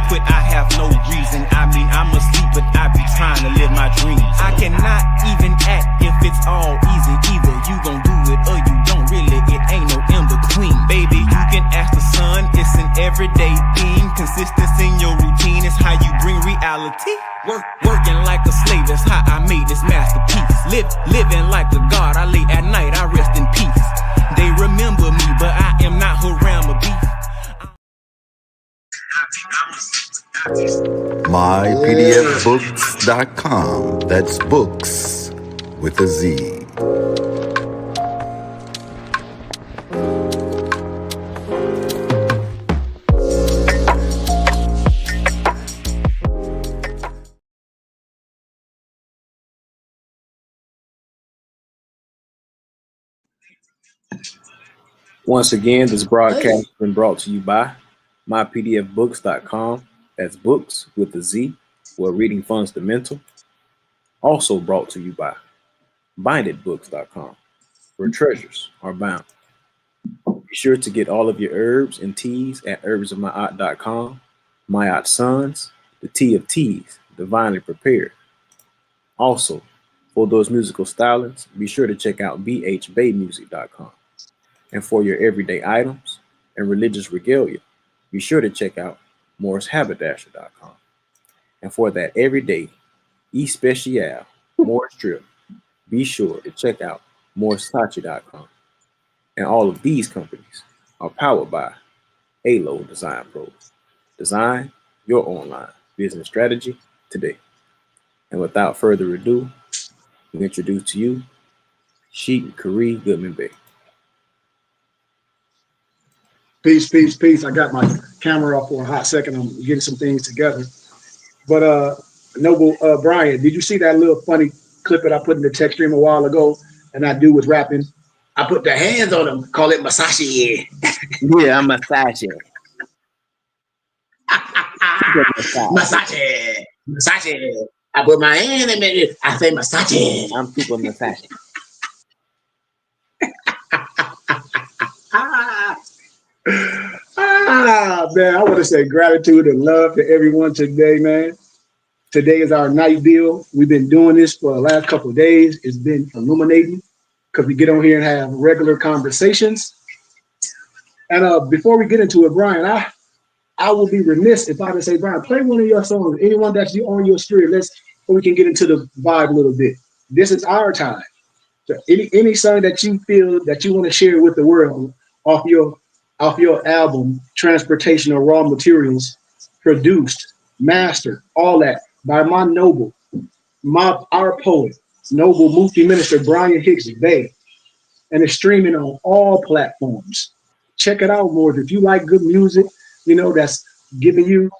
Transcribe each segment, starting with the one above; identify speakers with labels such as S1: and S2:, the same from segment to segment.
S1: quit, I have no reason. I mean, I'm asleep, but I be trying to live my dreams. I cannot even act if it's all easy. Either you gon' do it or you don't really. It ain't no in between. Baby, you can ask the sun. It's an everyday thing. Consistency in your routine is how you bring reality. Working like a slave, that's how I made this masterpiece. Living like a god, I lay at night, I rest in peace. They remember me, but I am not Harama beef.
S2: MyPDFBooks.com. That's books with a Z.
S3: Once again, this broadcast has been brought to you by MyPDFBooks.com. That's books with a Z, where reading funds the mental. Also brought to you by BindedBooks.com, where treasures are bound. Be sure to get all of your herbs and teas at herbsofmyaunt.com. My Aunt Sons, the tea of teas, divinely prepared. Also, for those musical stylings, be sure to check out bhbaymusic.com. And for your everyday items and religious regalia, be sure to check out morrishaberdasher.com. And for that everyday especial Morris drip, be sure to check out morrisachi.com. And all of these companies are powered by ALO Design Pros. Design your online business strategy today. And without further ado, we introduce to you Sheik Kari Goodman Bay.
S4: Peace, peace, peace. I got my camera off for a hot second. I'm getting some things together. But Noble Brian, did you see that little funny clip that I put in the text stream a while ago? And that dude was rapping. I put the hands on him, call it massage.
S3: Yeah, I'm massage.
S4: Massage. I put my hand in it. I say massage.
S3: I'm super massage.
S4: Man, I want to say gratitude and love to everyone today, man. Today is our night deal. We've been doing this for the last couple of days. It's been illuminating because we get on here and have regular conversations. And before we get into it, Brian, I will be remiss if I didn't say, Brian, play one of your songs, anyone that's on your spirit, so we can get into the vibe a little bit. This is our time. So any song that you feel that you want to share with the world off your album, Transportation of Raw Materials, produced, mastered, all that by my noble, our poet, noble Mufti Minister Brian Hicks Bay, and it's streaming on all platforms. Check it out, more. If you like good music, that's giving you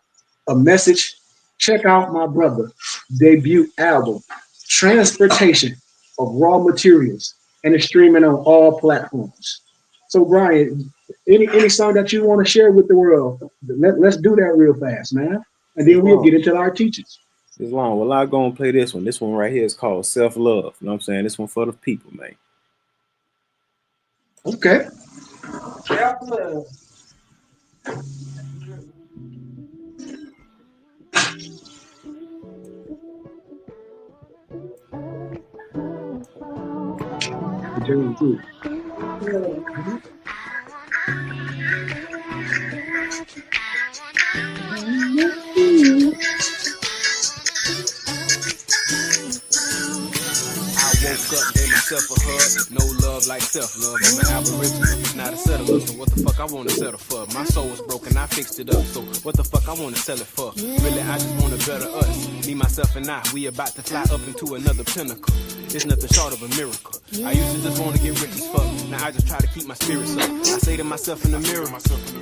S4: a message, check out my brother debut album, Transportation of Raw Materials, and it's streaming on all platforms. So Brian, any song that you want to share with the world, let's do that real fast, man. And then we'll get into our teachings.
S3: It's long. Well, I'll go and play this one. This one right here is called Self-Love. You know what I'm saying? This one for the people, man.
S4: Okay. Self-love.
S1: Myself a hug, no love like self-love. I'm an aboriginal, not a settler. So what the fuck I wanna settle for? My soul was broken, I fixed it up. So what the fuck I wanna sell it for? Really, I just wanna better us. Me, myself, and I, we about to fly up into another pinnacle. It's nothing short of a miracle. I used to just wanna get rich as fuck. Now I just try to keep my spirits up. I say to myself in the mirror,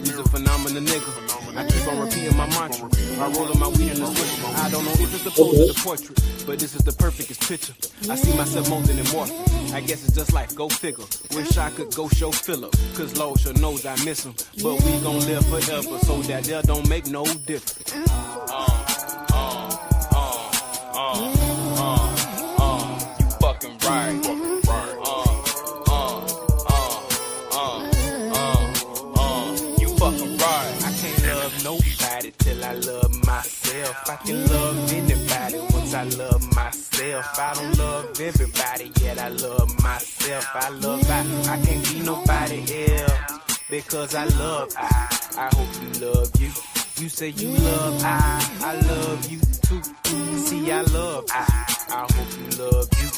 S1: you's a phenomenal nigga. I keep on repeating my mantra. I roll my weed in the switch. I don't know if it's the pose or the portrait, but this is the perfectest picture. I see myself more than immortal. I guess it's just life, go figure. Wish I could go show Philip, cause Lord sure knows I miss him. But we gon' live forever, so that there don't make no difference. You fucking right. You fucking right. I can't love nobody nobody till I love myself. I can love anybody once I love myself. I don't love everybody yet, I love myself. I can't be nobody else because I love I hope you love you. You say you love I love you too. See, I love I hope you love you.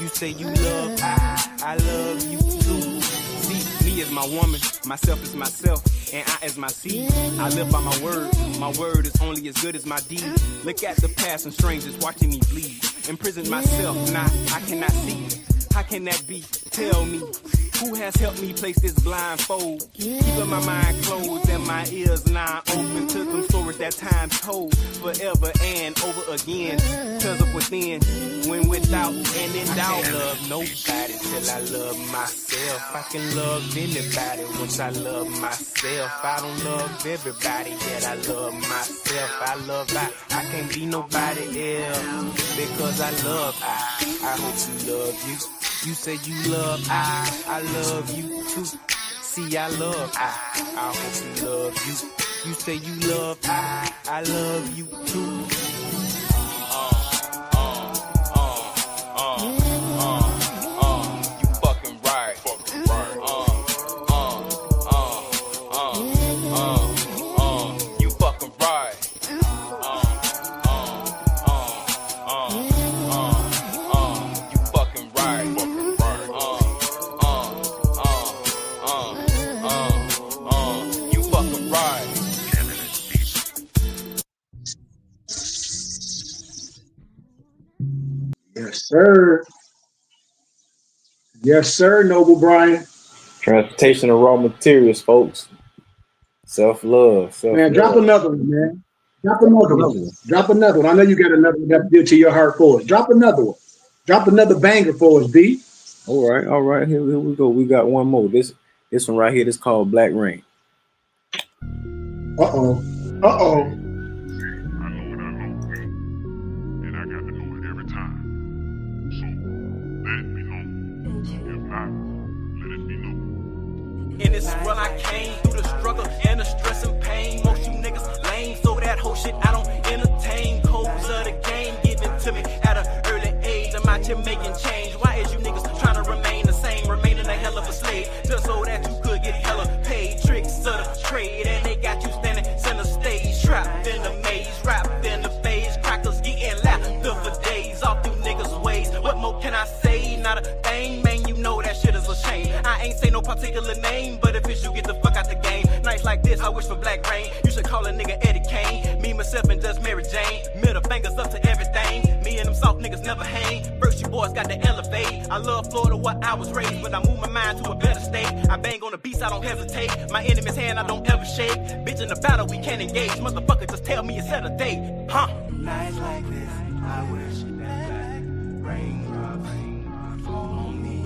S1: You say you love I love you too. See, me is my woman, myself is myself, and I as my seed. I live by my word is only as good as my deed. Look at the past and strangers watching me bleed. Imprison myself, I cannot see. How can that be? Tell me, who has helped me place this blindfold? Keeping my mind closed and my ears now open to some stories that time told forever and over again. Cause of within, when without and in doubt. I love nobody till I love myself. I can love anybody once I love myself. I don't love everybody yet, I love myself. I can't be nobody else because I love I hope you love you. You say you love I love you too. See, I love I hope you love you. You say you love I love you too. You fucking right. You fucking right.
S4: Yes, sir. Yes, sir, Noble Brian.
S3: Transportation of raw materials, folks. Self-love.
S4: Man, drop another one, man. Drop another one. Drop another one. I know you got another one that's dear to your heart for us. Drop another one. Drop another banger for us, B.
S3: All right. Here we go. We got one more. This one right here is called Black Rain.
S4: Uh-oh.
S1: In this world I came through the struggle and the stress and pain. Most you niggas lame, so that whole shit I don't entertain. Codes of the game given to me at an early age. I'm out here making change. Why is you niggas trying to remain the same? Remaining a hell of a slave, just so that you could get hella paid. Tricks of the trade, and they got you standing center stage. Trapped in the maze, wrapped in the phase. Crackers getting laughter for days off you niggas' ways. What more can I say? Not a thing, man, you know that shit is a shame. I ain't say no particular name, but if it's you, get the fuck out the game. Nights like this, I wish for black rain. You should call a nigga Eddie Kane. Me, myself, and just Mary Jane. Middle fingers up to everything. Me and them soft niggas never hang. First, you boys got to elevate. I love Florida, what I was raised, but I move my mind to a better state. I bang on the beats, I don't hesitate. My enemy's hand, I don't ever shake. Bitch, in the battle, we can't engage. Motherfucker, just tell me it's set a date. Huh? Nights like this, I wish that raindrops would fall on me.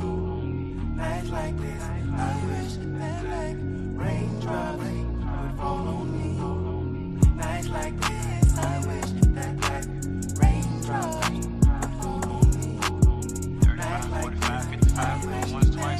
S1: Nights like this, I wish that raindrops would fall on me. Nights like this, I wish that raindrops would fall on me. Nights like this, I wish that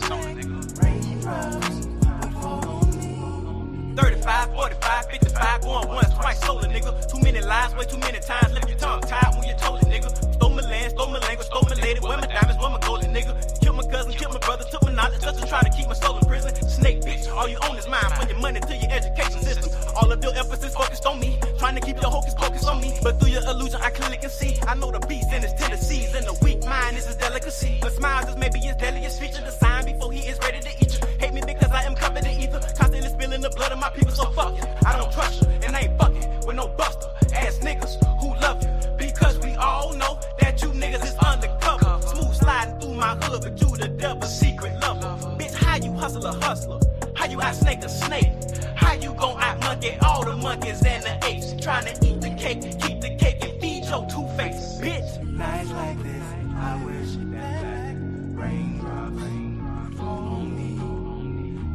S1: raindrops would fall on me. 35, 45, 55, going once, twice, solar nigga. Too many lies, way too many times. Left your tongue tied when you told it, nigga. Stole my land, stole my language, stole my lady. Where my diamonds, where my golden nigga. Killed my cousin, killed my brother, took my knowledge just to try to keep my soul in prison. Snake bitch, all you own is mine. From your money to your education system. All of your emphasis focused on me. Trying to keep your hocus pocus on me. But through your illusion, I clearly can see. I know the beast in his tendencies. And the weak mind is his delicacy. But smiles is maybe his deadliest feature. The sign before he is ready to eat you. Hate me because I am covered in ether. Constantly spilling the blood of my people, so fuck it. I don't trust you, and I ain't fucking with no buster ass niggas who love you. Because we all know that you niggas is undercover. Smooth sliding through my hood, but you the devil's secret lover. Bitch, how you hustle a hustler? How you out snake a snake? How you gon' out monkey all the monkeys and the apes? Trying to eat the cake, keep the cake, and feed your two-face, bitch. Nights like this, I wish that raindrops would fall on me.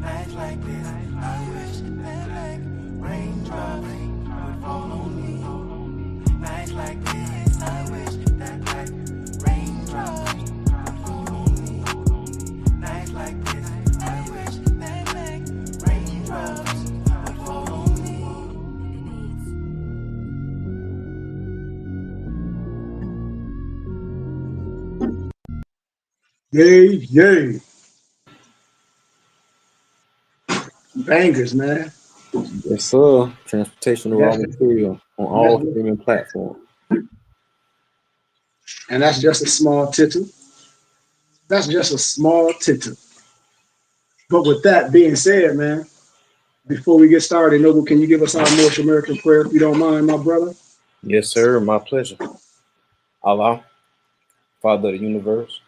S1: Nights like this, I wish that raindrops would fall on me. Nights like this, I wish that raindrops would fall on me. Nights like this, I wish that raindrops would fall on me.
S4: Yay, yay. Bangers, man.
S3: Yes, sir. Transportation of raw
S4: That's
S3: material on
S4: that's
S3: all streaming platforms.
S4: and that's just a small tittle. That's just a small tittle. But with that being said, man, before we get started, Noble, can you give us our North American prayer if you don't mind, my brother?
S3: Yes, sir. My pleasure. Allah, Father of the universe,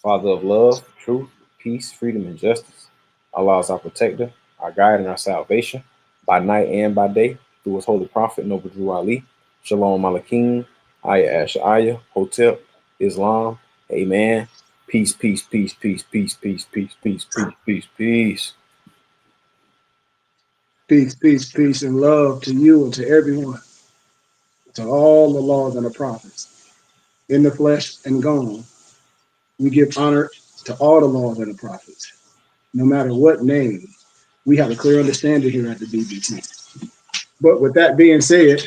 S3: Father of love, truth, peace, freedom, and justice. Allah is our protector, our guide, and our salvation, by night and by day, through his holy prophet, Noble Drew Ali. Shalom Malakim, Ayah Ashaya, Hotep, Islam, Amen. Peace, peace, peace, peace, peace, peace, peace, peace, peace, peace, peace.
S4: Peace, peace, peace, and love to you and to everyone, to all the laws and the prophets, in the flesh and gone. We give honor to all the laws and the prophets, no matter what name. We have a clear understanding here at the BBT. But with that being said,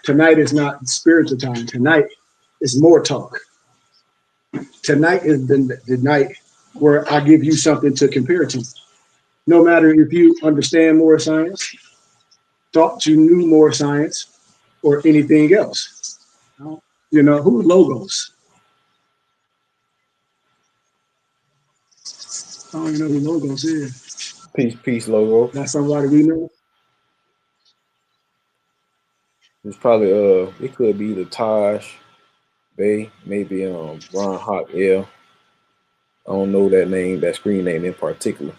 S4: tonight is not spiritual time. Tonight is more talk. Tonight is the night where I give you something to compare to. No matter if you understand more science, thought you knew more science, or anything else. You know, who logos? I don't even know who logos is.
S3: Peace, peace, logos.
S4: That's somebody we know.
S3: It's probably it could be the Taj Bay, maybe Ron Hot L. I don't know that name, that screen name in particular,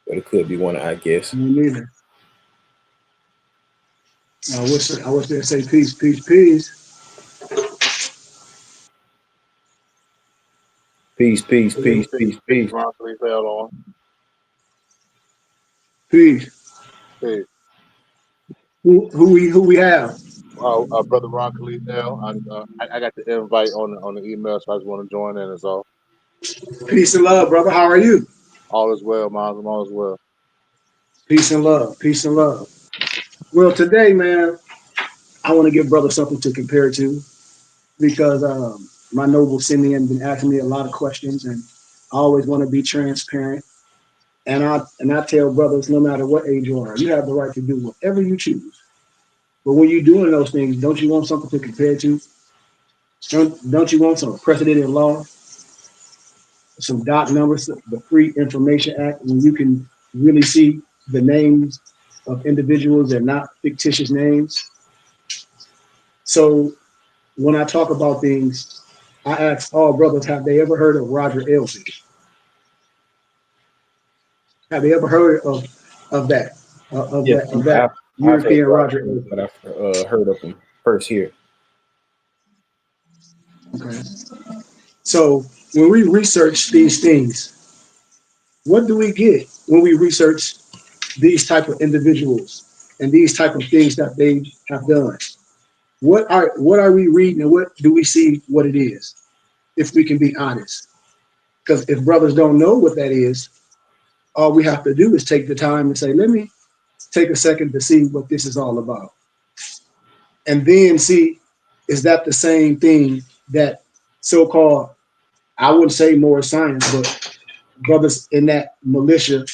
S3: but it could be one, I guess.
S4: Me neither. I wish they'd say peace, peace, peace.
S3: Peace, peace, peace, peace,
S5: Big
S3: peace.
S5: Ron Fell on.
S4: Peace.
S5: Hey,
S4: Who we have?
S5: brother Ron Khalil. I got the invite on the email, so I just want to join in. As
S4: Peace and love, brother. How are you?
S5: all is well, Miles. All is well.
S4: Peace and love. Peace and love. Well, today, man, I want to give brother something to compare to because my noble Simeon been asking me a lot of questions, and I always want to be transparent. And I tell brothers, no matter what age you are, you have the right to do whatever you choose. But when you're doing those things, don't you want something to compare to? Don't you want some precedent in law, some doc numbers, the Free Information Act, when you can really see the names of individuals and not fictitious names? So when I talk about things, I ask all brothers, have they ever heard of Roger Ainsworth? Have they ever heard of that?
S3: Yes,
S4: Of that
S3: I've heard
S4: European
S3: Roger,
S4: Roger Ainsworth?
S3: but I've heard of him first here.
S4: Okay. So when we research these things, what do we get when we research these type of individuals and these type of things that they have done? What are we reading and what do we see what it is? If we can be honest, because if brothers don't know what that is, all we have to do is take the time and say, let me take a second to see what this is all about, and then see, is that the same thing that so-called, I wouldn't say more science, but brothers in that militia,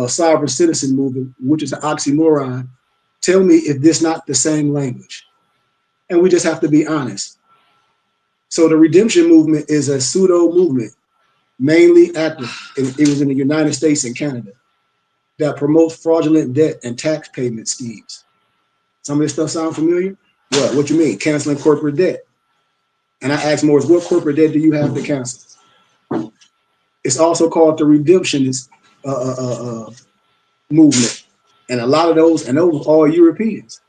S4: sovereign citizen movement, which is an oxymoron, tell me if this not the same language. And we just have to be honest. So the redemption movement is a pseudo movement, mainly active. It was in the United States and Canada, that promotes fraudulent debt and tax payment schemes. Some of this stuff sound familiar? What you mean? Canceling corporate debt. And I ask Morris, what corporate debt do you have to cancel? It's also called the redemptionist movement. And a lot of those, and those are all Europeans.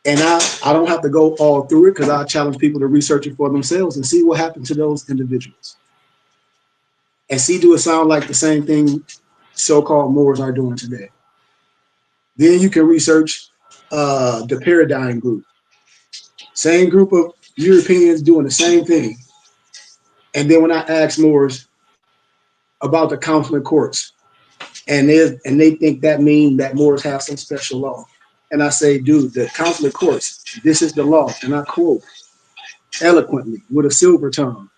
S4: And I don't have to go all through it because I challenge people to research it for themselves and see what happened to those individuals. And see, do it sound like the same thing so-called Moors are doing today? Then you can research the Paradigm Group. Same group of Europeans doing the same thing. And then when I ask Moors about the consular courts, and they think that means that Moors have some special law. And I say, dude, the consular courts, this is the law. And I quote eloquently with a silver tongue.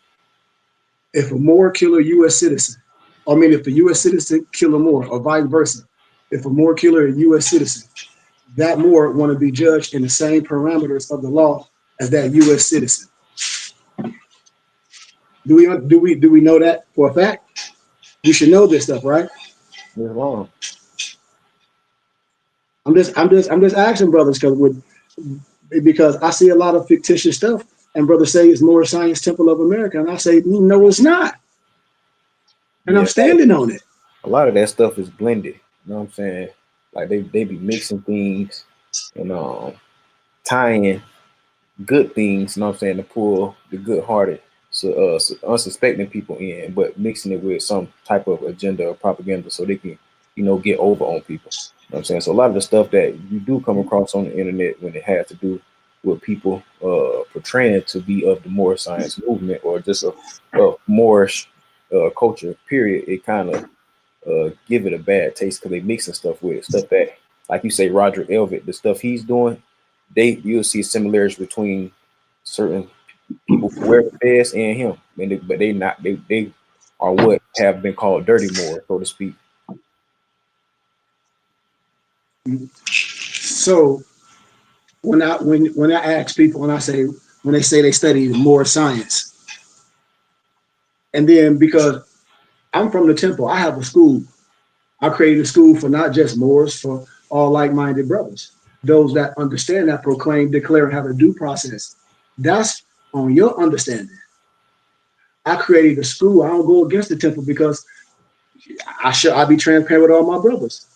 S4: If a Moor kill a U.S. citizen, if a U.S. citizen kill a Moor, or vice versa, if a Moor kill a U.S. citizen, that Moor want to be judged in the same parameters of the law as that U.S. citizen. Do we know that for a fact? You should know this stuff, right?
S3: It's wrong.
S4: I'm just asking brothers because I see a lot of fictitious stuff, and brothers say it's more Science Temple of America, and I say no, it's not, and I'm
S3: Yeah,
S4: standing on it.
S3: a lot of that stuff is blended. You know what I'm saying? Like they be mixing things and tying good things, you know what I'm saying, to pull the good hearted, unsuspecting people in, but mixing it with some type of agenda or propaganda so they can, get over on people. You know what I'm saying? So a lot of the stuff that you do come across on the internet when it has to do with people portraying to be of the Moorish science movement or just a Moorish culture, period, it kind of give it a bad taste because they mixing stuff with stuff that, like you say, Roger Elvitt, the stuff he's doing, you'll see similarities between certain people who wear the fez and him, but they are what have been called dirty Moors, so to speak.
S4: So when I ask people, when they say they study more science, and then because I'm from the temple, I have a school. I created a school for not just Moors, for all like-minded brothers, those that understand, that proclaim, declare, and have a due process. That's on your understanding. I created a school. I don't go against the temple because I be transparent with all my brothers.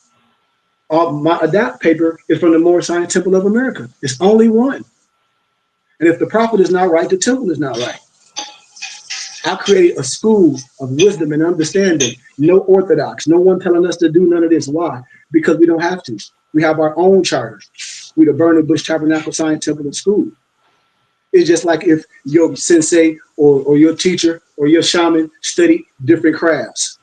S4: My adapt paper is from the Moorish Science Temple of America. It's only one. And if the prophet is not right, the temple is not right. I created a school of wisdom and understanding. No orthodox, no one telling us to do none of this. Why? Because we don't have to. We have our own charter. We the Burning Bush Tabernacle Science Temple and School. It's just like if your sensei or your teacher or your shaman study different crafts.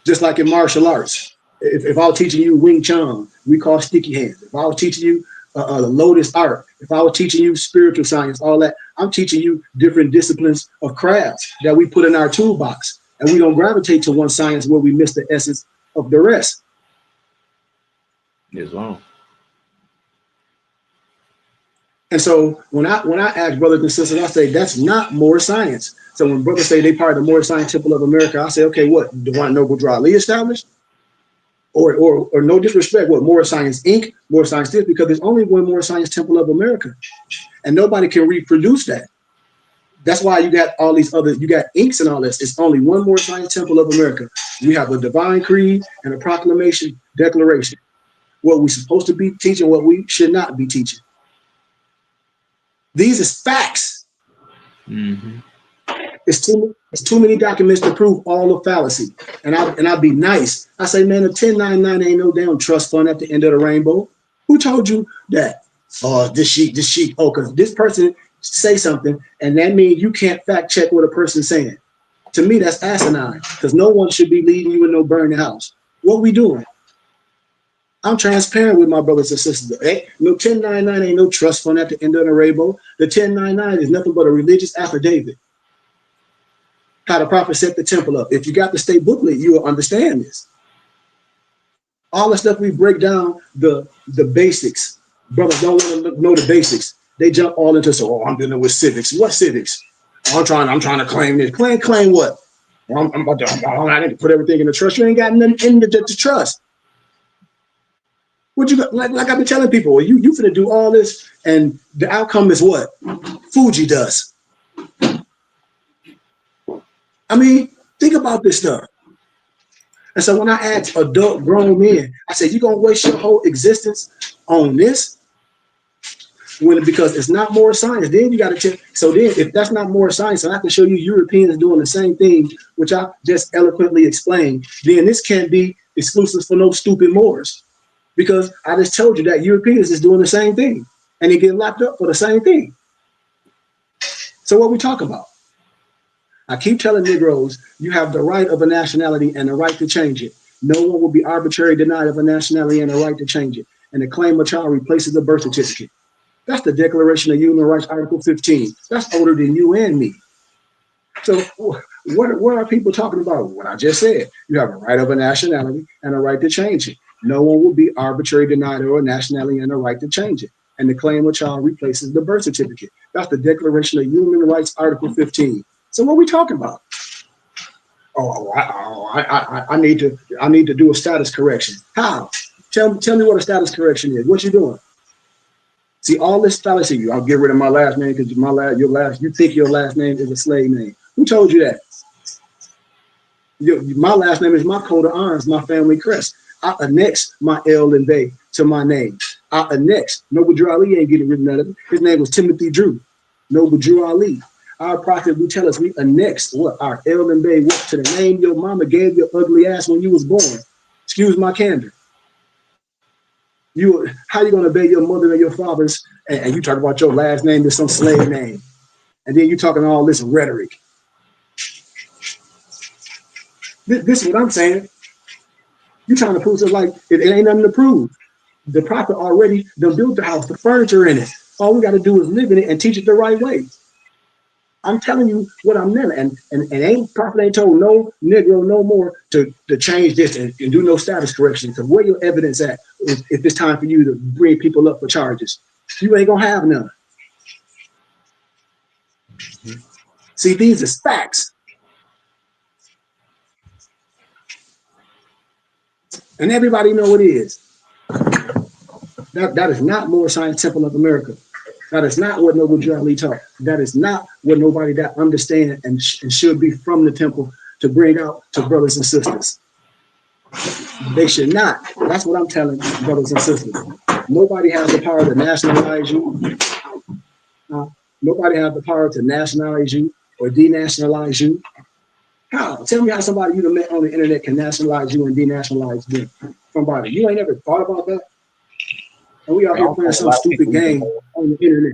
S4: Just like in martial arts. If I was teaching you Wing Chun, we call sticky hands. If I was teaching you Lotus art, if I was teaching you spiritual science, all that, I'm teaching you different disciplines of crafts that we put in our toolbox. And we don't gravitate to one science where we miss the essence of the rest.
S3: It's wrong.
S4: And so when I ask brothers and sisters, I say that's not more science. So when brothers say they part of the Moorish Science Temple of America, I say, okay, what? Divine Noble Drew Ali established? Or no disrespect, what, Moorish Science Inc., Moorish Science this, because there's only one Moorish Science Temple of America. And nobody can reproduce that. That's why you got all these other, you got inks and all this. It's only one Moorish Science Temple of America. We have a divine creed and a proclamation, declaration. What we're supposed to be teaching, what we should not be teaching. These is facts.
S3: Mm-hmm.
S4: It's too many documents to prove all the fallacy. And I'll be nice. I say, man, a 1099 ain't no damn trust fund at the end of the rainbow. Who told you that? Oh, this sheet. Oh, because this person say something, and that means you can't fact check what a person's saying. To me, that's asinine, because no one should be leading you in no burning house. What we doing? I'm transparent with my brothers and sisters. No 1099 ain't no trust fund at the end of the rainbow. The 1099 is nothing but a religious affidavit. How the prophet set the temple up. If you got the state booklet, you will understand this. All the stuff we break down, the basics. Brothers don't want to know the basics. They jump all into, so, I'm dealing with civics. What civics? I'm trying to claim this. Claim what? I'm about to put everything in the trust. You ain't got nothing in the trust. What you got? Like I've been telling people, you finna do all this, and the outcome is what? Fuji dust. I mean, think about this stuff. And so when I ask adult grown men, I say, you gonna waste your whole existence on this? Because it's not more science. Then you gotta check. So then if that's not more science, and I can show you Europeans doing the same thing, which I just eloquently explained, then this can't be exclusive for no stupid Moors. Because I just told you that Europeans is doing the same thing, and they get locked up for the same thing. So what we talking about? I keep telling Negroes, you have the right of a nationality and the right to change it. No one will be arbitrarily denied of a nationality and the right to change it. And the claim of child replaces the birth certificate. That's the Declaration of Human Rights, Article 15. That's older than you and me. So what are people talking about? What I just said. You have a right of a nationality and a right to change it. No one will be arbitrarily denied or a nationality and a right to change it. And the claim of child replaces the birth certificate. That's the Declaration of Human Rights, Article 15. So what are we talking about? I need to do a status correction. How? Tell me what a status correction is. What you doing? See, all this fallacy, I'll get rid of my last name because you think your last name is a slave name. Who told you that? My last name is my coat of arms, my family crest. I annex my L and Bay to my name. I annex. Noble Drew Ali ain't getting rid of it. His name was Timothy Drew. Noble Drew Ali. Our prophet will tell us we annexed what? Our L and Bay what? To the name your mama gave your ugly ass when you was born. Excuse my candor. How you gonna obey your mother and your father's, and you talk about your last name is some slave name, and then you talking all this rhetoric. This is what I'm saying. You trying to prove something like it ain't nothing to prove. The prophet already done built the house, the furniture in it. All we got to do is live in it and teach it the right way. I'm telling you what I'm telling, and ain't prophet ain't told no Negro no more to change this and do no status correction. Because where your evidence at if it's time for you to bring people up for charges? You ain't gonna have none. See, these are facts. And everybody know it is. That is not Moore Science Temple of America. That is not what Noble Drew Ali taught. That is not what nobody that understand and should be from the temple to bring out to brothers and sisters. They should not. That's what I'm telling brothers and sisters. Nobody has the power to nationalize you. Nobody has the power to nationalize you or denationalize you. How? Tell me how somebody you met on the internet can nationalize you and denationalize them. Somebody. You ain't ever thought about that? And we out here playing some stupid game on the internet.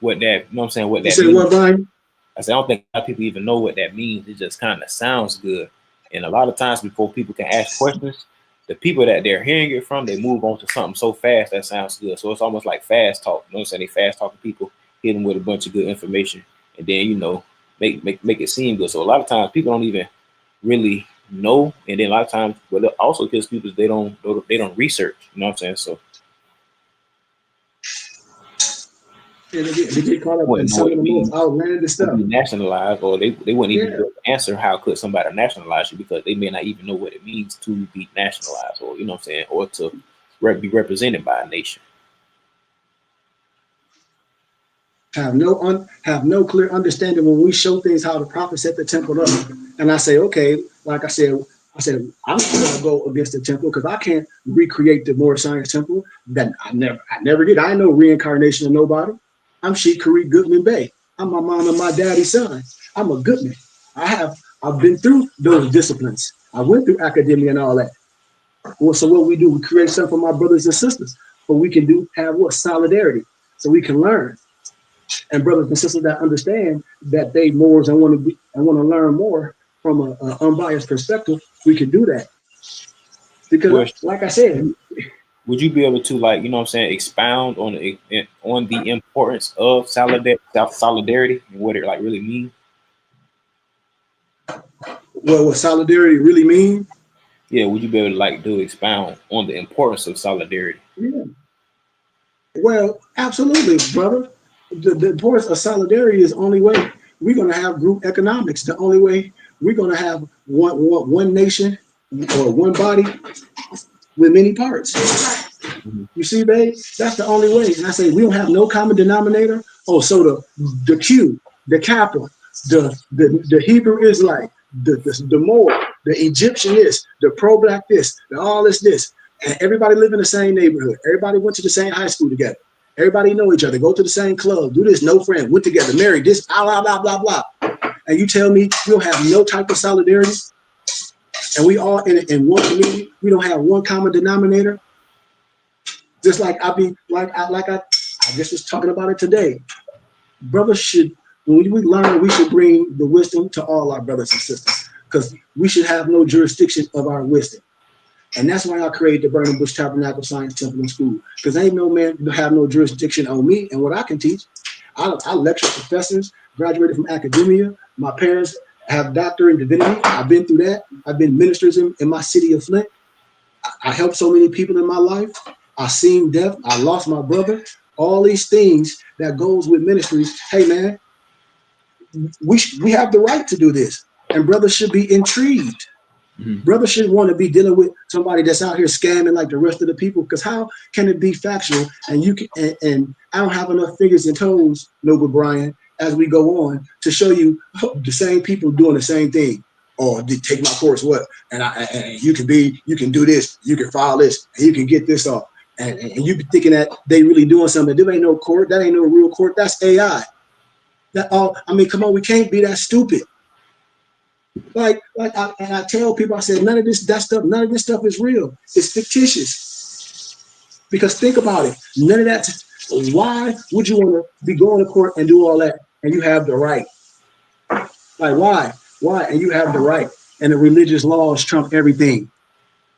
S3: What that, you know what I'm saying? What that
S4: means. What, Brian?
S3: I said, I don't think a lot of people even know what that means. It just kind of sounds good. And a lot of times before people can ask questions, the people that they're hearing it from, they move on to something so fast that sounds good. So it's almost like fast talk. You know what I'm saying? They fast talking people, hit them with a bunch of good information, and then, you know, make it seem good. So a lot of times people don't even really know. And then a lot of times, well, it also kills people is they don't research. You know what I'm saying? So
S4: they get caught up in some of the most outlandish stuff.
S3: Nationalized, or they wouldn't even answer how could somebody nationalize you, because they may not even know what it means to be nationalized, or, you know what I'm saying, or to be represented by a nation.
S4: Have no clear understanding when we show things how the prophet set the temple up. And I say, okay, like I said, I'm not gonna go against the temple because I can't recreate the Moore Science Temple. That I never did. I ain't no reincarnation of nobody. I'm Sheikh Kareem Goodman Bey. I'm my mom and my daddy's son. I'm a Goodman. I've been through those disciplines. I went through academia and all that. Well, so what we do, we create something for my brothers and sisters, but we can have what? Solidarity, so we can learn. And brothers and sisters that understand that they Moors and want to learn more from an unbiased perspective, we can do that. Because, like I said,
S3: would you be able to, like, you know what I'm saying, expound on the importance of solidarity and what it like really means?
S4: Well, what solidarity really means?
S3: Yeah, would you be able to expound on the importance of solidarity?
S4: Yeah. Well, absolutely, brother. The importance of solidarity is the only way we're going to have group economics. The only way we're going to have one nation or one body with many parts. Mm-hmm. You see, babe? That's the only way. And I say we don't have no common denominator. Oh, so the Q, the Kappa, the Hebrew Israelite, the Moor, the Egyptian this, the pro-black this, the all this, and everybody live in the same neighborhood. Everybody went to the same high school together. Everybody know each other, go to the same club, do this, no friends, went together, married, this, blah, blah, blah, blah. And you tell me we don't have no type of solidarity, and we all in one community, we don't have one common denominator. Just like I just was talking about it today. Brothers should, when we learn, we should bring the wisdom to all our brothers and sisters, because we should have no jurisdiction of our wisdom. And that's why I created the Burning Bush Tabernacle Science Temple and School, because ain't no man have no jurisdiction on me and what I can teach. I lecture professors, graduated from academia. My parents I have a doctor in divinity. I've been through that. I've been ministers in my city of Flint. I helped so many people in my life. I seen death. I lost my brother. All these things that goes with ministries. Hey, man, we have the right to do this. And brothers should be intrigued. Brothers should want to be dealing with somebody that's out here scamming like the rest of the people. Because how can it be factual? And you can, and I don't have enough fingers and toes, Noble Brian, as we go on to show you the same people doing the same thing. Or take my course, what? And you can do this, you can file this, and you can get this off. And you be thinking that they really doing something. There ain't no court. That ain't no real court. That's AI. That all. I mean, come on, we can't be that stupid. And I tell people, I said, none of this stuff is real. It's fictitious. Because think about it. None of that. Why would you want to be going to court and do all that, and you have the right? Like, why? Why? And you have the right. And the religious laws trump everything.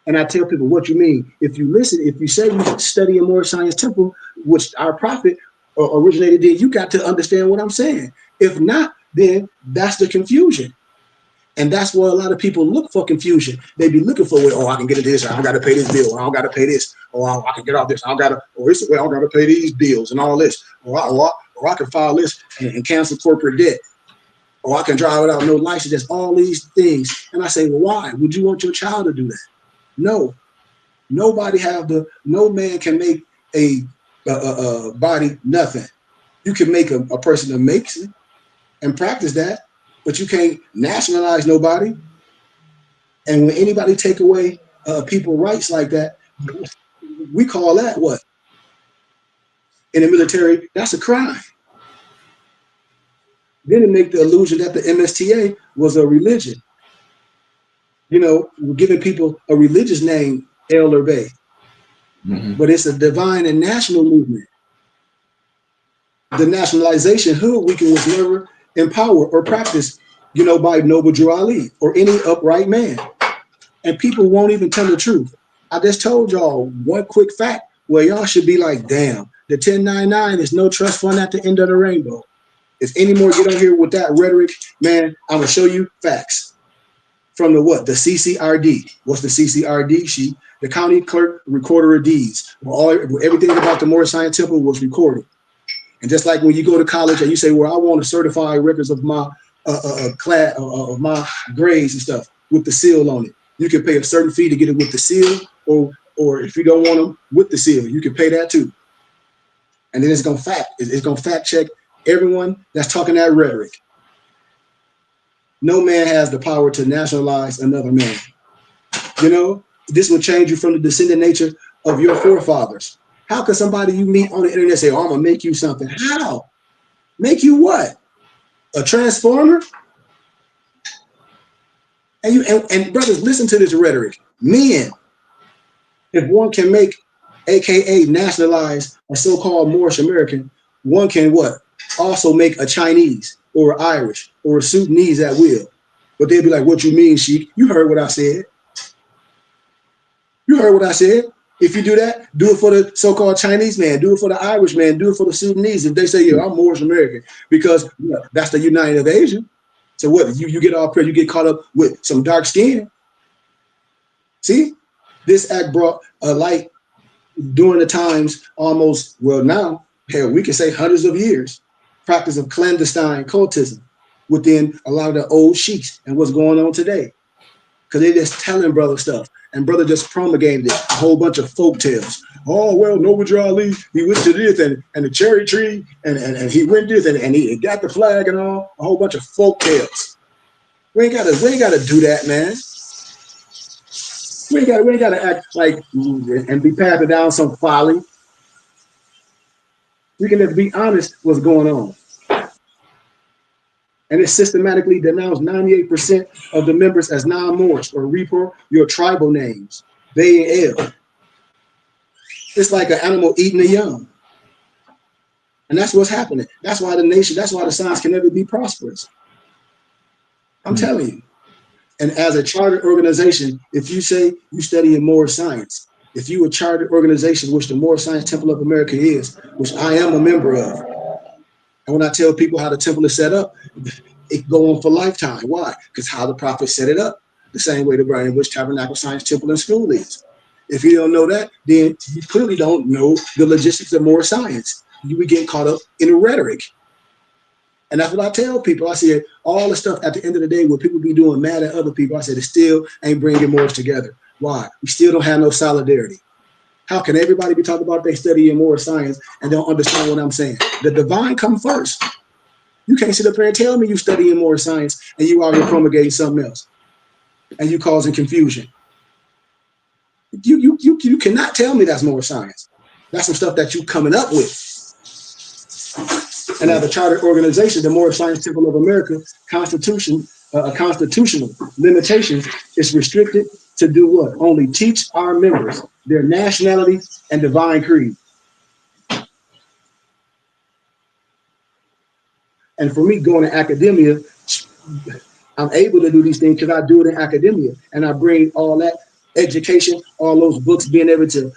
S4: And I tell people, what you mean? If you listen, if you say you study in Moorish Science Temple, which our prophet originated in, you got to understand what I'm saying. If not, then that's the confusion. And that's why a lot of people look for confusion. They be looking for, oh, I can get into this. I don't got to pay this bill. I don't got to pay this. Or I can get off this. I don't got to, or it's, well, I don't got to pay these bills and all this. Or I can file this and cancel corporate debt. Or I can drive without no license. There's all these things. And I say, well, why would you want your child to do that? No. No man can make a body nothing. You can make a person that makes it and practice that, but you can't nationalize nobody. And when anybody take away people's rights like that, we call that what? In the military, that's a crime. Then it make the illusion that the MSTA was a religion. You know, we're giving people a religious name, El or Bay. But it's a divine and national movement. The nationalization hood weekend was never empowered or practiced, you know, by Noble Drew Ali or any upright man. And people won't even tell the truth. I just told y'all one quick fact where y'all should be like, damn, the 1099 is no trust fund at the end of the rainbow. If any more get on here with that rhetoric, man, I'm gonna show you facts. From the what? The CCRD. What's the CCRD sheet? The County Clerk Recorder of Deeds. Everything about the Moorish Science Temple was recorded. And just like when you go to college and you say, well, I want to certify records of my class, of my grades and stuff with the seal on it. You can pay a certain fee to get it with the seal, or if you don't want them with the seal, you can pay that too. And then it's gonna fact check everyone that's talking that rhetoric. No man has the power to nationalize another man. You know, this will change you from the descendant nature of your forefathers. How can somebody you meet on the internet say, oh, I'm gonna make you something? How? Make you what? A transformer? And brothers, listen to this rhetoric. Men, if one can make, AKA nationalize a so-called Moorish American, one can what? Also make a Chinese or Irish or a Sudanese at will. But they'd be like, what you mean, Sheik? You heard what I said. You heard what I said. If you do that, do it for the so-called Chinese man, do it for the Irish man, do it for the Sudanese. If they say, yeah, I'm Moorish American, because that's the United of Asia. So what, you get all you get caught up with some dark skin. See, this act brought a light during the times almost, well now, hell, we can say hundreds of years, practice of clandestine cultism within a lot of the old sheiks and what's going on today. Because they're just telling brother stuff. And brother just promulgated it, a whole bunch of folk tales. Oh, well, Noble Drew Ali, he went to this and the cherry tree, and he went this and he got the flag and all, a whole bunch of folk tales. We ain't gotta do that, man. We ain't gotta act like and be passing down some folly. We can just be honest what's going on. And it's systematically denounced 98% of the members as non-Moorish or report your tribal names, they and El. It's like an animal eating a young. And that's what's happening. That's why the science can never be prosperous. I'm telling you. And as a chartered organization, if you say you study in Moorish science, if you a chartered organization, which the Moorish Science Temple of America is, which I am a member of, and when I tell people how the temple is set up, it go on for lifetime. Why? Because how the prophet set it up, the same way the Brian Bush Tabernacle Science Temple and School is. If you don't know that, then you clearly don't know the logistics of more science. You would get caught up in rhetoric. And that's what I tell people. I said, all the stuff at the end of the day, what people be doing mad at other people, I said, it still ain't bringing more together. Why? We still don't have no solidarity. How can everybody be talking about they studying more science and don't understand what I'm saying? The divine come first. You can't sit up here and tell me you studying more science and you out here promulgating something else and you causing confusion. You cannot tell me that's more science. That's some stuff that you coming up with. And as a chartered organization, the Moorish Science Temple of America constitutional limitations is restricted to do what? Only teach our members their nationality and divine creed. And for me, going to academia, I'm able to do these things because I do it in academia, and I bring all that education, all those books, being able to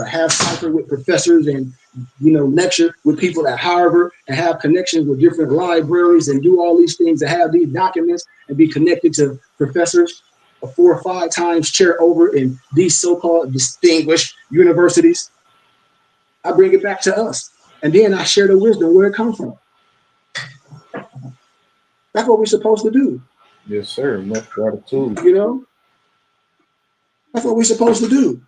S4: have cipher with professors and lecture with people at Harvard and have connections with different libraries and do all these things and have these documents and be connected to professors 4 or 5 times chair over in these so-called distinguished universities. I bring it back to us, and then I share the wisdom where it comes from. That's what we're supposed to do.
S3: Yes, sir. Much gratitude.
S4: That's what we're supposed to do.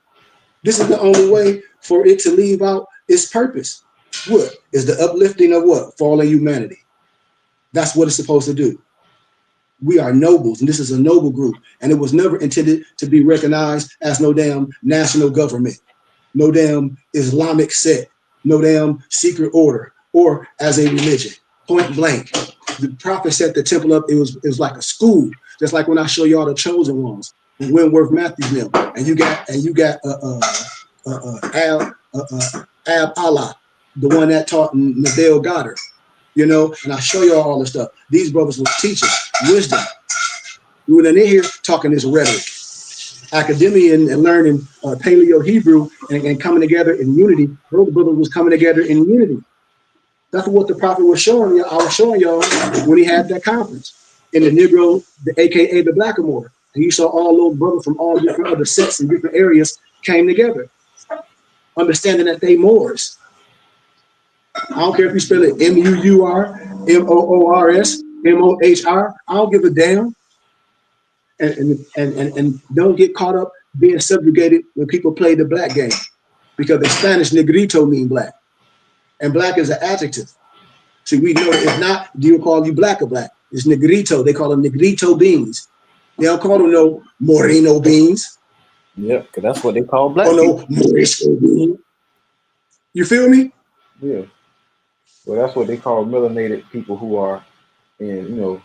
S4: This is the only way for it to leave out its purpose. What is the uplifting of what? Fallen humanity. That's what it's supposed to do. We are nobles, and this is a noble group, and it was never intended to be recognized as no damn national government, no damn Islamic sect, no damn secret order, or as a religion. Point blank. The prophet set the temple up. It was like a school, just like when I show y'all the chosen ones, Wentworth Matthews them, and you got Ab Allah, the one that taught Nadel Goddard, and I show y'all all the stuff. These brothers was teaching wisdom. We were in here talking this rhetoric, academia, and learning Paleo Hebrew and coming together in unity. Those brothers was coming together in unity. That's what the prophet was showing you. I was showing y'all when he had that conference in the Negro, AKA the Blackamoor. And you saw all those brothers from all different other sects and different areas came together, understanding that they Moors. I don't care if you spell it M-U-U-R, M-O-O-R-S, M-O-H-R. I don't give a damn. And don't get caught up being subjugated when people play the black game, because in Spanish, negrito mean black. And black is an adjective. See, we know that if not, do you call you black or black? It's negrito. They call them negrito beans. They don't call them no moreno beans.
S3: Yeah, because that's what they call black.
S4: Or no morisco beans. You feel me?
S3: Yeah. Well, that's what they call melanated people who are who's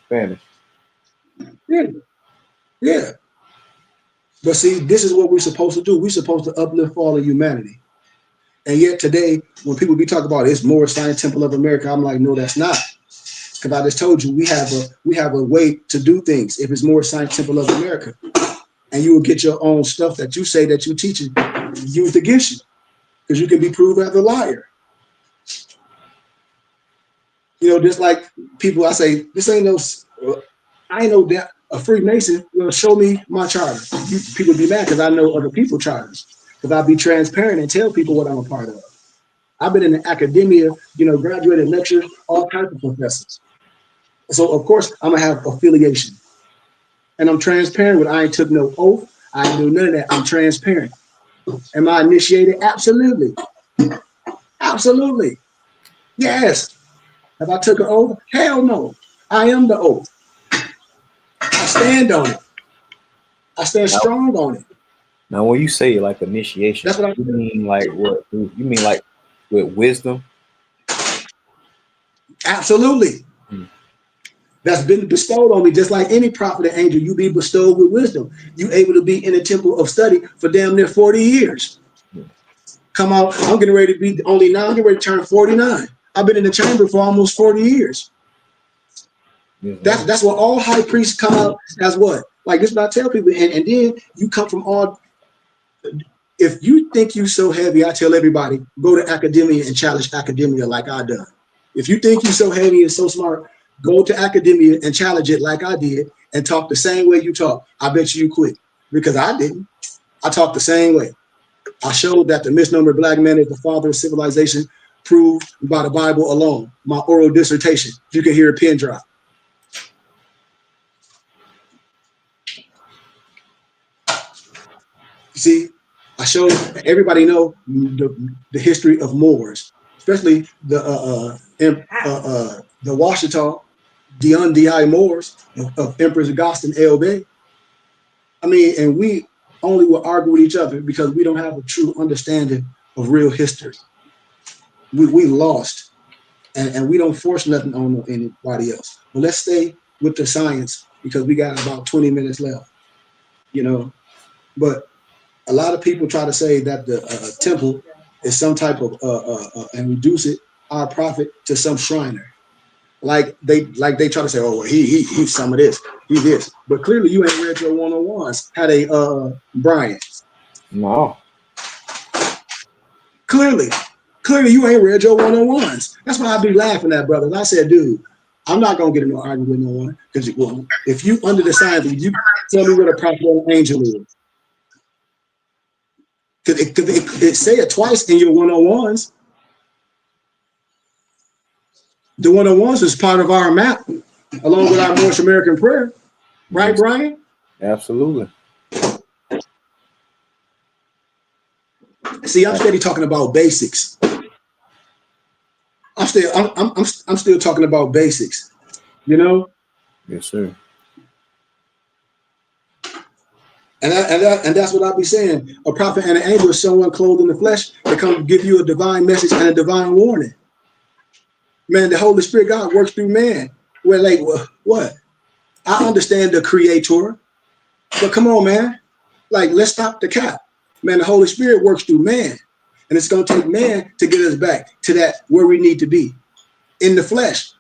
S3: Spanish.
S4: Yeah. Yeah. But see, this is what we're supposed to do. We're supposed to uplift all of humanity. And yet today, when people be talking about it's more Science Temple of America, I'm like, no, that's not. Because I just told you we have a way to do things. If it's more Science Temple of America, and you will get your own stuff that you say that you teach used against you, because you can be proved as a liar. Just like people, I say this ain't no. I ain't no that a Freemason. Show me my charter. People be mad because I know other people's charters. Because I'll be transparent and tell people what I'm a part of. I've been in the academia, graduated lectures, all kinds of professors. So, of course, I'm going to have affiliation. And I'm transparent with I ain't took no oath. I ain't do none of that. I'm transparent. Am I initiated? Absolutely. Absolutely. Yes. Have I took an oath? Hell no. I am the oath. I stand on it. I stand strong on it.
S3: Now, when you say like initiation,
S4: that's what
S3: you mean like what? You mean like with wisdom?
S4: Absolutely. That's been bestowed on me, just like any prophet and angel. You be bestowed with wisdom. You able to be in the temple of study for damn near 40 years. Come on, I'm getting ready to be only now. I'm getting ready to turn 49. I've been in the chamber for almost 40 years. That's what all high priests come out as what? Like this is what I tell people. And then you come from all. If you think you so heavy, I tell everybody, go to academia and challenge academia like I done. If you think you so heavy and so smart, go to academia and challenge it like I did and talk the same way you talk, I bet you quit. Because I didn't. I talked the same way. I showed that the misnomer black man is the father of civilization, proved by the Bible alone. My oral dissertation. You can hear a pin drop. You see, I showed everybody know the history of Moors, especially the Washita, Dion Di Moors of Empress Augustine Elbe. I mean, and we only will argue with each other because we don't have a true understanding of real history. We lost, and we don't force nothing on anybody else. But let's stay with the science because we got about 20 minutes left, you know. But a lot of people try to say that the temple is some type of and reduce it, our prophet, to some Shriner. Like they try to say, oh, well, he's some of this, he this. But clearly you ain't read your one-on-ones. Had a Brian.
S3: No.
S4: Clearly you ain't read your one-on-ones. That's why I be laughing at brothers. I said, dude, I'm not gonna get into an argument with no one because if you under the science, you tell me what a prophet angel is. Because it say it twice in your one-on-ones. The one-on-ones is part of our map, along with our North American prayer. Right, Brian?
S3: Absolutely.
S4: See, I'm steady talking about basics. I'm still talking about basics. You know?
S3: Yes, sir.
S4: And that's what I'll be saying. A prophet and an angel is someone clothed in the flesh that come give you a divine message and a divine warning. Man, the Holy Spirit God works through man. Well, like what? I understand the creator, but come on, man. Like, let's stop the cap. Man, the Holy Spirit works through man. And it's gonna take man to get us back to that where we need to be. In the flesh.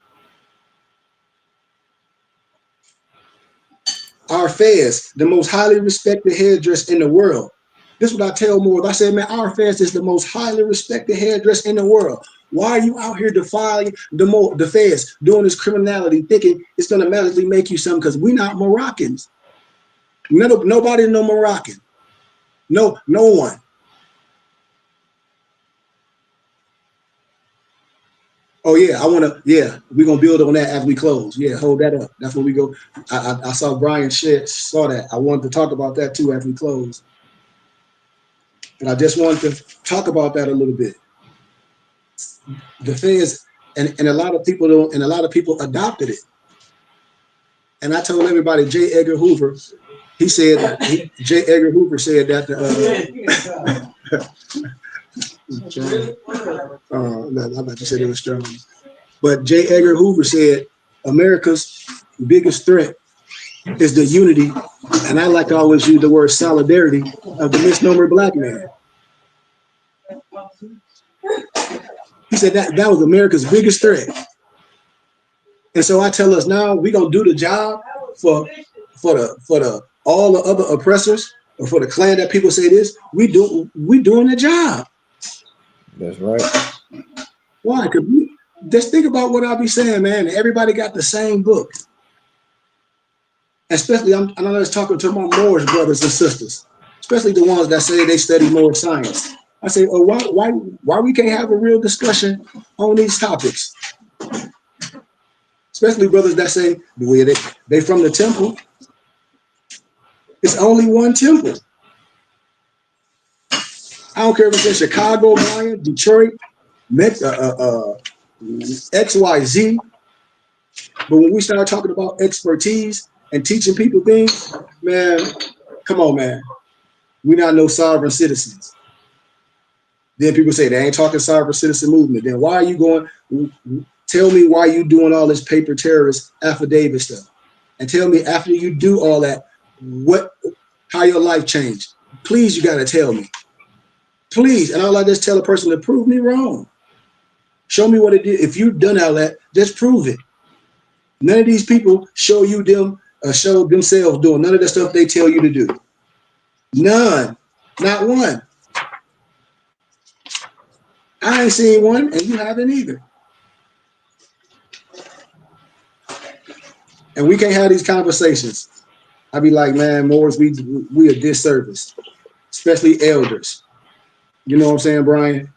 S4: Our fez, the most highly respected hairdresser in the world. This is what I tell more. I said, man, our fez is the most highly respected hairdresser in the world. Why are you out here defiling the feds, doing this criminality, thinking it's going to magically make you something? Because we're not Moroccans. Nobody no Moroccan. No one. Oh yeah, we're gonna build on that as we close. Yeah, hold that up. That's where we go. I saw Brian saw that. I wanted to talk about that too as we close. And I just wanted to talk about that a little bit. The feds and a lot of people don't, and a lot of people adopted it. And I told everybody, J. Edgar Hoover, J. Edgar Hoover said that I thought you said it was strong. But J. Edgar Hoover said America's biggest threat is the unity, and I like to always use the word solidarity, of the misnomer black man. He said that was America's biggest threat. And so I tell us now we're gonna do the job for the all the other oppressors, or for the clan that people say this, we doing the job.
S3: That's right.
S4: Why? Because just think about what I'll be saying, man. Everybody got the same book. Especially, I know I was talking to my Moorish brothers and sisters, especially the ones that say they study more science. I say, oh, why we can't have a real discussion on these topics? Especially brothers that say, well, they from the temple. It's only one temple. I don't care if it's in Chicago, Brian, Detroit, XYZ. But when we start talking about expertise and teaching people things, man, come on, man. We're not no sovereign citizens. Then people say they ain't talking sovereign citizen movement. Then why are you going? Tell me why you doing all this paper terrorist affidavit stuff, and tell me after you do all that, how your life changed. Please, you gotta tell me. Please, and I'll just tell a person to prove me wrong. Show me what it did. If you've done all that, just prove it. None of these people show themselves doing none of the stuff they tell you to do. None, not one. I ain't seen one, and you haven't either. and we can't have these conversations. I be like, man, Moors, we a disservice, especially elders. You know what I'm saying, Brian?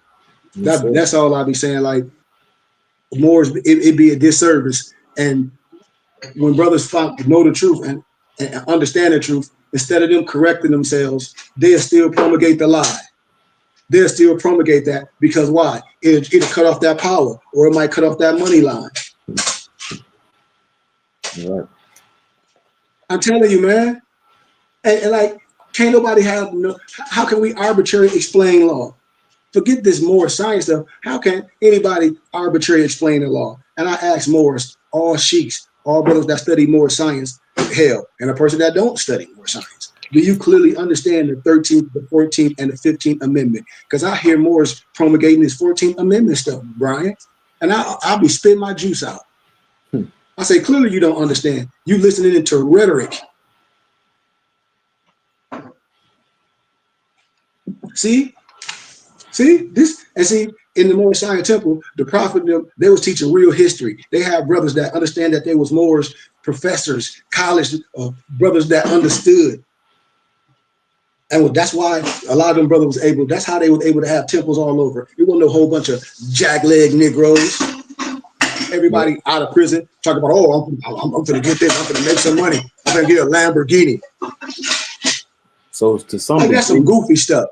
S4: That's all I be saying. Like, Moors, it be a disservice. And when brothers know the truth and understand the truth, instead of them correcting themselves, they'll still promulgate the lie. They'll still promulgate that because why? It'll cut off that power, or it might cut off that money line.
S3: Right.
S4: I'm telling you, man. And like, can't nobody have no. How can we arbitrarily explain law? Forget this more science stuff. How can anybody arbitrarily explain the law? And I ask Moors, all sheiks, all brothers that study more science, hell, and a person that don't study more science. Do you clearly understand the 13th, the 14th, and the 15th Amendment? Because I hear Moors promulgating this 14th Amendment stuff, Brian, and I'll be spitting my juice out. I say, clearly you don't understand. You listening into rhetoric. See this, and see in the Moorish Zion Temple, the prophet they was teaching real history. They have brothers that understand that they was Moorish professors, college brothers that understood, and that's why a lot of them brothers was able. That's how they was able to have temples all over. It wasn't a whole bunch of jackleg Negroes. Everybody out of prison talking about, oh, I'm gonna get this. I'm gonna make some money. I'm gonna get a Lamborghini.
S3: So to some
S4: degree, that's some goofy stuff.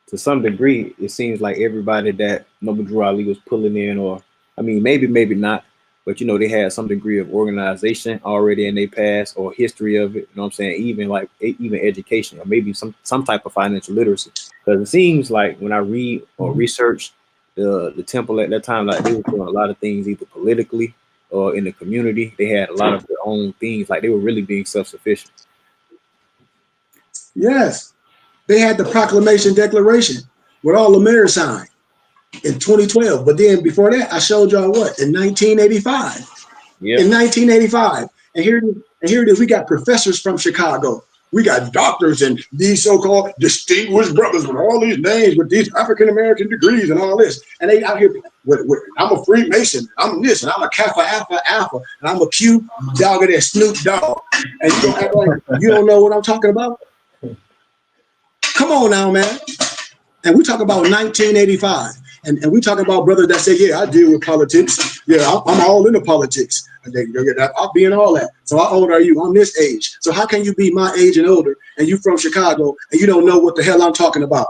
S3: To some degree, it seems like everybody that Noble Drew Ali was pulling in, or I mean, maybe not, but you know, they had some degree of organization already in their past or history of it. You know what I'm saying? Even education, or maybe some type of financial literacy. Because it seems like when I read or research the temple at that time, like they were doing a lot of things either politically or in the community. They had a lot of their own things, like they were really being self-sufficient.
S4: Yes. They had the Proclamation Declaration with all the mayors signed in 2012. But then before that, I showed y'all what? In 1985. Yeah. In 1985. And here it is. We got professors from Chicago. We got doctors and these so-called distinguished brothers with all these names, with these African-American degrees and all this. And they out here, I'm a Freemason, I'm this, and I'm a Kappa Alpha, and I'm a Q, dog of that Snoop Dogg. And you don't act like you don't know what I'm talking about? Come on now, man. And we talk about 1985. And we talk about brothers that say, yeah, I deal with politics. Yeah, I'm all into politics. I'll be in all that. So how old are you? I'm this age. So how can you be my age and older, and you from Chicago, and you don't know what the hell I'm talking about?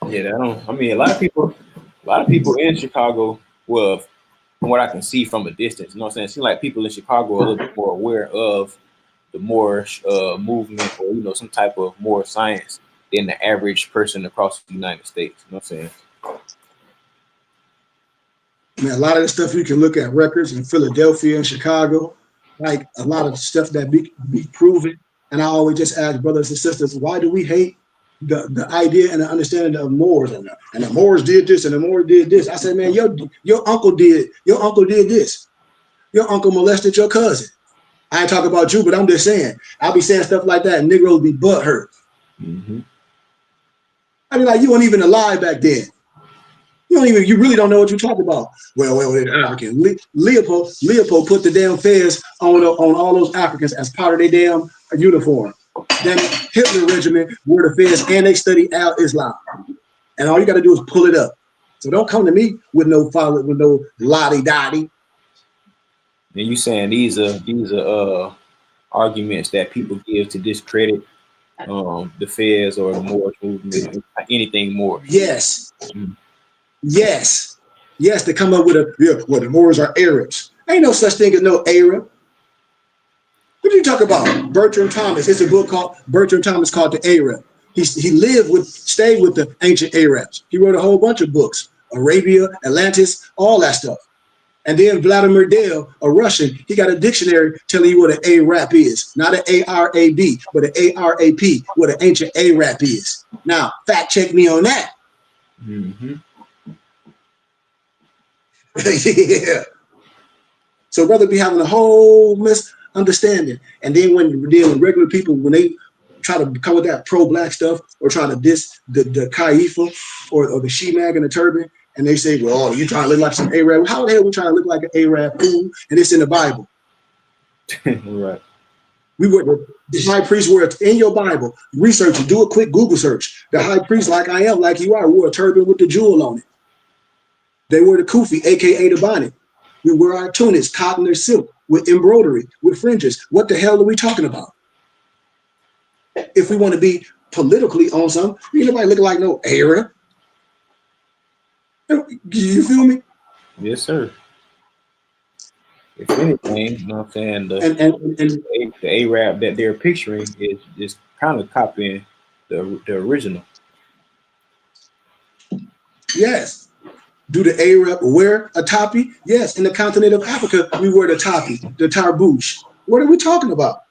S3: Yeah, I mean, a lot of people in Chicago, well, from what I can see from a distance, you know what I'm saying? It seems like people in Chicago are a little bit more aware of the Moorish movement, or, you know, some type of Moorish science than the average person across the United States. You know what I'm saying?
S4: Man, a lot of the stuff you can look at records in Philadelphia and Chicago, like a lot of stuff that be proven. And I always just ask brothers and sisters, why do we hate the idea and the understanding of Moors? And the Moors did this and the Moors did this. I said, man, your uncle did this. Your uncle molested your cousin. I ain't talking about you, but I'm just saying, I'll be saying stuff like that and Negroes be butthurt.
S3: Mm-hmm.
S4: I mean, like, you weren't even alive back then. You really don't know what you're talking about. Well, they're African. Leopold put the damn fez on all those Africans as part of their damn uniform. Then Hitler regiment wore the fez, and they study Islam. And all you got to do is pull it up. So don't come to me with no lottie-dottie.
S3: And you saying these are arguments that people give to discredit the Feds or the Moorish movement, anything more.
S4: Yes. Mm-hmm. Yes, to come up with the Moors are Arabs. Ain't no such thing as no Arab. What are you talking about? Bertrand Thomas. It's a book called Bertrand Thomas called The Arab. He stayed with the ancient Arabs. He wrote a whole bunch of books, Arabia, Atlantis, all that stuff. And then Vladimir Dale, a Russian, he got a dictionary telling you what an Arab is. Not an A-R-A-B, but an A-R-A-P, what an ancient Arab is. Now, fact check me on that.
S3: Mm-hmm.
S4: Yeah. So brother be having a whole misunderstanding. And then when you're dealing with regular people, when they try to come with that pro-black stuff or try to diss the Kaifa or the she-mag and the turban, And they say, well, you trying to look like some Arab. How the hell we trying to look like an Arab fool? And it's in the Bible.
S3: Right.
S4: We were the high priest were in your Bible. Research it. Do a quick Google search. The high priest, like I am, like you are, wore a turban with the jewel on it. They wore the kufi, aka the bonnet. We wear our tunics, cotton or silk, with embroidery, with fringes. What the hell are we talking about? If we want to be politically on something, ain't nobody looking like no Arab. You feel me?
S3: Yes, sir. If anything, you know what I'm saying, the Arab that they're picturing is kind of copying the original.
S4: Yes. Do the Arab wear a topi? Yes. In the continent of Africa, we wear the topi, the tarbouche. What are we talking about?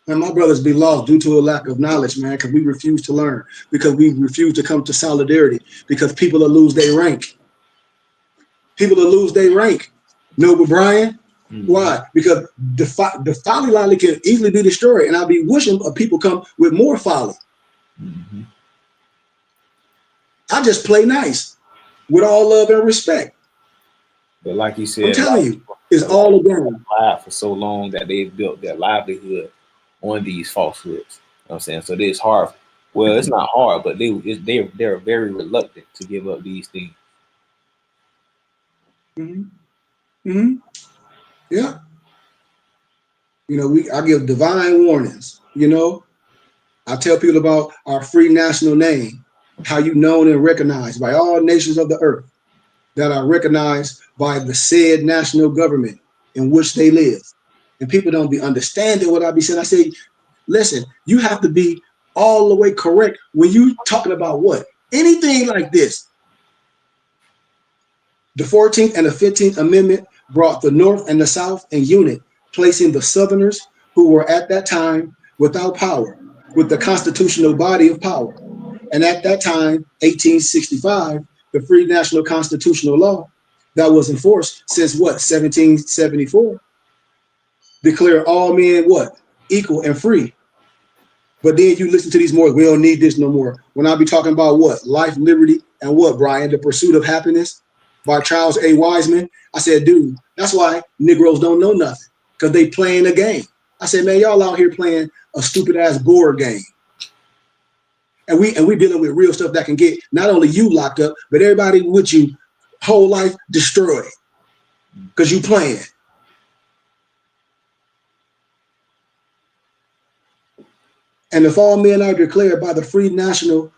S4: And my brothers be lost due to a lack of knowledge, man, because we refuse to learn, because we refuse to come to solidarity, because people will lose their rank. People will lose their rank. Noble Brian, why? Because the folly lolly can easily be destroyed, and I'll be wishing people come with more folly. I just play nice with all love and respect.
S3: But like you said,
S4: I'm telling you, it's all a game.
S3: For so long that they've built their livelihood on these falsehoods. You know what I'm saying? So it's hard. Well, it's not hard, but they're very reluctant to give up these things.
S4: Yeah. You know, I give divine warnings. You know, I tell people about our free national name, how you known and recognized by all nations of the earth, that are recognized by the said national government in which they live. And people don't be understanding what I be saying. I say, listen, you have to be all the way correct when you talking about what? Anything like this. The 14th and the 15th Amendment brought the North and the South in unit, placing the Southerners who were at that time without power, with the constitutional body of power. And at that time, 1865, the free national constitutional law that was enforced since what, 1774, declared all men what? Equal and free. But then you listen to these more, we don't need this no more. When I be talking about what? Life, liberty, and what, Brian? The Pursuit of Happiness by Charles A. Wiseman. I said, dude, that's why Negroes don't know nothing, because they playing a game. I said, man, y'all out here playing a stupid ass board game. And we dealing with real stuff that can get not only you locked up, but everybody with you whole life destroyed because you playing. And if all men are declared by the free national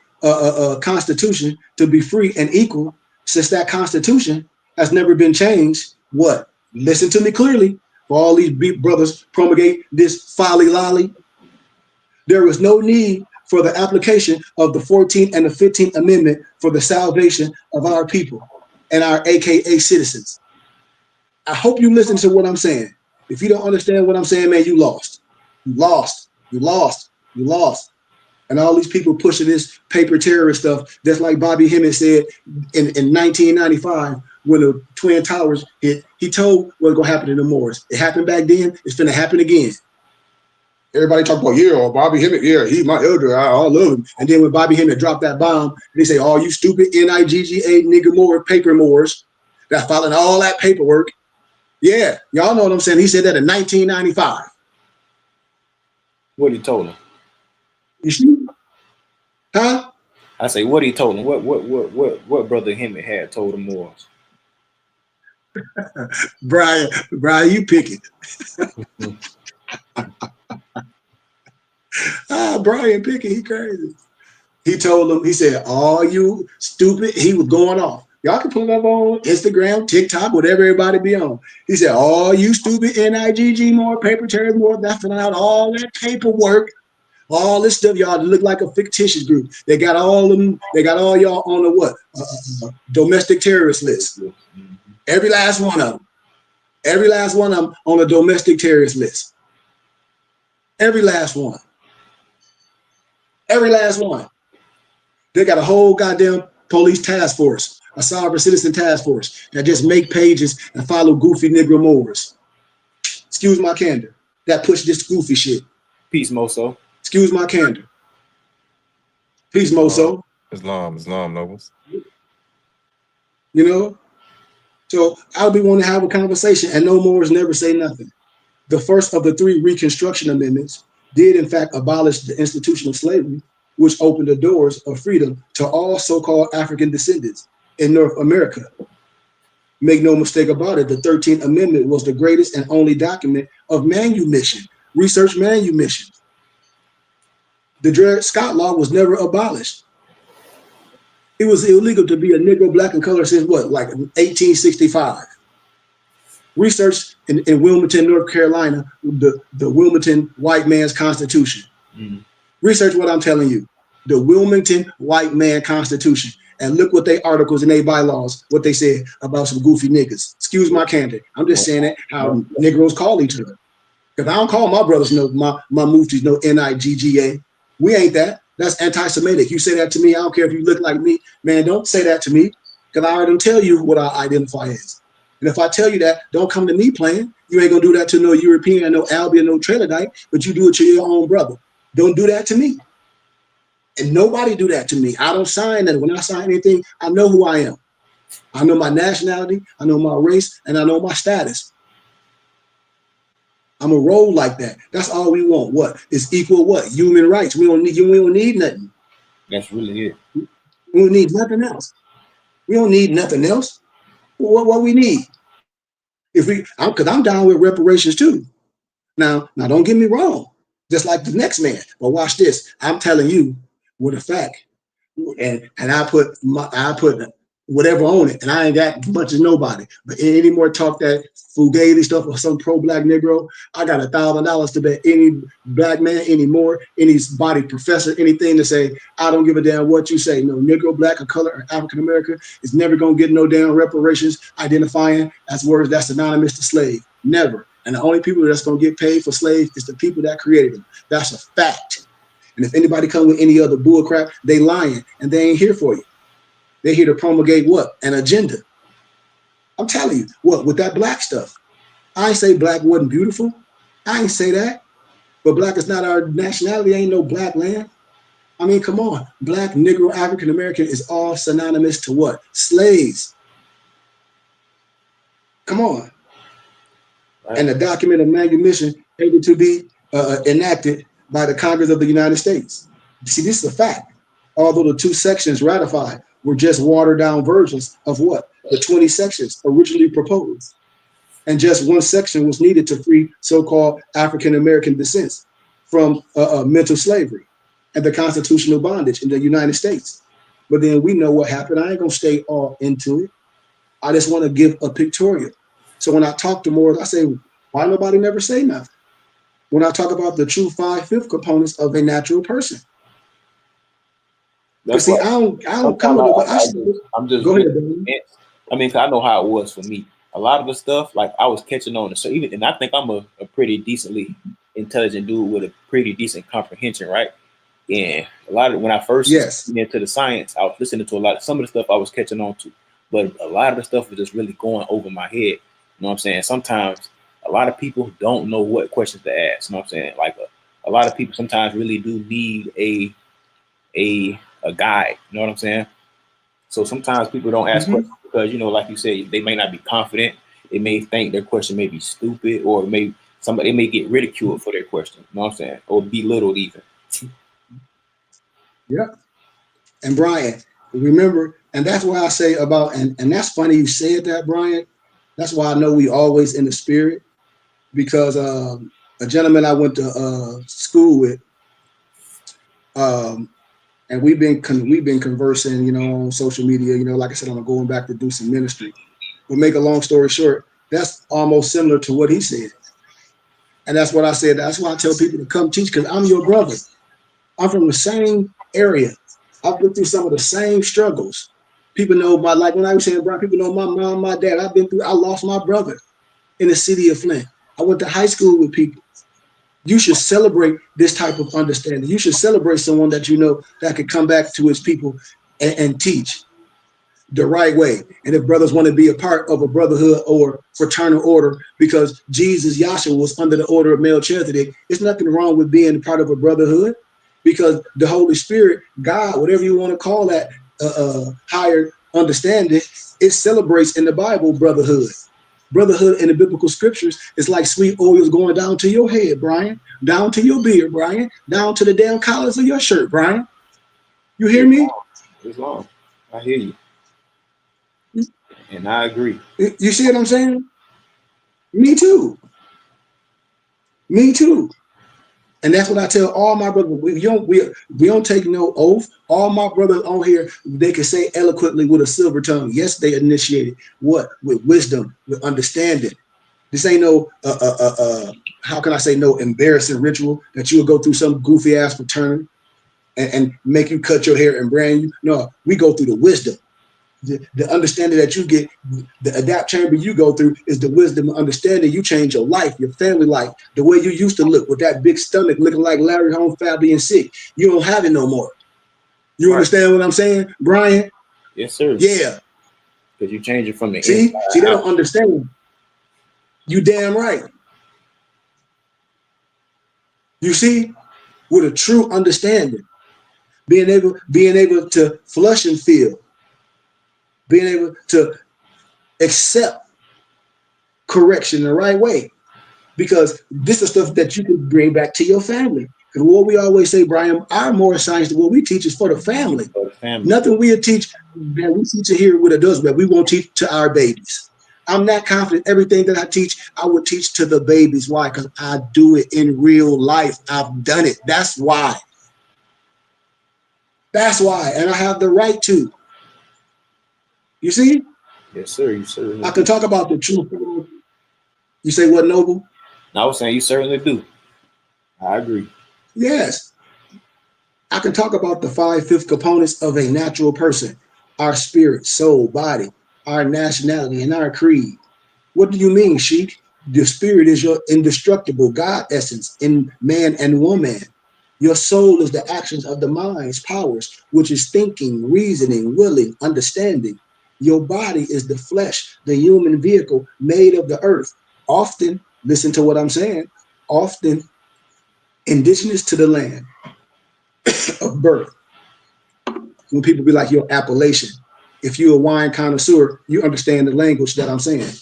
S4: constitution to be free and equal, since that constitution has never been changed, what? Listen to me clearly. For all these big brothers promulgate this folly lolly, there was no need for the application of the 14th and the 15th Amendment for the salvation of our people and our AKA citizens. I hope you listen to what I'm saying. If you don't understand what I'm saying, man, you lost. You lost. You lost. You lost. And all these people pushing this paper terrorist stuff, that's like Bobby Hemmett said in 1995 when the Twin Towers hit, he told what was going to happen to the Moors. It happened back then. It's going to happen again. Everybody talk about, yeah, Bobby Hemmett, yeah, he's my elder, I love him. And then when Bobby Hemmett dropped that bomb, they say, oh, you stupid NIGGA nigga Moor, paper Moors that following all that paperwork. Yeah, y'all know what I'm saying. He said that in 1995.
S3: What he told him?
S4: You see? Huh?
S3: I say, what he told him? What Brother Hemmett had told him was?
S4: Brian, you pick it. Brian Pickett, he crazy. He told him, he said, oh, you stupid. He was going off. Y'all can pull up on Instagram, TikTok, whatever everybody be on. He said, oh, you stupid NIGG more, paper terrorists more, that's filling out all that paperwork, all this stuff, y'all look like a fictitious group. They got all them, they got all y'all on the what? Domestic terrorist list. Every last one of them. Every last one of them on a domestic terrorist list. Every last one. Every last one. They got a whole goddamn police task force, a sovereign citizen task force that just make pages and follow goofy Negro Moors. Excuse my candor. That push this goofy shit.
S3: Peace, Moso.
S4: Excuse my candor. Peace, Moso.
S6: Islam, Nobles.
S4: You know, so I'll be wanting to have a conversation, and no more is never say nothing. The first of the three Reconstruction Amendments did, in fact, abolish the institution of slavery, which opened the doors of freedom to all so-called African descendants in North America. Make no mistake about it, the 13th Amendment was the greatest and only document of manumission, research manumission. The Dred Scott Law was never abolished. It was illegal to be a Negro, black, and colored since what, like 1865. Research in Wilmington, North Carolina, the Wilmington white man's constitution. Mm-hmm. Research what I'm telling you, the Wilmington white man constitution. And look what they articles and they bylaws, what they said about some goofy niggas. Excuse my candor. I'm just saying that how Negroes call each other. Because I don't call my brothers my muftis no N-I-G-G-A. We ain't that. That's anti-Semitic. You say that to me, I don't care if you look like me. Man, don't say that to me. Because I already tell you what I identify as. And if I tell you that, don't come to me playing. You ain't gonna do that to no European, no Albion, no Trinidite, but you do it to your own brother. Don't do that to me. And nobody do that to me. I don't sign that. When I sign anything, I know who I am. I know my nationality, I know my race, and I know my status. I'm a roll like that. That's all we want. What? It's equal what? Human rights. We don't need nothing.
S3: That's really it.
S4: We don't need nothing else. We don't need nothing else. What we need? Because I'm down with reparations too. Now don't get me wrong. Just like the next man. But watch this. I'm telling you with a fact. And I put whatever on it, and I ain't got much of nobody. But any more talk that fugazi stuff or some pro-black Negro, I got $1,000 to bet any black man anymore, any body professor, anything to say, I don't give a damn what you say. No Negro, black, or color, or African American is never gonna get no damn reparations identifying as words that's synonymous to slave. Never. And the only people that's gonna get paid for slaves is the people that created them. That's a fact. And if anybody come with any other bull crap, they lying and they ain't here for you. They're here to promulgate what? An agenda. I'm telling you, what, with that black stuff. I ain't say black wasn't beautiful. I ain't say that. But black is not our nationality. Ain't no black land. I mean, come on. Black, Negro, African American is all synonymous to what? Slaves. Come on. Right. And the document of manumission needed to be enacted by the Congress of the United States. See, this is a fact. Although the two sections ratified were just watered down versions of what? The 20 sections originally proposed. And just one section was needed to free so-called African American descents from mental slavery and the constitutional bondage in the United States. But then we know what happened. I ain't gonna stay all into it. I just want to give a pictorial. So when I talk to more, I say, why nobody never say nothing? When I talk about the true 5/5 components of a natural person. But see, I don't come with
S3: I'm just
S4: go ahead,
S3: I mean, 'cause I know how it was for me. A lot of the stuff, like I was catching on. So even, and I think I'm a pretty decently intelligent dude with a pretty decent comprehension, right? And a lot of when I first went into the science, I was listening to some of the stuff I was catching on to, but a lot of the stuff was just really going over my head. You know what I'm saying? Sometimes a lot of people don't know what questions to ask. You know what I'm saying? Like a lot of people sometimes really do need a guide. You know what I'm saying? So sometimes people don't ask questions because, you know, like you said, they may not be confident. They may think their question may be stupid, or they may get ridiculed for their question. You know what I'm saying? Or belittled even.
S4: Yeah. And Brian, remember, and that's why I say about, and that's funny you said that, Brian. That's why I know we always in the spirit, because a gentleman I went to school with, and we've been conversing, you know, on social media. You know, like I said, I'm going back to do some ministry. But make a long story short, that's almost similar to what he said. And that's what I said. That's why I tell people to come teach, because I'm your brother. I'm from the same area. I've been through some of the same struggles. People know like when I was saying, Brian, people know my mom, my dad. I lost my brother in the city of Flint. I went to high school with people. You should celebrate this type of understanding. You should celebrate someone that you know that could come back to his people and teach the right way. And if brothers want to be a part of a brotherhood or fraternal order, because Jesus, Yahshua, was under the order of Melchizedek, there's nothing wrong with being part of a brotherhood, because the Holy Spirit, God, whatever you want to call that, higher understanding, it celebrates in the Bible brotherhood. Brotherhood in the biblical scriptures is like sweet oils going down to your head, Brian, down to your beard, Brian, down to the damn collars of your shirt, Brian. You hear me?
S3: It's long. I hear you. And I agree.
S4: You see what I'm saying? Me too. Me too. And that's what I tell all my brothers. We don't take no oath. All my brothers on here, they can say eloquently with a silver tongue. Yes, they initiated what? With wisdom, with understanding. This ain't no how can I say, no embarrassing ritual that you will go through some goofy ass fraternity and make you cut your hair and brand you. No, we go through the wisdom. The understanding that you get, the adapt chamber you go through is the wisdom and understanding. You change your life, your family life, the way you used to look with that big stomach looking like Larry Home, fat being sick. You don't have it no more. You understand what I'm saying, Brian?
S3: Yes, sir.
S4: Yeah.
S3: Because you change it from the
S4: See,
S3: inside
S4: they
S3: out.
S4: don't understand. You damn right. You see, with a true understanding, being able to flush and feel, being able to accept correction the right way, because this is stuff that you can bring back to your family. Because what we always say, Brian, our moral science, what we teach is for the family.
S3: For the family.
S4: Nothing we teach that we teach it here with adults, but we won't teach to our babies. I'm not confident everything that I teach, I would teach to the babies. Why? Because I do it in real life. I've done it. That's why. That's why. And I have the right to. You see?
S3: Yes, sir. You certainly
S4: I can talk about the truth. You say what, Noble?
S3: I was saying you certainly do. I agree.
S4: Yes. I can talk about the 5 fifth components of a natural person: our spirit, soul, body, our nationality, and our creed. What do you mean, Sheik? The spirit is your indestructible God essence in man and woman. Your soul is the actions of the mind's powers, which is thinking, reasoning, willing, understanding. Your body is the flesh, the human vehicle made of the earth. Often, listen to what I'm saying, often indigenous to the land of birth. When people be like, you're Appalachian. If you're a wine connoisseur, you understand the language that I'm saying.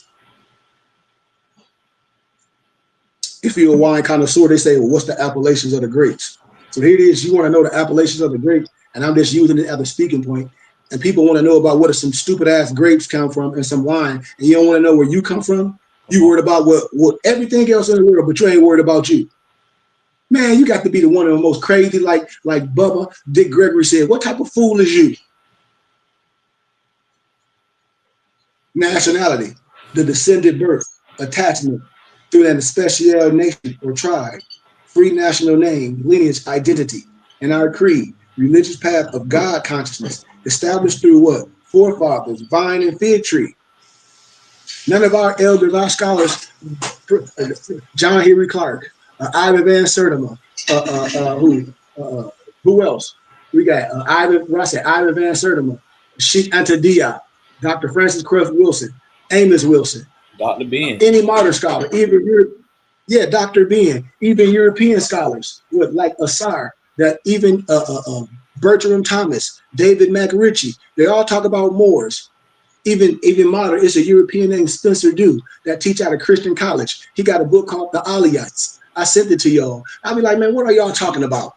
S4: If you're a wine connoisseur, they say, well, what's the appellations of the grapes? So here it is. You want to know the appellations of the grapes, and I'm just using it as a speaking point. And people want to know about where some stupid ass grapes come from and some wine, and you don't want to know where you come from. You worried about what everything else in the world, but you ain't worried about you. Man, you got to be the one of the most crazy, like Bubba Dick Gregory said. What type of fool is you? Nationality, the descended birth, attachment through an special nation or tribe, free national name, lineage, identity, and our creed, religious path of God consciousness, established through what? Forefathers, vine and fig tree. None of our elders, our scholars, John Henry Clark, Ivan Van Sertima, who else? We got Ivan Van Sertima, Sheikh Anta Diop, Dr. Francis Crefft Wilson, Amos Wilson,
S3: Dr. Ben.
S4: any modern scholar, Dr. Ben, even European scholars like Assar, that even Bertram Thomas, David McRitchie, they all talk about Moors. Even modern, it's a European named Spencer Dew that teach out of Christian college. He got a book called The Aliyahs. I sent it to y'all. I'll be like, man, what are y'all talking about?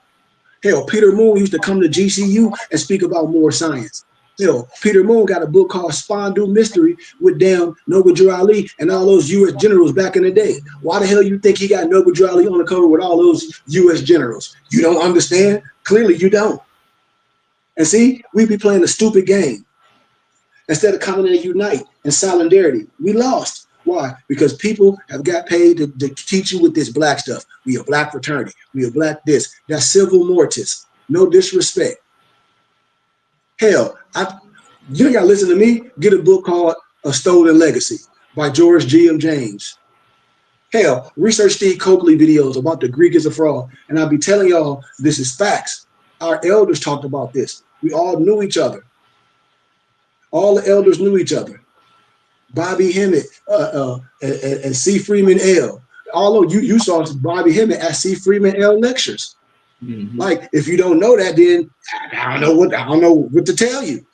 S4: Hell, Peter Moon used to come to GCU and speak about Moor science. Hell, Peter Moon got a book called Spondu Mystery with damn Noble Drew Ali and all those U.S. generals back in the day. Why the hell you think he got Noble Drew Ali on the cover with all those U.S. generals? You don't understand? Clearly you don't. And see, we be playing a stupid game. Instead of coming in and unite in solidarity, we lost. Why? Because people have got paid to teach you with this black stuff. We a black fraternity. We a black this. That's civil mortis. No disrespect. Hell, you gotta listen to me. Get a book called A Stolen Legacy by George G.M. James. Hell, research Steve Coakley videos about the Greek is a fraud. And I'll be telling y'all, this is facts. Our elders talked about this. We all knew each other. All the elders knew each other. Bobby Hemmett and C. Freeman L. Although you saw Bobby Hemmett at C. Freeman L. lectures. Mm-hmm. Like, if you don't know that, then I don't know what to tell you.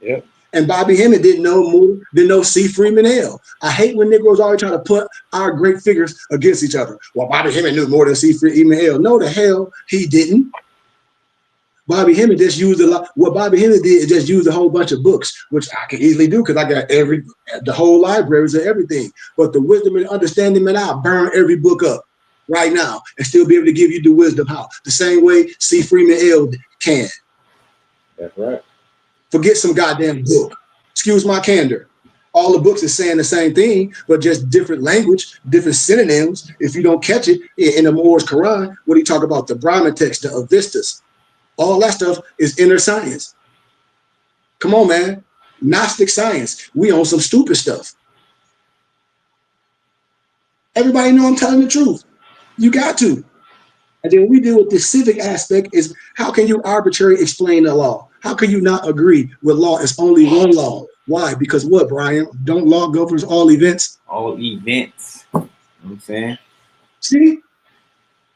S3: Yep.
S4: And Bobby Hemmett didn't know C. Freeman L. I hate when Negroes always try to put our great figures against each other. Well, Bobby Hemmett knew more than C. Freeman L. No, the hell he didn't. Bobby Hemmett just used a lot. What Bobby Hemmett did is just use a whole bunch of books, which I can easily do because I got the whole libraries of everything. But the wisdom and understanding, man, I'll burn every book up right now and still be able to give you the wisdom how. The same way C. Freeman L. can.
S3: That's right.
S4: Forget some goddamn book. Excuse my candor. All the books is saying the same thing, but just different language, different synonyms. If you don't catch it in the Moor's Quran, what he talk about? The Brahmin text, the Avistas. All that stuff is inner science. Come on, man. Gnostic science. We on some stupid stuff. Everybody know I'm telling the truth. You got to. And then we deal with the civic aspect is how can you arbitrarily explain the law? How can you not agree with law? It's only one law. Why? Because what, Brian? Don't law governs all events?
S3: All events. You know what I'm saying?
S4: See?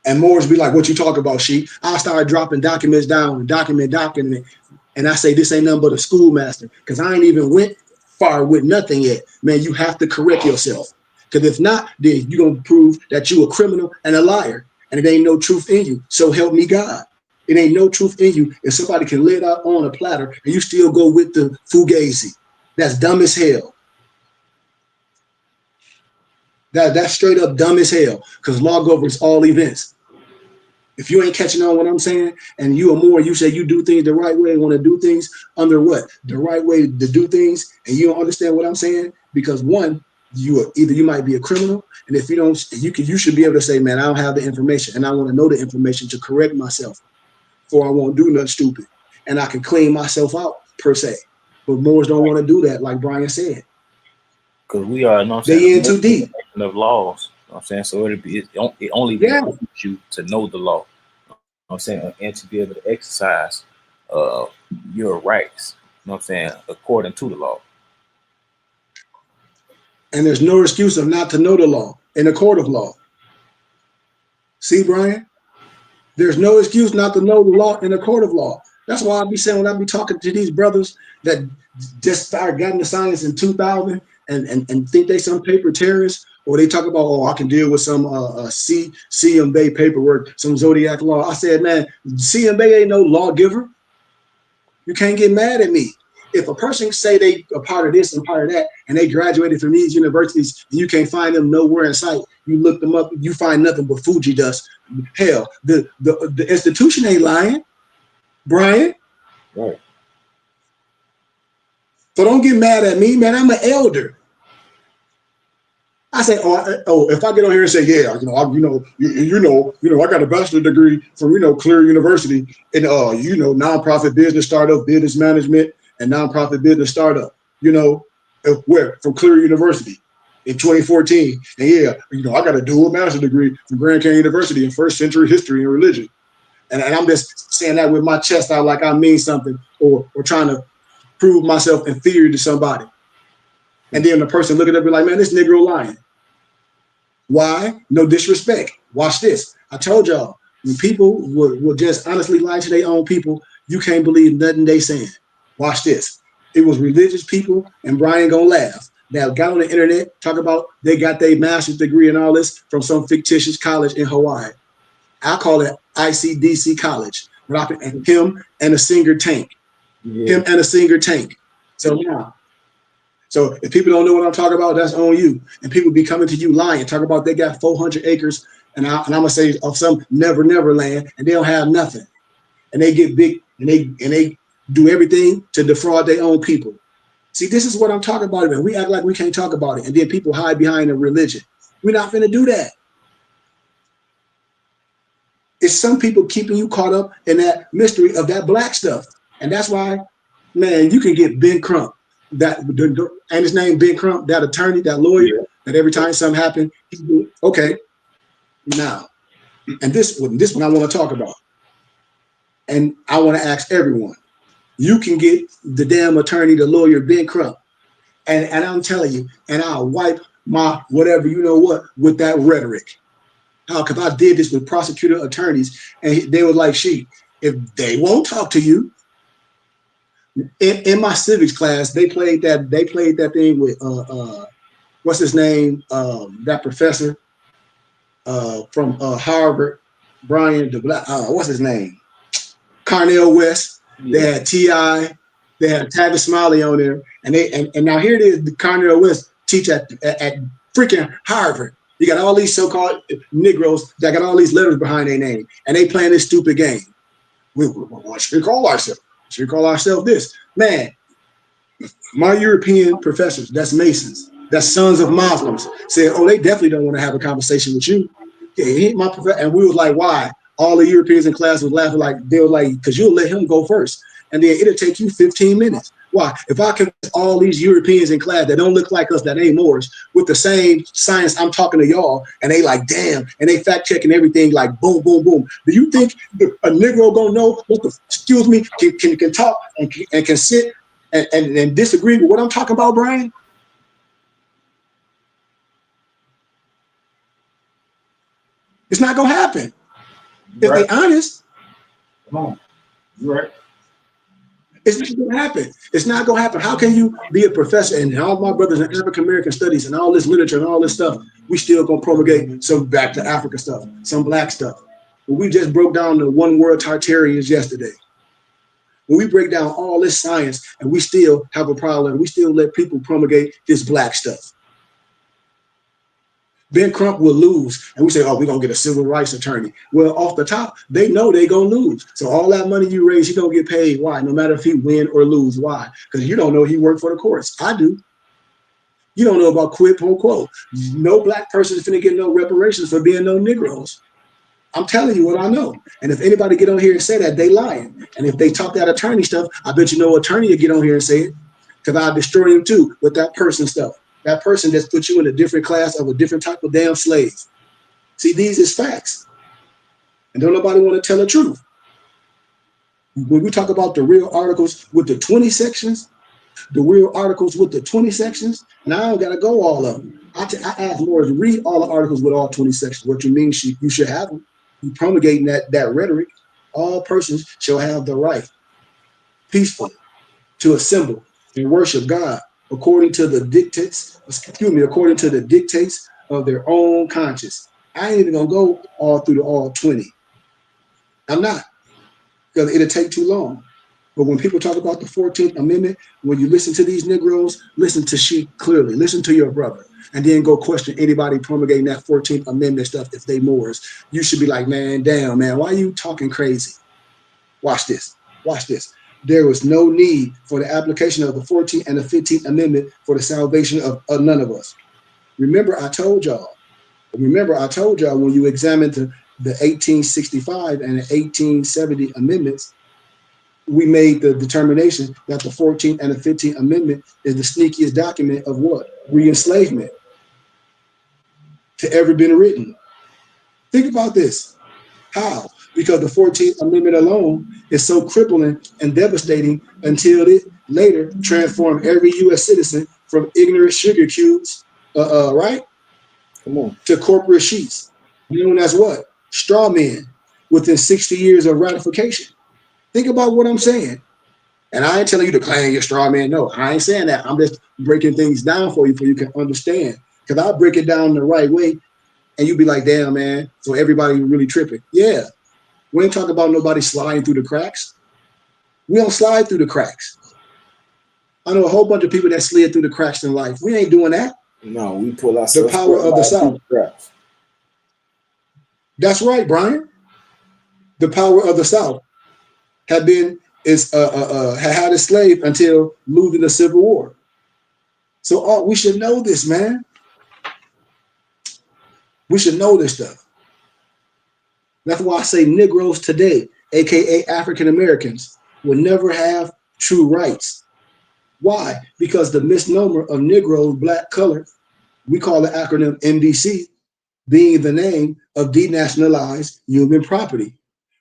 S4: And Moors be like, what you talk about, Sheep? I started dropping documents down, document. And I say, this ain't nothing but a schoolmaster because I ain't even went far with nothing yet. Man, you have to correct yourself. Because if not, then you're going to prove that you a criminal and a liar. And it ain't no truth in you. So help me God. It ain't no truth in you. If somebody can lay it out on a platter and you still go with the fugazi, that's dumb as hell. That's straight up dumb as hell because law governs all events. If you ain't catching on what I'm saying, and you are more, you say you do things the right way, want to do things under what? The right way to do things, and you don't understand what I'm saying, because one, you might be a criminal, and if you don't, you should be able to say, man, I don't have the information, and I want to know the information to correct myself, for I won't do nothing stupid, and I can clean myself out per se. But Moors don't want to do that, like Brian said.
S3: Because we are, you know what I'm
S4: they
S3: saying,
S4: in too deep
S3: of laws. You know what I'm saying? So it only behooves you to know the law. You know what I'm saying? And to be able to exercise your rights. You know what I'm saying? According to the law.
S4: And there's no excuse of not to know the law in a court of law. See, Brian? There's no excuse not to know the law in a court of law. That's why I be saying when I be talking to these brothers that just started getting the science in 2000 and think they some paper terrorists, or they talk about, oh, I can deal with some CM Bay paperwork, some Zodiac law. I said, man, CM Bay ain't no lawgiver. You can't get mad at me. If a person say they are part of this and part of that, and they graduated from these universities, and you can't find them nowhere in sight, you look them up, you find nothing but Fuji dust. Hell, the institution ain't lying, Brian.
S3: Right.
S4: So don't get mad at me, man. I'm an elder. I say, oh, if I get on here and say, yeah, I got a bachelor's degree from, Clear University in, nonprofit business startup, business management, and nonprofit business startup, from Clear University in 2014. And yeah, I got a dual master's degree from Grand Canyon University in first century history and religion. And I'm just saying that with my chest out like I mean something or trying to prove myself inferior to somebody. And then the person looking at me like, man, this Negro lying. Why? No disrespect. Watch this. I told y'all, when people will just honestly lie to their own people, you can't believe nothing they saying. Watch this. It was religious people, and Brian gonna laugh, that got on the internet, talk about they got their master's degree and all this from some fictitious college in Hawaii. I call it ICDC college. And him and a singer Tank. Yeah. Him and a singer Tank. So now, so if people don't know what I'm talking about, that's on you. And people be coming to you lying, talk about they got 400 acres, and I'm gonna say of some never land, and they don't have nothing. And they get big, and they do everything to defraud their own people. See, this is what I'm talking about. Man. We act like we can't talk about it, and then people hide behind a religion. We're not finna do that. It's some people keeping you caught up in that mystery of that black stuff. And that's why, man, you can get Ben Crump, and his name Ben Crump, that attorney, that lawyer, that every time something happened, okay, now, and this one I want to talk about. And I want to ask everyone, you can get the damn attorney, the lawyer, Ben Crump, and I'm telling you, and I'll wipe my whatever, with that rhetoric. Because I did this with prosecutor attorneys, and they were like, if they won't talk to you, In my civics class, they played that thing with what's his name? That professor from Harvard, Brian DeBlack. What's his name? Cornell West. They had T.I. They had Tavis Smiley on there, and now here it is. The Cornell West teach at freaking Harvard. You got all these so-called Negroes that got all these letters behind their name, and they playing this stupid game. What should we call ourselves? Should we call ourselves this? Man, my European professors, that's Masons, that's sons of Muslims, said, oh, they definitely don't want to have a conversation with you. Yeah, my professor, and we was like, why? All the Europeans in class was laughing like, they were like, because you'll let him go first. And then it'll take you 15 minutes. Why? If I can all these Europeans in class that don't look like us, that ain't Moors, with the same science I'm talking to y'all, and they like, damn, and they fact checking everything like boom, boom, boom. Do you think a Negro gonna know what the, excuse me, can talk and can sit and disagree with what I'm talking about, Brian? It's not gonna happen. If they honest.
S3: Come on. You're right.
S4: It's not going to happen. It's not going to happen. How can you be a professor and all my brothers in African American studies and all this literature and all this stuff, we still going to promulgate some back to Africa stuff, some black stuff. When we just broke down the one world Tartarians yesterday. When we break down all this science and we still have a problem, we still let people promulgate this black stuff. Ben Crump will lose, and we say, oh, we're going to get a civil rights attorney. Well, off the top, they know they're going to lose. So all that money you raise, you're going to get paid. Why? No matter if he win or lose. Why? Because you don't know he worked for the courts. I do. You don't know about quid pro quo. No black person is going to get no reparations for being no Negroes. I'm telling you what I know. And if anybody get on here and say that, they lying. And if they talk that attorney stuff, I bet you no attorney will get on here and say it, because I'll destroy him too with that person stuff. That person that's put you in a different class of a different type of damn slave. See, these is facts. And don't nobody want to tell the truth. When we talk about the real articles with the 20 sections, the real articles with the 20 sections, and I don't got to go all of them. I ask Laura to read all the articles with all 20 sections. What you mean, you should have them. You promulgating that rhetoric. All persons shall have the right peacefully to assemble and worship God according to the dictates, according to the dictates of their own conscience. I ain't even gonna go all through the all 20. I'm not, because it'll take too long. But when people talk about the 14th Amendment, when you listen to these Negroes, listen to Sheik clearly, listen to your brother, and then go question anybody promulgating that 14th Amendment stuff if they Moors. You should be like, man, damn, man, why are you talking crazy? Watch this, watch this. There was no need for the application of the 14th and the 15th Amendment for the salvation of none of us. Remember, I told y'all when you examined the 1865 and the 1870 amendments, we made the determination that the 14th and the 15th Amendment is the sneakiest document of what? Re-enslavement to ever been written. Think about this. How? Because the 14th Amendment alone is so crippling and devastating until it later transformed every U.S. citizen from ignorant sugar cubes, right?
S3: Come on.
S4: To corporate sheets, known as what? Straw men within 60 years of ratification. Think about what I'm saying. And I ain't telling you to claim your straw man. No, I ain't saying that. I'm just breaking things down for you so you can understand. Because I'll break it down the right way and you'll be like, damn, man, so everybody really tripping. Yeah. We ain't talking about nobody sliding through the cracks. We don't slide through the cracks. I know a whole bunch of people that slid through the cracks in life. We ain't doing that.
S3: No, we pull ourselves.
S4: The power of the South. That's right, Brian. The power of the South had been had a slave until losing the Civil War. So we should know this, man. We should know this stuff. That's why I say Negroes today, aka African Americans, will never have true rights. Why? Because the misnomer of Negroes, black color, we call the acronym MDC, being the name of denationalized human property,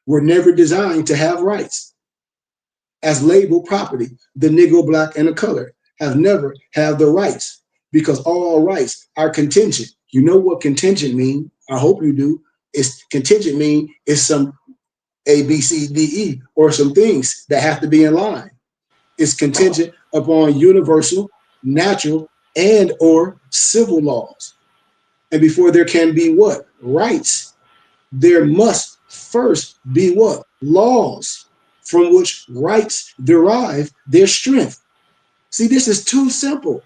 S4: were never designed to have rights. As labeled property, the Negro, black, and the color have never had the rights, because all rights are contingent. You know what contingent mean? I hope you do. It's contingent mean it's some A, B, C, D, E, or some things that have to be in line. is contingent upon universal, natural, and or civil laws. And before there can be what? Rights. There must first be what? Laws from which rights derive their strength. See, this is too simple.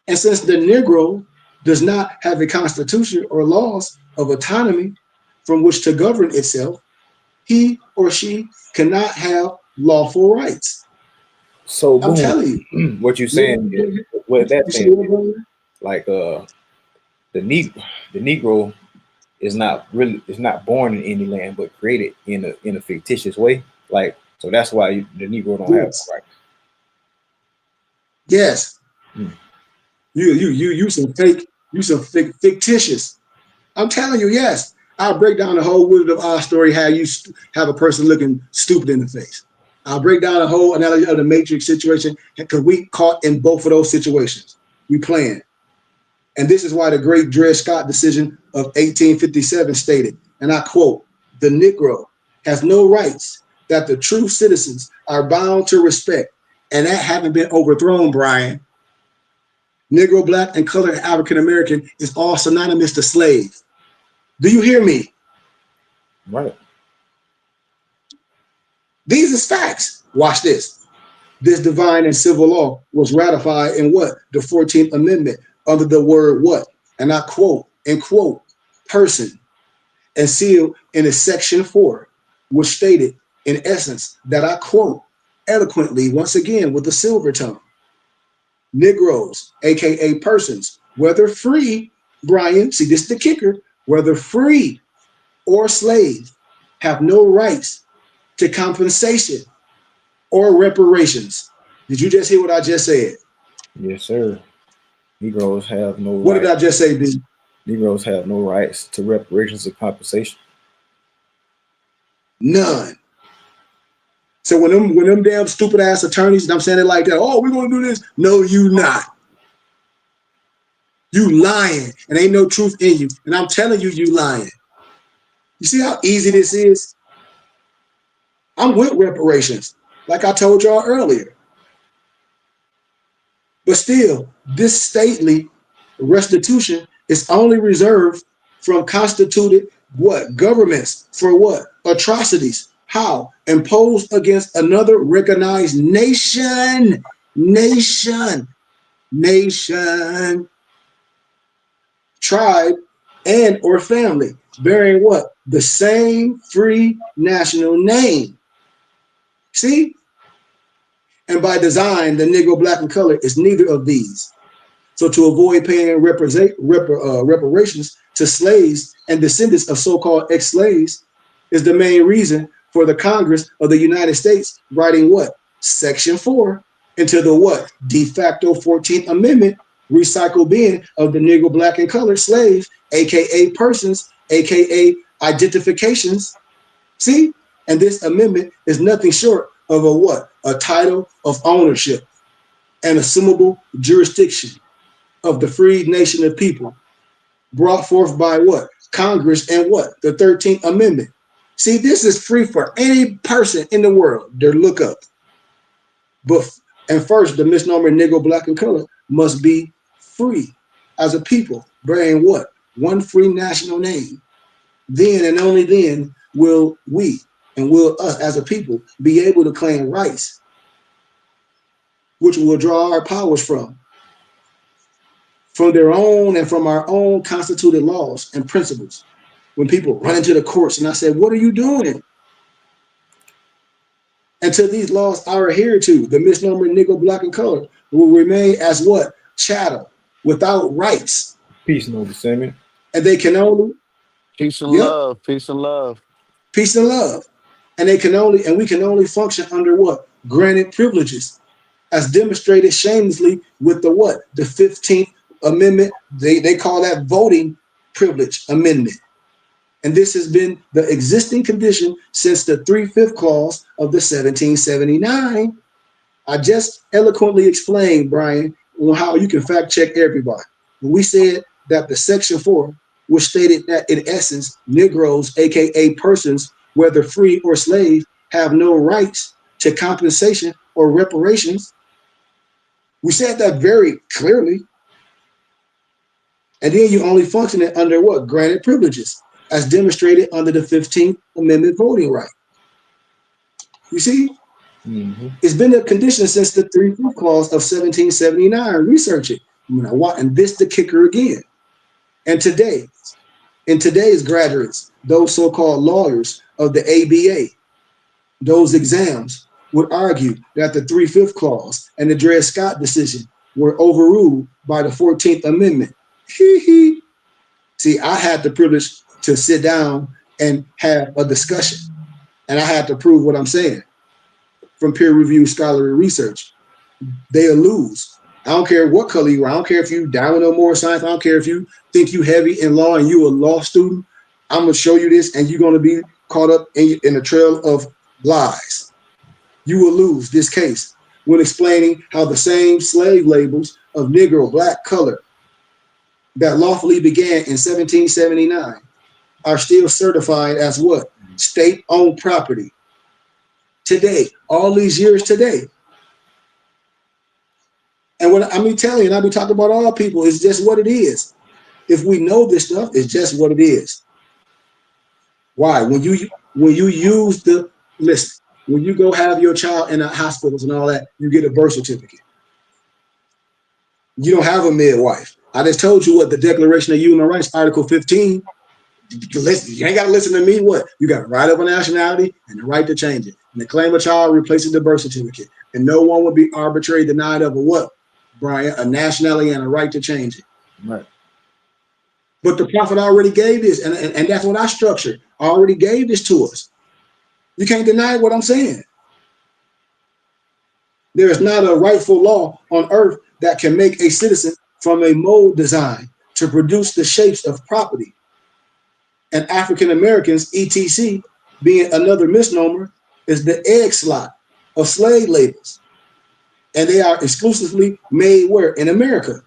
S4: And since the Negro does not have a constitution or laws of autonomy from which to govern itself, he or she cannot have lawful rights.
S3: So
S4: I'm
S3: boom,
S4: telling you.
S3: what you saying is, what that
S4: You see
S3: saying
S4: what I'm
S3: is,
S4: saying?
S3: like the Negro is not born in any land, but created in a fictitious way. Like, so that's why the Negro don't have
S4: Yes.
S3: rights.
S4: Yes.
S3: Hmm.
S4: You some fictitious. I'm telling you, yes. I'll break down the whole Wizard of Oz story, how you have a person looking stupid in the face. I'll break down the whole analogy of the Matrix situation because we caught in both of those situations. We playing. And this is why the great Dred Scott decision of 1857 stated, and I quote, "The Negro has no rights that the true citizens are bound to respect." And that having been overthrown, Brian, Negro, Black, and colored African American is all synonymous to slave. Do you hear me?
S3: Right.
S4: These is facts. Watch this. This divine and civil law was ratified in what? The 14th Amendment under the word what? And I quote, person, and sealed in a section 4, which stated in essence that I quote eloquently once again with the silver tongue. Negroes, aka persons, whether free, Brian, see this is the kicker, whether free or slave, have no rights to compensation or reparations. Did you just hear what I just said?
S3: Yes, sir. Negroes have no
S4: What did
S3: rights.
S4: I just say, B?
S3: Negroes have no rights to reparations or compensation.
S4: None. So when them damn stupid ass attorneys, I'm saying it like that, oh, we're gonna do this. No, you not. You lying, and ain't no truth in you. And I'm telling you, you lying. You see how easy this is? I'm with reparations, like I told y'all earlier. But still, this stately restitution is only reserved from constituted what? Governments for what? Atrocities. How? Imposed against another recognized nation. Nation. Nation. Tribe and or family bearing what? The same free national name. See? And by design, the Negro, Black, and color is neither of these. So to avoid paying reparations to slaves and descendants of so-called ex-slaves is the main reason for the Congress of the United States writing what? Section 4 into the what? De facto 14th Amendment, recycle bin of the Negro, Black, and colored slaves, aka persons, aka identifications. See? And this amendment is nothing short of a what? A title of ownership and assumable jurisdiction of the freed nation of people brought forth by what? Congress and what? The 13th Amendment. See, this is free for any person in the world to look up. But and first, the misnomer Negro, Black, and color must be free as a people, bearing what? One free national name. Then and only then will we and will us as a people be able to claim rights, which will draw our powers from their own and from our own constituted laws and principles. When people run into the courts and I said, what are you doing? Until these laws are adhered to, the misnomer Negro, Black, and color will remain as what? Chattel, without rights.
S3: Peace, no descendant.
S4: And they can only,
S5: Peace and
S4: yep,
S5: love. Peace and love.
S4: peace and love. And we can only function under what? Granted privileges, as demonstrated shamelessly with the what? The 15th Amendment. They call that voting privilege amendment. And this has been the existing condition since the 3/5 clause of the 1779. I just eloquently explained, Brian, on how you can fact check everybody. When we said that the section 4, which stated that in essence, Negroes, aka persons, whether free or slave, have no rights to compensation or reparations. We said that very clearly. And then you only function under what? Granted privileges, as demonstrated under the 15th Amendment voting right. You see, it's been a condition since the 3-5 clause of 1779. Research it. And this the kicker again. And today, in today's graduates, those so-called lawyers of the ABA, those exams would argue that the 3-5 clause and the Dred Scott decision were overruled by the 14th Amendment. See, I had the privilege to sit down and have a discussion, and I had to prove what I'm saying from peer-reviewed scholarly research. They'll lose. I don't care what color you are. I don't care if you down with no more science. I don't care if you think you heavy in law and you a law student. I'm going to show you this, and you're going to be caught up in a trail of lies. You will lose this case when explaining how the same slave labels of Negro, black, color that lawfully began in 1779 are still certified as what? State-owned property. Today, all these years today. And what I mean telling you, and I be talking about all people, it's just what it is. If we know this stuff, it's just what it is. Why? When you use the listen, when you go have your child in the hospitals and all that, you get a birth certificate. You don't have a midwife. I just told you what the Declaration of Human Rights, Article 15. Listen, you ain't got to listen to me. What? You got a right of a nationality and the right to change it. And the claim of child replaces the birth certificate. And no one would be arbitrarily denied of a what, Brian? A nationality and a right to change it.
S3: Right.
S4: But the prophet already gave this, and that's what I structured. I already gave this to us. You can't deny what I'm saying. There is not a rightful law on earth that can make a citizen from a mold design to produce the shapes of property. And African Americans, etc., being another misnomer, is the egg slot of slave labels. And they are exclusively made where? In America.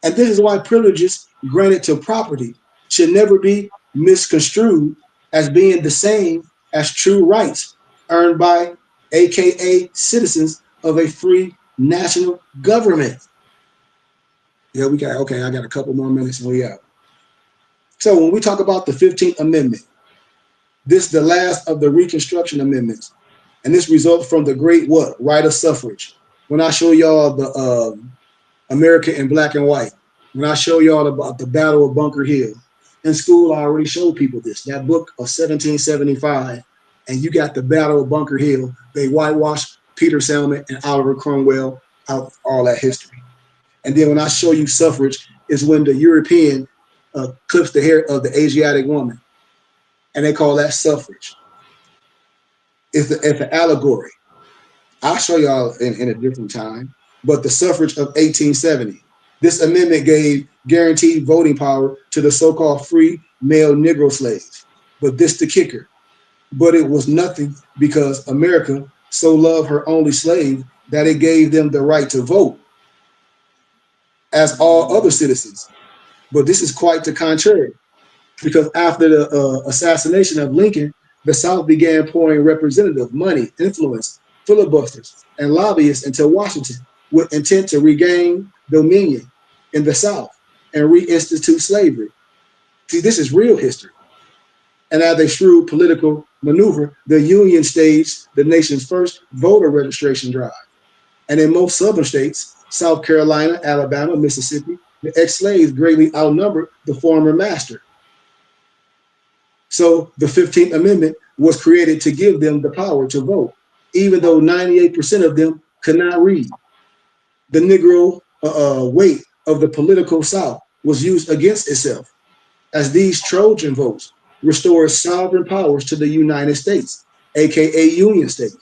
S4: And this is why privileges granted to property should never be misconstrued as being the same as true rights earned by AKA citizens of a free national government. Yeah, we got, okay, I got a couple more minutes and we out. So when we talk about the 15th Amendment, this is the last of the Reconstruction Amendments. And this results from the great what? Right of suffrage. When I show y'all the America in black and white, when I show y'all about the Battle of Bunker Hill, in school I already showed people this, that book of 1775, and you got the Battle of Bunker Hill. They whitewashed Peter Selman and Oliver Cromwell out all that history. And then when I show you suffrage is when the European clips the hair of the Asiatic woman. And they call that suffrage. It's an allegory. I'll show y'all in a different time. But the suffrage of 1870, this amendment gave guaranteed voting power to the so-called free male Negro slaves. But this the kicker. But it was nothing because America so loved her only slave that it gave them the right to vote as all other citizens. But this is quite the contrary, because after the assassination of Lincoln, the South began pouring representative money, influence, filibusters, and lobbyists into Washington with intent to regain dominion in the South and reinstitute slavery. See, this is real history. And as a shrewd political maneuver, the Union staged the nation's first voter registration drive. And in most southern states, South Carolina, Alabama, Mississippi, the ex-slaves greatly outnumbered the former master. So the 15th Amendment was created to give them the power to vote, even though 98% of them could not read. The Negro weight of the political South was used against itself, as these Trojan votes restored sovereign powers to the United States, aka Union States.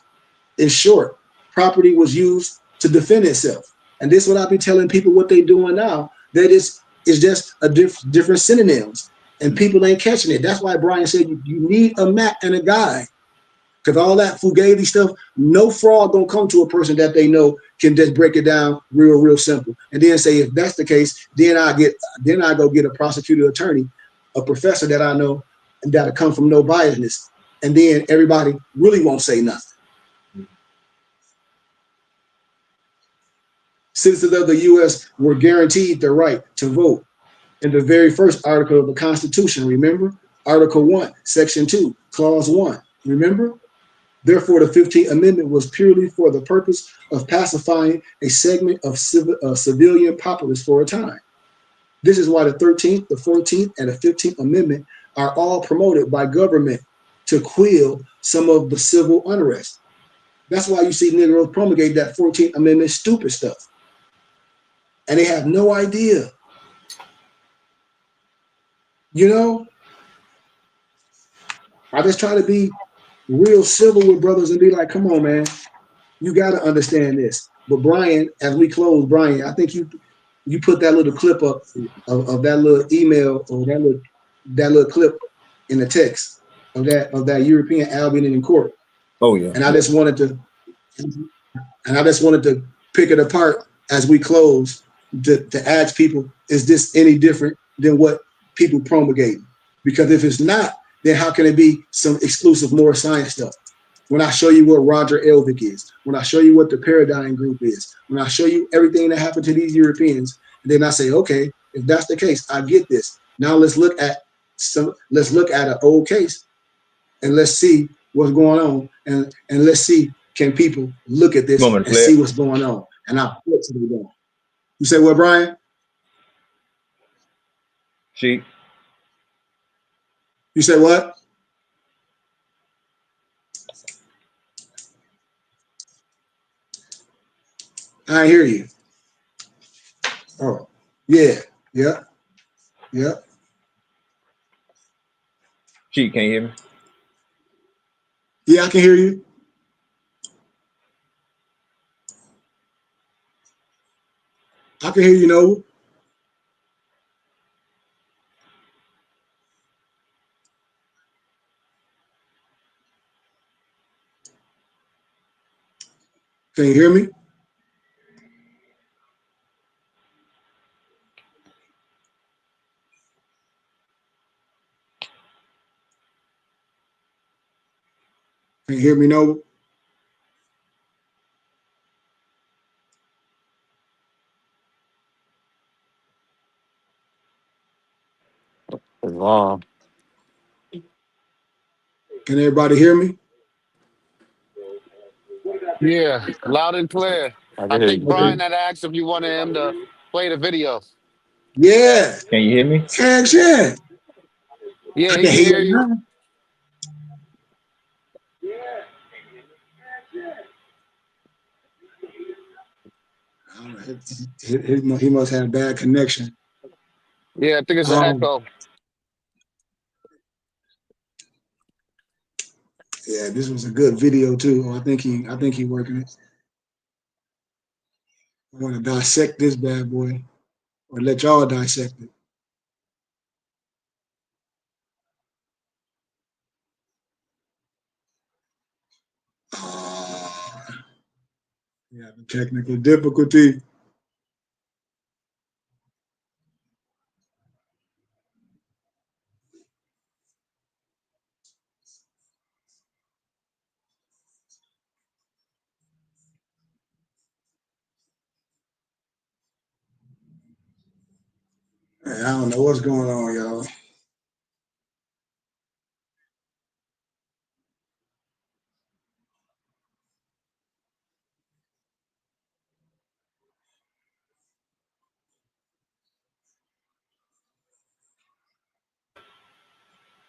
S4: In short, property was used to defend itself. And this is what I be telling people what they doing now, that it's just a different synonyms, and people ain't catching it. That's why Brian said you need a map and a guide, because all that fugazi stuff, no fraud gonna come to a person that they know can just break it down real simple, and then say if that's the case, then I go get a prosecutor attorney, a professor that I know and that'll come from no biasness, and then everybody really won't say nothing. Citizens of the U.S. were guaranteed the right to vote in the very first article of the Constitution, remember? Article 1, Section 2, Clause 1, remember? Therefore, the 15th Amendment was purely for the purpose of pacifying a segment of civilian populace for a time. This is why the 13th, the 14th, and the 15th Amendment are all promoted by government to quell some of the civil unrest. That's why you see Negroes promulgate that 14th Amendment stupid stuff. And they have no idea. You know, I just try to be real civil with brothers and be like, come on, man, you got to understand this. But Brian, as we close, Brian, I think you put that little clip up of that little email or that little clip in the text of that European Albion in court.
S3: Oh yeah.
S4: And I just wanted to pick it apart as we close to ask people, is this any different than what people promulgate? Because if it's not, then how can it be some exclusive more science stuff? When I show you what Roger Elvik is, when I show you what the Paradigm Group is, when I show you everything that happened to these Europeans, and then I say, okay, if that's the case, I get this. Now let's look at an old case and let's see what's going on, and let's see, can people look at this and see what's going on? And I'll put to them down. You say what, Brian?
S3: She.
S4: You say what? I hear you. Oh, yeah, yeah, yeah.
S3: She, can you hear me?
S4: Yeah, I can hear you. I can hear you, Noble. Can you hear me? Can you hear me, Noble?
S6: Wow.
S4: Can everybody hear me?
S7: Yeah, loud and clear.
S6: I
S7: I
S6: can hear
S7: think
S6: you,
S4: Okay.
S7: Brian
S6: G.
S7: had asked if you wanted him to play the video.
S4: Yeah.
S3: Can you hear me?
S4: Cash in.
S7: Yeah,
S4: I
S7: he
S4: can
S7: can
S4: hear
S7: hear
S4: you
S7: you.
S4: now. I don't know. He must have bad connection.
S7: Yeah, I think it's an
S4: Um,
S7: echo.
S4: yeah, this was a good video too. I think he working it. I want to dissect this bad boy, or let y'all dissect it. Yeah, the technical difficulty. I don't know what's going on, y'all.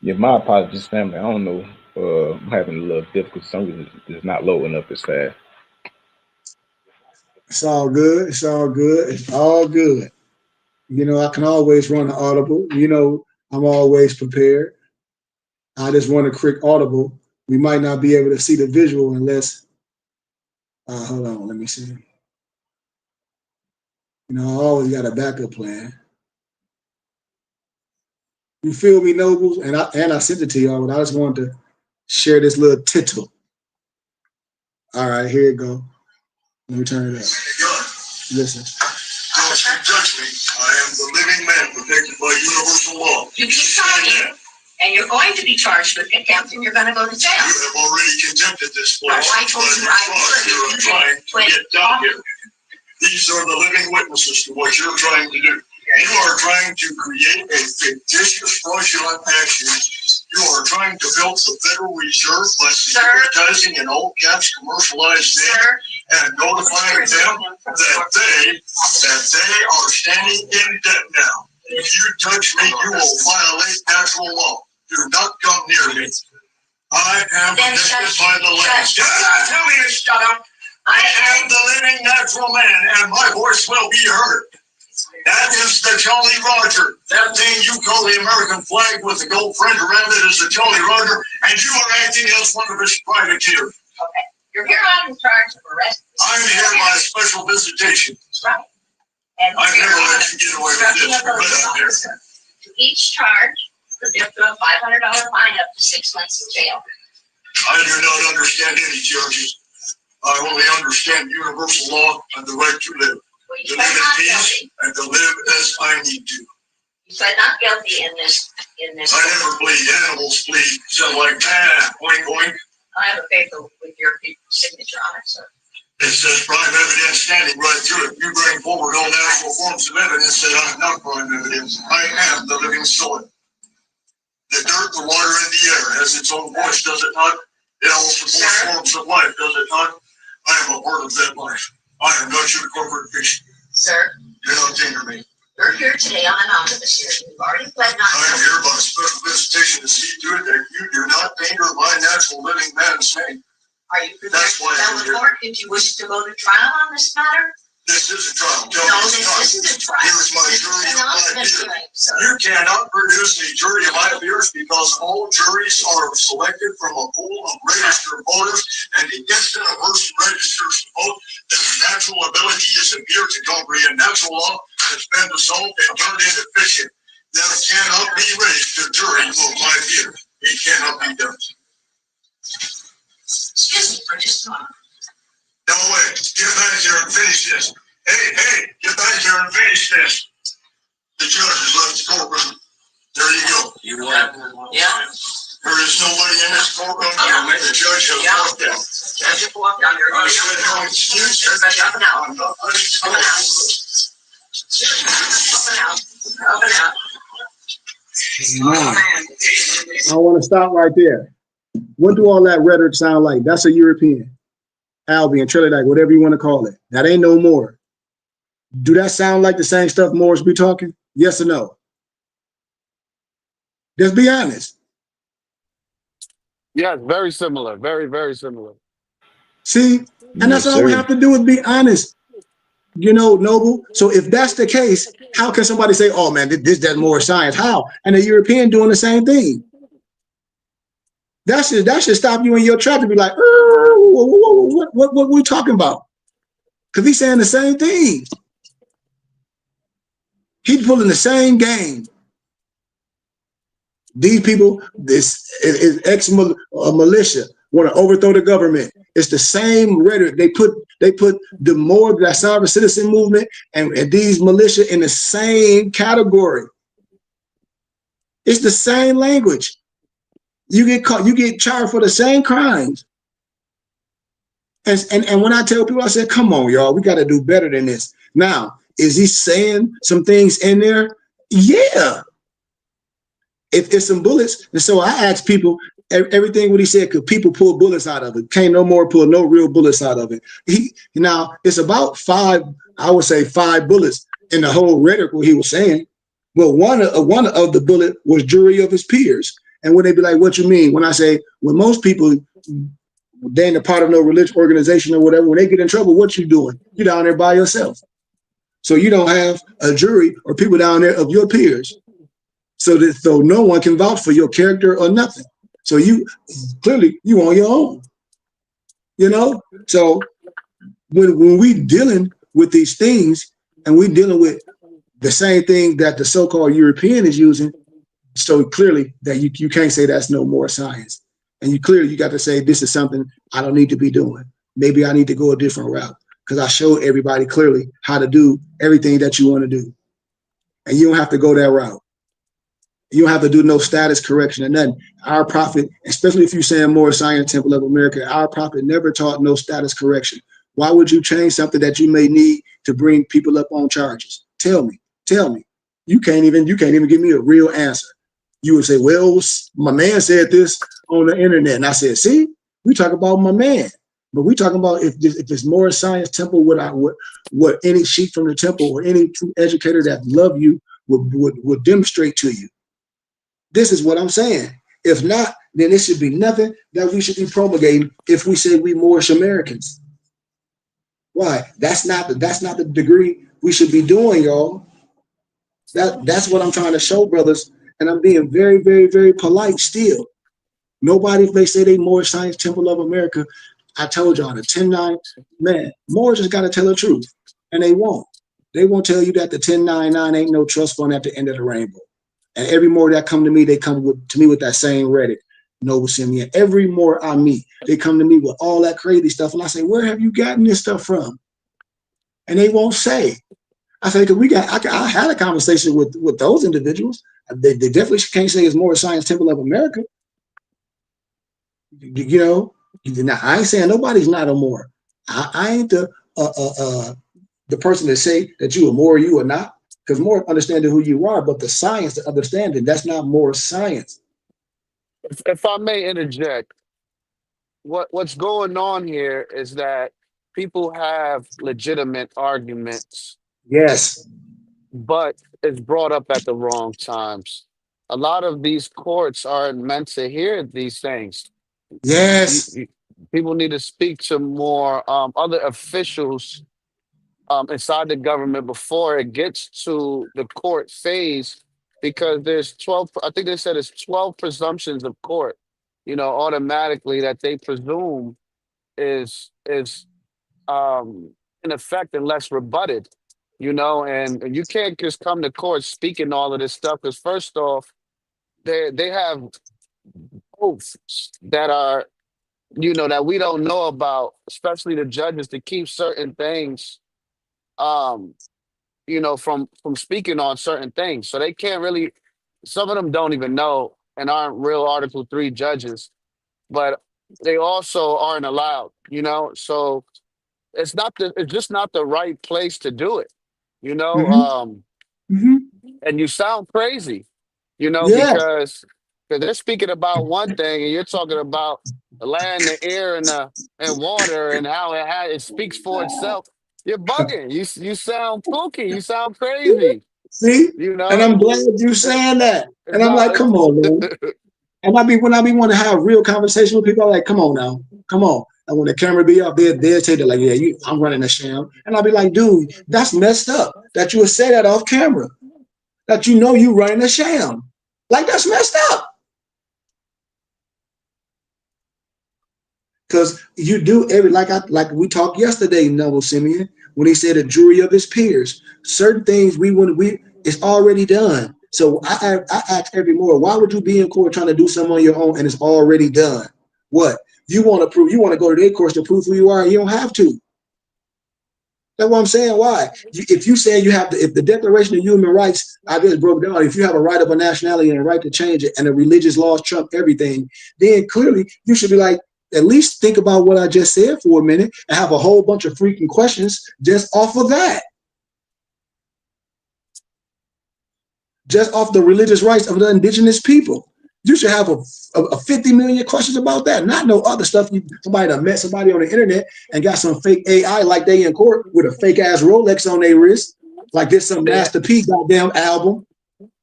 S3: Yeah, my apologies, family. I don't know. I'm having a little difficulty. Some reason it's not loading up as fast.
S4: It's all good. It's all good. It's all good. You know, I can always run an audible. You know, I'm always prepared. I just want a quick audible. We might not be able to see the visual unless, hold on, let me see. You know, I always got a backup plan. You feel me, Nobles? And I sent it to y'all, but I just wanted to share this little tittle. All right, here it go. Let me turn it up. Listen. Don't you judge me. I am the living man protected by universal law. You keep talking, and you're going to be charged with contempt, and you're going to go to jail. You have already contempted this place. Oh, I told you I would. You're trying to get down here.
S6: These are the living witnesses to what you're trying to do. You are trying to create a fictitious fraudulent action. You are trying to build the Federal Reserve by securitizing in all caps commercialized name and notifying them that they are standing in debt now. If you touch me, you will violate natural law. Do not come near me. I am protected by the land. Do not tell me to shut up. I am the living natural man, and my voice will be heard. That is the Jolly Roger. That thing you call the American flag with the gold fringe around it is the Jolly Roger, and you are acting as one of his privateers.
S8: Okay. You're here on charge of arrest.
S6: I'm here by special visitation.
S8: Right. And
S6: I've never let you get away with this, but I'm here.
S8: To each charge, subject to a $500 fine up to 6 months in jail.
S6: I do not understand any charges. I only understand universal law and the right to live. To live in peace and to live as I need to.
S8: You said not guilty in this.
S6: I never bleed. Animals bleed. So like, boing, boing.
S8: I have a paper with your signature on it, sir.
S6: It says prime evidence standing right through it. You bring forward all natural forms of evidence that I'm not prime evidence. I am the living soil. The dirt, the water, and the air has its own voice, does it not? It all supports forms of life, does it not? I am a part of that life. I am not your corporate fish.
S8: Sir,
S6: Do not danger me.
S8: you're here today on an omnibus hearing. You've already pled not
S6: I am
S8: guilty.
S6: here by special visitation to see to it that you do not danger my natural living man's name.
S8: Are you prepared
S6: That's
S8: to
S6: why
S8: tell
S6: I'm
S8: the
S6: here.
S8: court if you wish to go to trial on this matter?
S6: This is a trial. Tell
S8: No,
S6: me it's
S8: this
S6: not.
S8: isn't a trial.
S6: Here's my
S8: This
S6: jury
S8: is
S6: of
S8: an
S6: my
S8: omnibus
S6: peers.
S8: hearing, sir.
S6: You cannot produce a jury of my peers because all juries are selected from a pool of registered voters, and the instant a person registers to vote, their natural ability is appear to comprehend natural law has been dissolved and turned into fiction. There cannot be raised a jury of my peers. It cannot be done.
S8: Excuse me for just a moment.
S6: No way. Get back here and finish this. Hey, get back here and finish this. The judge has left the courtroom. There you go.
S8: Yeah.
S6: There is nobody in this courtroom. The judge has walked out.
S8: Judge, you walked down here.
S6: I said no excuse.
S8: Everybody up and out.
S6: I'm not letting you
S8: Up and out. Up and out. Up and out.
S4: Now, I want to stop right there. What do all that rhetoric sound like? That's a European. Albion, Trinidad, whatever you want to call it. That ain't no more. Do that sound like the same stuff Morris be talking? Yes or no? Just be honest.
S7: Yeah, very similar. Very, very similar.
S4: See? And that's all we have to do is be honest. You know, Noble. So if that's the case, how can somebody say, oh man, this does more science? How? And the European doing the same thing. That should stop you in your track to be like, what we talking about? Because he's saying the same thing. He's pulling the same game. These people, this is ex-militia, want to overthrow the government. It's the same rhetoric. They put the more that sovereign citizen movement and these militia in the same category. It's the same language. You get caught, you get charged for the same crimes. And when I tell people, I said, come on, y'all, we got to do better than this. Now, is he saying some things in there? Yeah. If it's some bullets, and so I asked people everything what he said, could people pull bullets out of it? Can't no more pull no real bullets out of it. Now it's about 5, I would say 5 bullets in the whole rhetoric what he was saying. But one of the bullet was jury of his peers. And when they be like, what you mean? When I say, when most people, they ain't a part of no religious organization or whatever, when they get in trouble, what you doing? You're down there by yourself. So you don't have a jury or people down there of your peers. So no one can vouch for your character or nothing. So you clearly you on your own. You know? So when we dealing with these things and we dealing with the same thing that the so-called European is using, so clearly that you can't say that's no more science. And you got to say this is something I don't need to be doing. Maybe I need to go a different route because I showed everybody clearly how to do everything that you want to do. And you don't have to go that route. You don't have to do no status correction or nothing. Our prophet, especially if you're saying more Science Temple of America, our prophet never taught no status correction. Why would you change something that you may need to bring people up on charges? Tell me. You can't even give me a real answer. You would say, well, my man said this on the internet. And I said, see, we talk about my man. But we talking about if there's more science temple, what any sheik from the temple or any true educator that love you would demonstrate to you. This is what I'm saying. If not, then it should be nothing that we should be promulgating if we say we Moorish Americans. Why? That's not the degree we should be doing, y'all. That's what I'm trying to show, brothers. And I'm being very, very, very polite still. Nobody, if they say they Moorish Science Temple of America, I told y'all the 10-9, man, Moorish just got to tell the truth. And they won't. They won't tell you that the 1099 ain't no trust fund at the end of the rainbow. And every more that come to me, they come to me with that same rhetoric. Noble Simeon. Every more I meet, they come to me with all that crazy stuff. And I say, where have you gotten this stuff from? And they won't say. I say, because I had a conversation with those individuals. They definitely can't say it's Moorish Science Temple of America. You know, now, I ain't saying nobody's not a Moor. I ain't the person to say that you are Moor or you are not, because more understanding who you are, but the science, the understanding, that's not more science.
S7: If I may interject, what's going on here is that people have legitimate arguments,
S4: Yes.
S7: but it's brought up at the wrong times. A lot of these courts aren't meant to hear these things. You,
S4: Yes.
S7: you, people need to speak to more other officials inside the government before it gets to the court phase, because there's 12, I think they said it's 12 presumptions of court, automatically that they presume is in effect unless rebutted, and you can't just come to court speaking all of this stuff, because first off, they have oaths that are, that we don't know about, especially the judges, to keep certain things um from speaking on certain things. So they can't really, some of them don't even know and aren't real Article 3 judges, but they also aren't allowed, so it's just not the right place to do it, you know.
S4: Mm-hmm.
S7: Um
S4: Mm-hmm.
S7: and you sound crazy,
S4: Yeah.
S7: because they're speaking about one thing and you're talking about the land, the air, and water, and how it speaks for itself. You're bugging. You sound kooky. You sound crazy.
S4: See?
S7: You
S4: And
S7: know,
S4: I'm glad you
S7: it,
S4: saying that.
S7: it's
S4: And I'm
S7: not.
S4: like, come on, man. And when I be want to have real conversation with people, I'm like, come on now, come on. And when the camera be up there, they'll say, they're like, yeah, I'm running a sham. And I'll be like, dude, that's messed up that you would say that off camera, that you running a sham. Like, that's messed up. Because you do like we talked yesterday, Noble Simeon, when he said a jury of his peers. Certain things it's already done. So I ask every more, why would you be in court trying to do something on your own and it's already done? What? You want to prove, you want to go to their course to prove who you are, you don't have to. That's what I'm saying. Why? If you say if the Declaration of Human Rights, I just broke down, if you have a right of a nationality and a right to change it, and the religious laws trump everything, then clearly you should be like, at least think about what I just said for a minute and have a whole bunch of freaking questions just off of that. Just off the religious rights of the indigenous people. You should have a 50 million questions about that, not no other stuff. Somebody that met somebody on the internet and got some fake AI like they in court with a fake ass Rolex on their wrist, like this some
S7: they
S4: Master P goddamn album.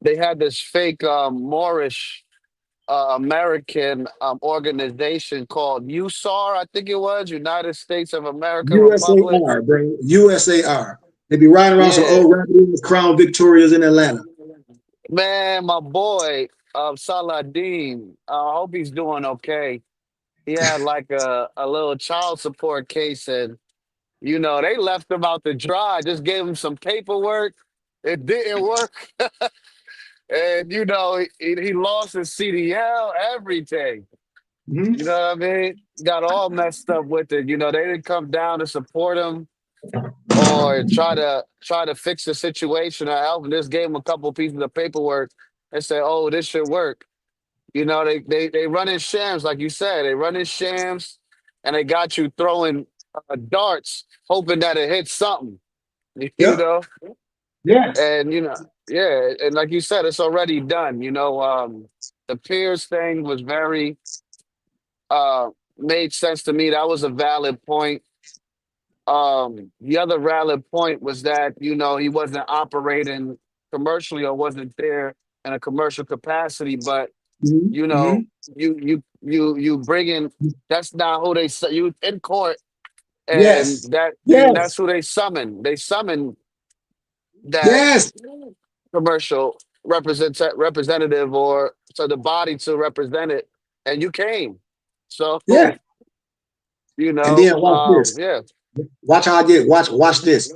S7: they had this fake Moorish American organization called USAR, I think it was United States of America Republic.
S4: USAR, bro. USAR. They be riding around some
S7: Yeah,
S4: old rabbit Crown Victorias in Atlanta.
S7: man, my boy Saladin. I hope he's doing okay. He had like a little child support case, and they left him out to dry. Just gave him some paperwork. It didn't work, and he lost his CDL, everything.
S4: Mhm.
S7: You know what I mean? Got all messed up with it. They didn't come down to support him or try to fix the situation or help him. Just gave him a couple pieces of paperwork and said, "Oh, this should work." They run in shams, like you said. They run in shams, and they got you throwing darts, hoping that it hits something. You
S4: Yep.
S7: know,
S4: Yes.
S7: and yeah, and like you said, it's already done. The peers thing was very made sense to me. That was a valid point. The other valid point was that he wasn't operating commercially or wasn't there in a commercial capacity, but
S4: Hmm.
S7: you
S4: Hmm.
S7: know, you bring in, that's not who you in court, and
S4: Yes.
S7: that's
S4: Yes.
S7: who they summon. They summon that
S4: Yes.
S7: commercial representative or to the body to represent it, and you came. So
S4: Yeah. And then watch this.
S7: yeah.
S4: Watch how I get. Watch this.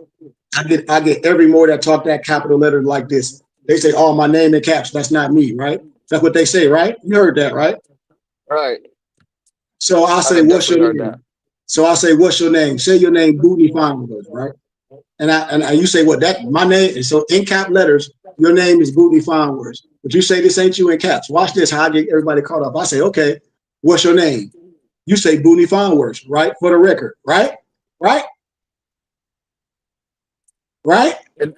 S4: I get every more that talk that capital letter like this. They say, "Oh, my name in caps." That's not me, right? That's what they say, right? You heard that, right?
S7: Right.
S4: So I
S7: I
S4: say, "What's
S7: definitely
S4: your
S7: heard that.
S4: name?" So I say, "What's your name?" Say your name, Booty Fondlers, right? And you say, "What? That my name?" And so in cap letters, your name is Booty Fondlers. But you say this ain't you in caps. Watch this. How I get everybody caught up. I say, "Okay, what's your name?" You say Booty Fondlers, right? For the record, right? Right? Right?
S7: And,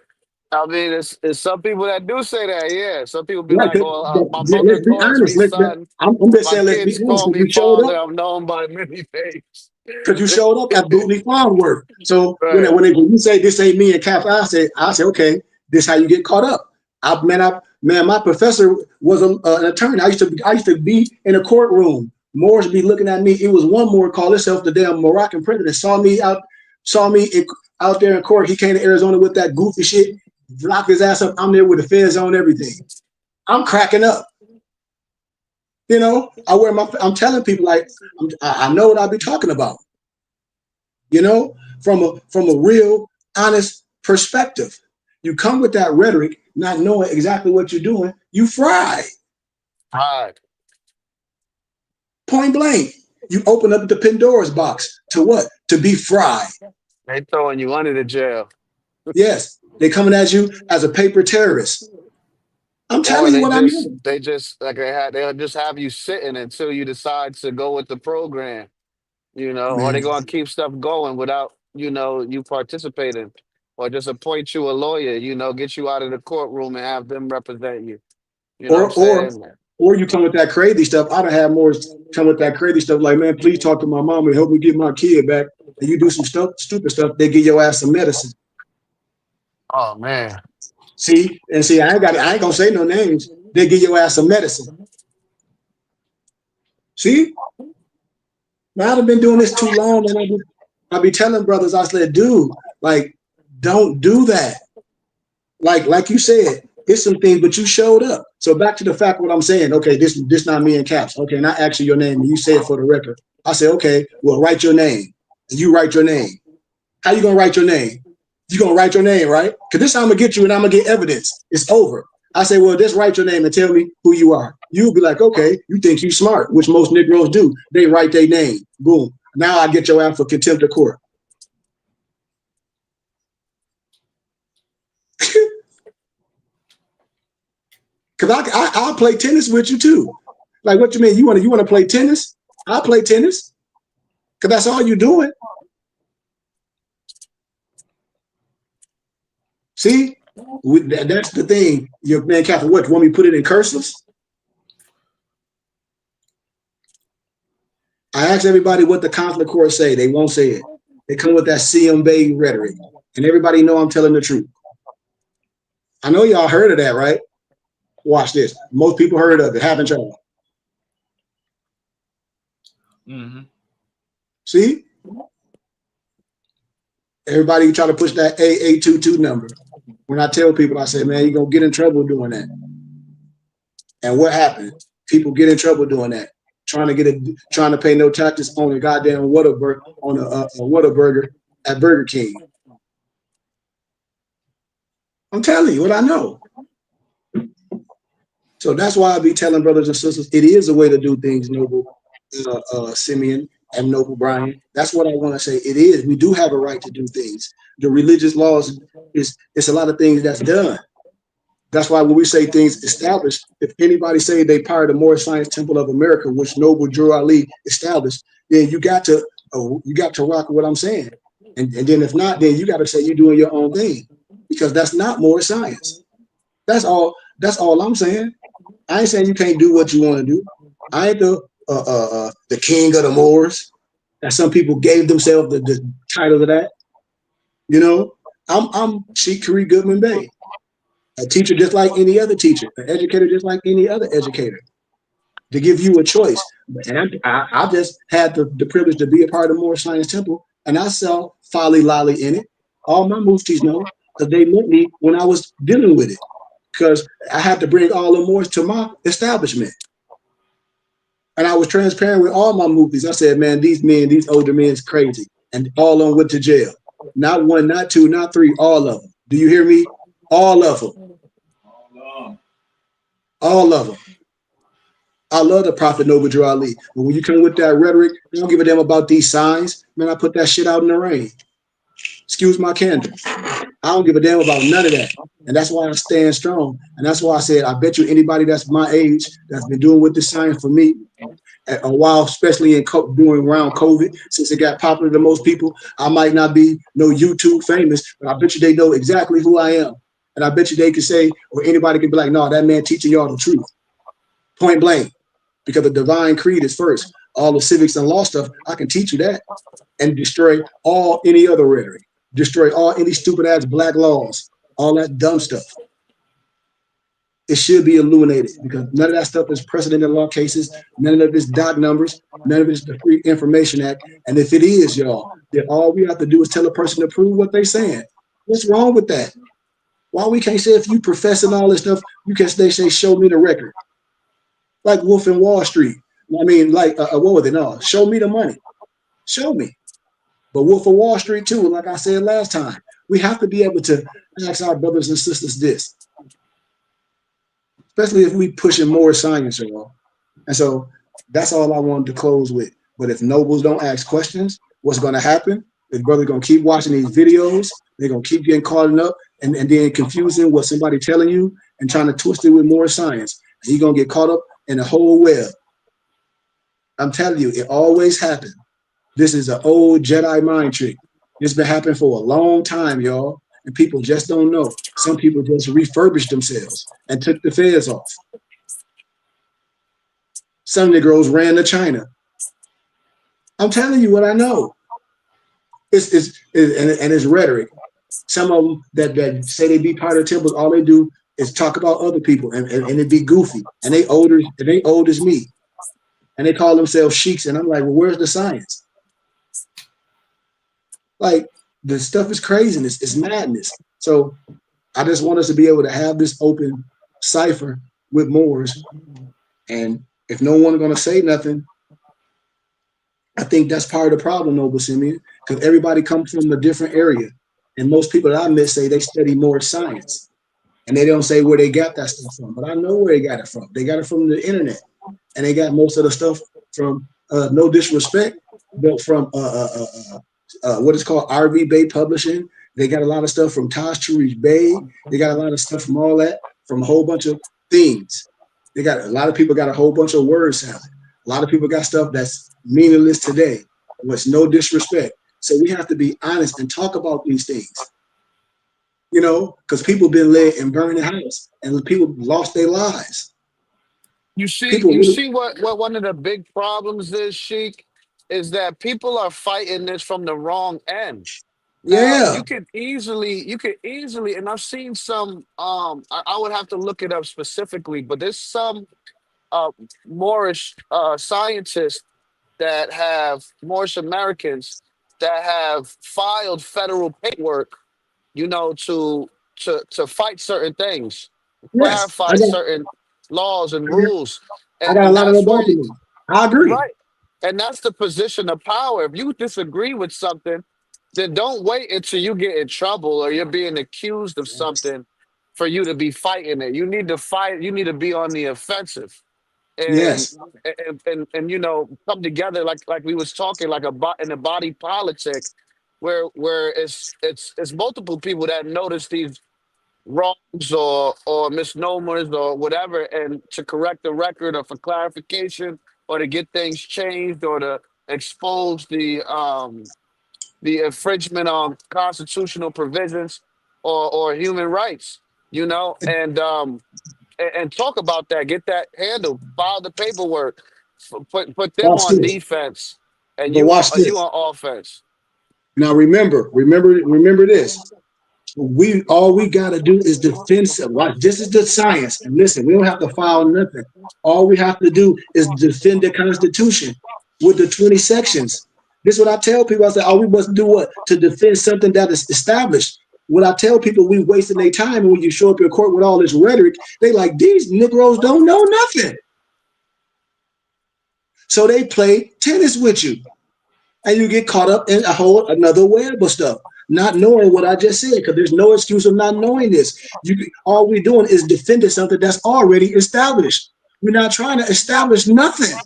S7: I mean, it's some people that do say that. Yeah, some people be
S4: Right.
S7: like, "Oh, my mother
S4: Let's be
S7: calls
S4: honest.
S7: me son.
S4: I'm just
S7: My
S4: saying, let's be
S7: kids
S4: honest,
S7: call
S4: because
S7: me
S4: you showed up.
S7: father. I'm known by many things."
S4: Because you showed up at Bootley Farmworth. So when
S7: Right.
S4: when you say this ain't me and Cap, I say okay, this how you get caught up. My professor was an attorney. I used to be in a courtroom. Moors be looking at me. It was one Moor called himself the damn Moroccan president. Saw me out there in court. He came to Arizona with that goofy shit, locked his ass up. I'm there with the feds on everything. I'm cracking up. I'm telling people like I know what I be talking about. From a real honest perspective. You come with that rhetoric, not knowing exactly what you're doing, you fry.
S7: Right.
S4: Point blank. You open up the Pandora's box to what? To be fried.
S7: They throwing you under the jail,
S4: Yes, they coming at you as a paper terrorist. I'm
S7: or
S4: telling you what I know.
S7: they just like they'll just have you sitting until you decide to go with the program. Or
S4: Man,
S7: they're gonna keep stuff going without you participating, or just appoint you a lawyer. Get you out of the courtroom and have them represent you. You know what I'm
S4: or or
S7: saying?
S4: or you come with that crazy stuff. I don't have more come with that crazy stuff like, man, please talk to my mom and help me get my kid back. And you do some stuff, stupid stuff, they give your ass some medicine.
S7: Oh man.
S4: See, I ain't gonna say no names. They give your ass some medicine. See, now I've been doing this too long, and I be telling brothers, I said, dude, like, don't do that. Like you said, it's some things, but you showed up. So back to the fact what I'm saying. Okay, this not me in caps. Okay, and I ask you your name, and you say it for the record. I say, okay, well, write your name, and you write your name. How you gonna write your name? You gonna write your name, right? Because this time I'm gonna get you and I'm gonna get evidence. It's over. I say, well, just write your name and tell me who you are. You'll be like, okay, you think you smart, which most Negroes do. They write their name. Boom. Now I get your ass for contempt of court. Because I'll play tennis with you too. Like, what you mean? You wanna play tennis? I'll play tennis. Because that's all you doing. See? That's the thing. Your man, Catherine, what? You want me to put it in cursives? I ask everybody what the consular court say. They won't say it. They come with that CM Bay rhetoric, and everybody know I'm telling the truth. I know y'all heard of that, right? Watch this. Most people heard of it, haven't y'all?
S3: Mm-hmm.
S4: See, everybody try to push that AA22 number. When I tell people, I say, man, you're gonna get in trouble doing that. And what happened? People get in trouble doing that, trying to pay no taxes on a goddamn Whataburger on a Whataburger at Burger King. I'm telling you what I know. So that's why I be telling brothers and sisters, it is a way to do things, Noble Simeon and Noble Brian. That's what I want to say. It is. We do have a right to do things. The religious laws is it's a lot of things that's done. That's why when we say things established, if anybody say they part of the Moorish Science Temple of America, which Noble Drew Ali established, then you got to rock with what I'm saying. And then if not, then you got to say you're doing your own thing because that's not more science. That's all. That's all I'm saying. I ain't saying you can't do what you want to do. I ain't the king of the Moors. That some people gave themselves the title of that. You know, I'm Sheikh Khari Goodman Bay, a teacher just like any other teacher, an educator just like any other educator. To give you a choice, and I just had the privilege to be a part of Moore Science Temple, and I sell Folly Lolly in it. All my muftis know because they met me when I was dealing with it. Because I had to bring all the Moors to my establishment. And I was transparent with all my movies. I said, man, these men, these older men is crazy. And all of them went to jail. Not one, not two, not three, all of them. Do you hear me? All of them. All of them. I love the Prophet Noble Drew Ali. But when you come with that rhetoric, I don't give a damn about these signs. Man, I put that shit out in the rain. Excuse my candor. I don't give a damn about none of that. And that's why I stand strong. And that's why I said, I bet you anybody that's my age that's been doing with this science for me a while, especially in doing around COVID, since it got popular to most people. I might not be no YouTube famous, but I bet you they know exactly who I am. And I bet you they can say, or anybody can be like, no, that man teaching y'all the truth. Point blank. Because the divine creed is first. All the civics and law stuff, I can teach you that and destroy all any other rhetoric. Destroy all any stupid ass black laws, all that dumb stuff. It should be illuminated because none of that stuff is precedent in law cases. None of it's dot numbers. None of it's the Free Information Act. And if it is, y'all, then all we have to do is tell a person to prove what they're saying. What's wrong with that? Why we can't say if you professing all this stuff, you can they say show me the record, like Wolf in Wall Street. I mean, like what was it? No, show me the money. Show me. But Wolf of Wall Street too. Like I said last time, we have to be able to ask our brothers and sisters this, especially if we pushing more science, y'all. And so that's all I wanted to close with. But if nobles don't ask questions, what's going to happen? His brother going to keep watching these videos. They're going to keep getting caught up and then confusing what somebody telling you and trying to twist it with more science. And you're going to get caught up in the whole web. I'm telling you, it always happens. This is an old Jedi mind trick. It's been happening for a long time, y'all. And people just don't know. Some people just refurbished themselves and took the feds off. Some Negroes ran to China. I'm telling you what I know. It's rhetoric. Some of them that say they be part of temples, all they do is talk about other people and it be goofy. And they old as me. And they call themselves sheiks. And I'm like, well, where's the science? Like, the stuff is craziness. It's madness. So I just want us to be able to have this open cipher with Moors. And if no one's going to say nothing, I think that's part of the problem, Noble Simeon, because everybody comes from a different area. And most people that I met say they study more science. And they don't say where they got that stuff from. But I know where they got it from. They got it from the internet. And they got most of the stuff from, no disrespect, but from what is called RV Bay Publishing. They got a lot of stuff from Taj Churish Bay. They got a lot of stuff from all that, from a whole bunch of things. They got a lot of people got a whole bunch of word salad. A lot of people got stuff that's meaningless today, with no disrespect. So we have to be honest and talk about these things. You know, because people been led and burned the house, and people lost their lives.
S7: You see,
S4: People
S7: you
S4: really,
S7: see what one of the big problems is, Sheik, is that people are fighting this from the wrong end. Now
S4: yeah,
S7: you could easily, and I've seen some. I would have to look it up specifically, but there's some uh Moorish scientists that have Moorish Americans that have filed federal paperwork, to fight certain things,
S4: yes,
S7: clarify certain laws and rules,
S4: I
S7: and
S4: got a
S7: and
S4: lot of
S7: that's where
S4: documents. I agree.
S7: right, and that's the position of power. If you disagree with something, then don't wait until you get in trouble or you're being accused of something for you to be fighting it. You need to fight. You need to be on the offensive and
S4: Yes,
S7: come together like we was talking like in a body politic where it's multiple people that notice these wrongs or misnomers or whatever, and to correct the record or for clarification or to get things changed or to expose the infringement on constitutional provisions or human rights, you know, and talk about that, get that handled, file the paperwork, put them
S4: Watch
S7: on
S4: this.
S7: defense, and
S4: But watch
S7: you
S4: this.
S7: on offense.
S4: Now remember this. All we gotta do is defend. This is the science. And listen, we don't have to file nothing. All we have to do is defend the Constitution with the 20 sections. This is what I tell people. I say, all we must do what? To defend something that is established. What I tell people, we wasting their time. And when you show up in court with all this rhetoric, they like, these Negroes don't know nothing. So they play tennis with you. And you get caught up in a whole another web of stuff, not knowing what I just said, because there's no excuse of not knowing this. All we're doing is defending something that's already established. We're not trying to establish nothing.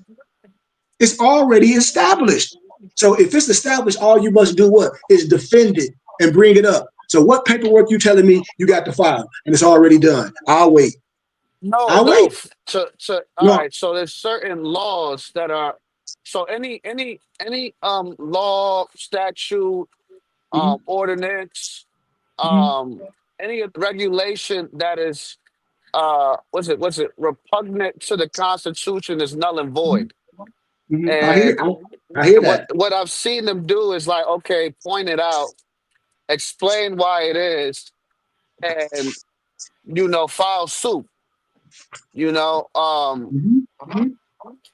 S4: It's already established. So if it's established, all you must do what is defend it and bring it up. So what paperwork you telling me you got to file and it's already done? I'll wait.
S7: No,
S4: I'll
S7: no.
S4: wait.
S7: All
S4: No.
S7: right. So there's certain laws that are so any law, statute,
S4: Mhm,
S7: ordinance,
S4: mhm,
S7: um any regulation that is what's it repugnant to the Constitution is null and
S4: mhm,
S7: void.
S4: mhm.
S7: And
S4: I hear
S7: what
S4: that.
S7: what I've seen them do is like, okay, point it out, explain why it is, and file suit. You know,
S4: Mhm, mhm,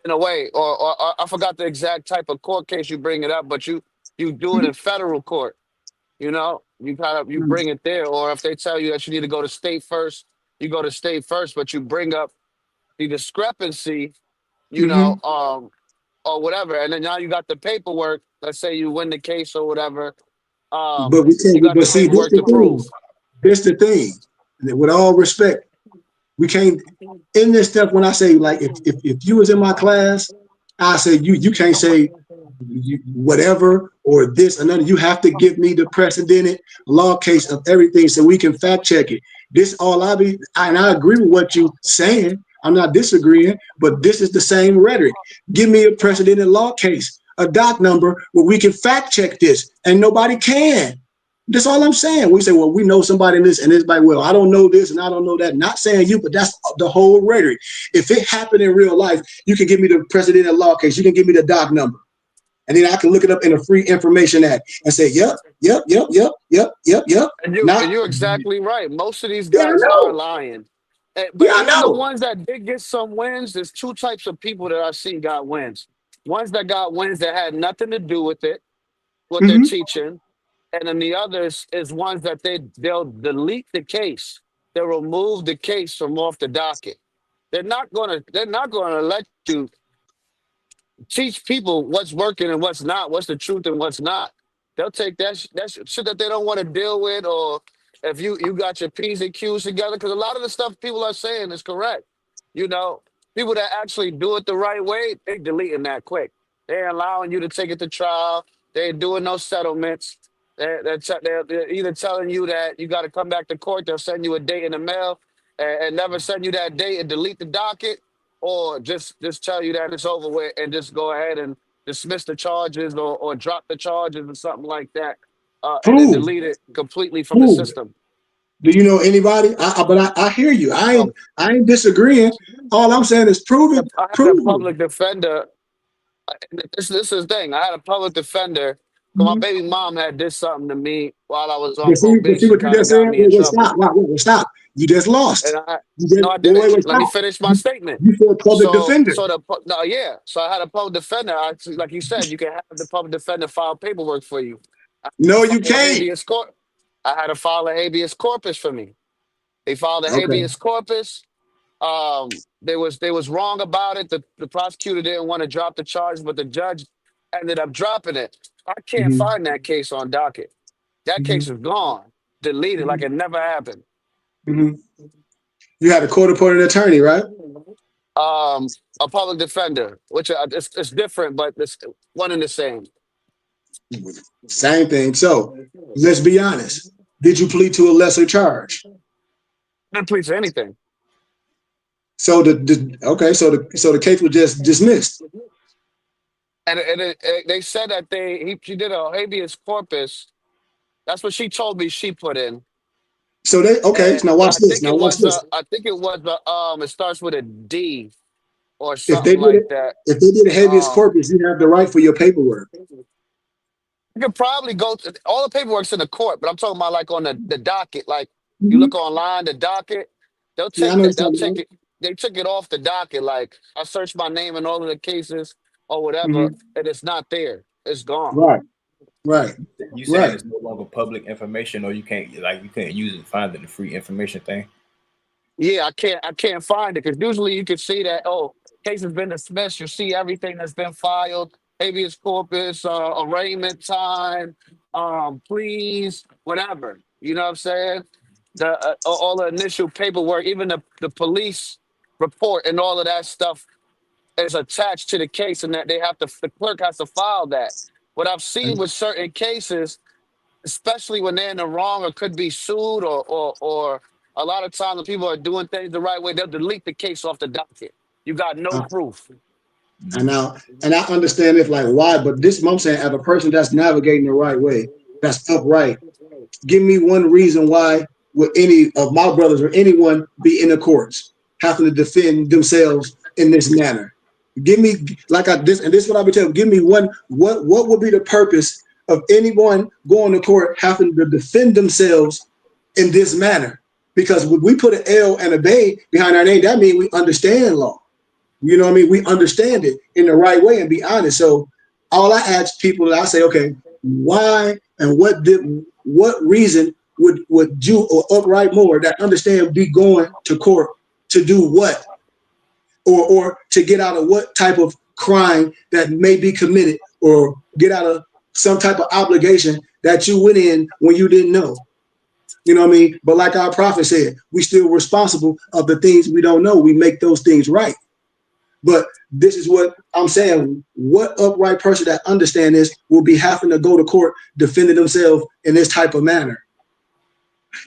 S7: in a way, or I forgot the exact type of court case you bring it up, but you do it
S4: mhm,
S7: in federal court. You
S4: mhm,
S7: bring it there, or if they tell you that you need to go to state first, you go to state first, but you bring up the discrepancy, you know,
S4: mhm.
S7: or whatever, and then now you got the paperwork. Let's say you win the case or whatever,
S4: But we
S7: you
S4: can't.
S7: got
S4: But
S7: the
S4: see, this
S7: paperwork
S4: the
S7: to
S4: thing.
S7: prove.
S4: This the thing. With all respect, we can't in this stuff. When I say like, if you was in my class, I say you can't say whatever or this and another. You have to give me the precedented law case of everything so we can fact check it. This all and I agree with what you saying. I'm not disagreeing, but this is the same rhetoric. Give me a precedented law case, a doc number where we can fact check this, and nobody can. That's all I'm saying. We say, well, we know somebody in this, and it's like, well, I don't know this and I don't know that. Not saying you, but that's the whole rhetoric. If it happened in real life, you can give me the precedented law case. You can give me the doc number. And then I can look it up in a free information act and say, yep, yep, yep, yep, yep, yep, yep.
S7: And
S4: Not,
S7: you're exactly right. Most of these
S4: yeah, I
S7: guys are
S4: know.
S7: lying. But
S4: Yeah, I
S7: even the
S4: know.
S7: ones that did get some wins, there's two types of people that I've seen got wins. Ones that got wins that had nothing to do with it, what they're
S4: Mm-hmm.
S7: teaching, and then the others is ones that they'll delete the case. They'll remove the case from off the docket. They're not gonna let you teach people what's working and what's not, what's the truth and what's not. They'll take that shit that they don't want to deal with, or if you got your P's and Q's together, because a lot of the stuff people are saying is correct. You know, people that actually do it the right way, they deleting that quick. They're allowing you to take it to trial. They ain't doing no settlements. They're either telling you that you got to come back to court. They'll send you a date in the mail and never send you that date and delete the docket, or just tell you that it's over with and just go ahead and dismiss the charges or drop the charges or something like that, and then
S4: Who?
S7: delete it completely from the
S4: Who?
S7: system.
S4: Do you know anybody? But I hear you.
S7: Um,
S4: I ain't disagreeing. All I'm saying is prove it.
S7: I had a
S4: Prove it.
S7: public defender. This is the thing. I had a public defender. 'Cause my
S4: Mm-hmm.
S7: baby mom had did something to me while I was on
S4: But see
S7: probation,
S4: what you
S7: kind of
S4: just said?
S7: got me in
S4: Wait,
S7: trouble.
S4: stop. Wait, stop. You just
S7: And
S4: lost.
S7: I
S4: You just,
S7: No, I didn't. Let me
S4: stop.
S7: finish my
S4: You,
S7: statement.
S4: you said public defender.
S7: No, yeah. So I had a public defender. Like you said, you can have the public defender file paperwork for you. I had to
S4: No,
S7: file
S4: you
S7: a
S4: can't.
S7: habeas corpus. I had to file a habeas corpus for me. They filed a
S4: Okay.
S7: habeas corpus. They was wrong about it. The prosecutor didn't want to drop the charge, but the judge ended up dropping it. I can't
S4: Mm-hmm.
S7: find that case on docket. That
S4: Mm-hmm.
S7: case is gone, deleted, like
S4: Mm-hmm.
S7: it never happened.
S4: Mm-hmm. You had a court-appointed attorney, right?
S7: A public defender, which it's different, but it's one and the same.
S4: Same thing. So let's be honest. Did you plead to a lesser charge?
S7: Didn't plead to anything.
S4: So the case was just dismissed.
S7: And they said that she did a habeas corpus. That's what she told me she put in.
S4: So they okay.
S7: And
S4: So now watch
S7: I
S4: this.
S7: think
S4: Now
S7: it
S4: watch
S7: was
S4: this.
S7: it starts with a D or
S4: If they
S7: something
S4: did
S7: like
S4: it,
S7: that.
S4: if they did a habeas
S7: Um,
S4: corpus, you have the right for your paperwork.
S7: you could probably go to all the paperwork's in the court, but I'm talking about like on the docket. Like you
S4: Mhm.
S7: look online, the docket, they'll
S4: Yeah, I
S7: take
S4: know
S7: that.
S4: what you're
S7: They'll
S4: talking
S7: take
S4: about.
S7: it. They took it off the docket. Like I searched my name in all of the cases or whatever,
S4: Mhm.
S7: and it's not there. It's gone.
S4: Right, right,
S3: You saying
S4: right.
S3: it's no longer public information, or you can't use it and find it in the free information thing?
S7: Yeah, I can't find it because usually you can see that case has been dismissed. You see everything that's been filed, habeas corpus, arraignment time, pleas, whatever. You know what I'm saying? All the initial paperwork, even the police report and all of that stuff is attached to the case, and that the clerk has to file that. What I've seen
S4: And
S7: with certain cases, especially when they're in the wrong or could be sued or a lot of times when people are doing things the right way, they'll delete the case off the docket. You got no
S4: I,
S7: proof.
S4: and now, and I understand if like why, but this I'm saying as a person that's navigating the right way, that's upright. Give me one reason why would any of my brothers or anyone be in the courts having to defend themselves in this manner? Give me like I this and this is what I'll be telling. Give me one. What would be the purpose of anyone going to court having to defend themselves in this manner? Because when we put an L and a bay behind our name, that means we understand law. You know what I mean? We understand it in the right way and be honest. So all I ask people, I say, okay, why and what reason would you or upright more that understand be going to court to do what or to get out of what type of crime that may be committed or get out of some type of obligation that you went in when you didn't know. You know what I mean? But like our prophet said, we still responsible of the things we don't know. We make those things right. But this is what I'm saying. What upright person that understand this will be having to go to court defending themselves in this type of manner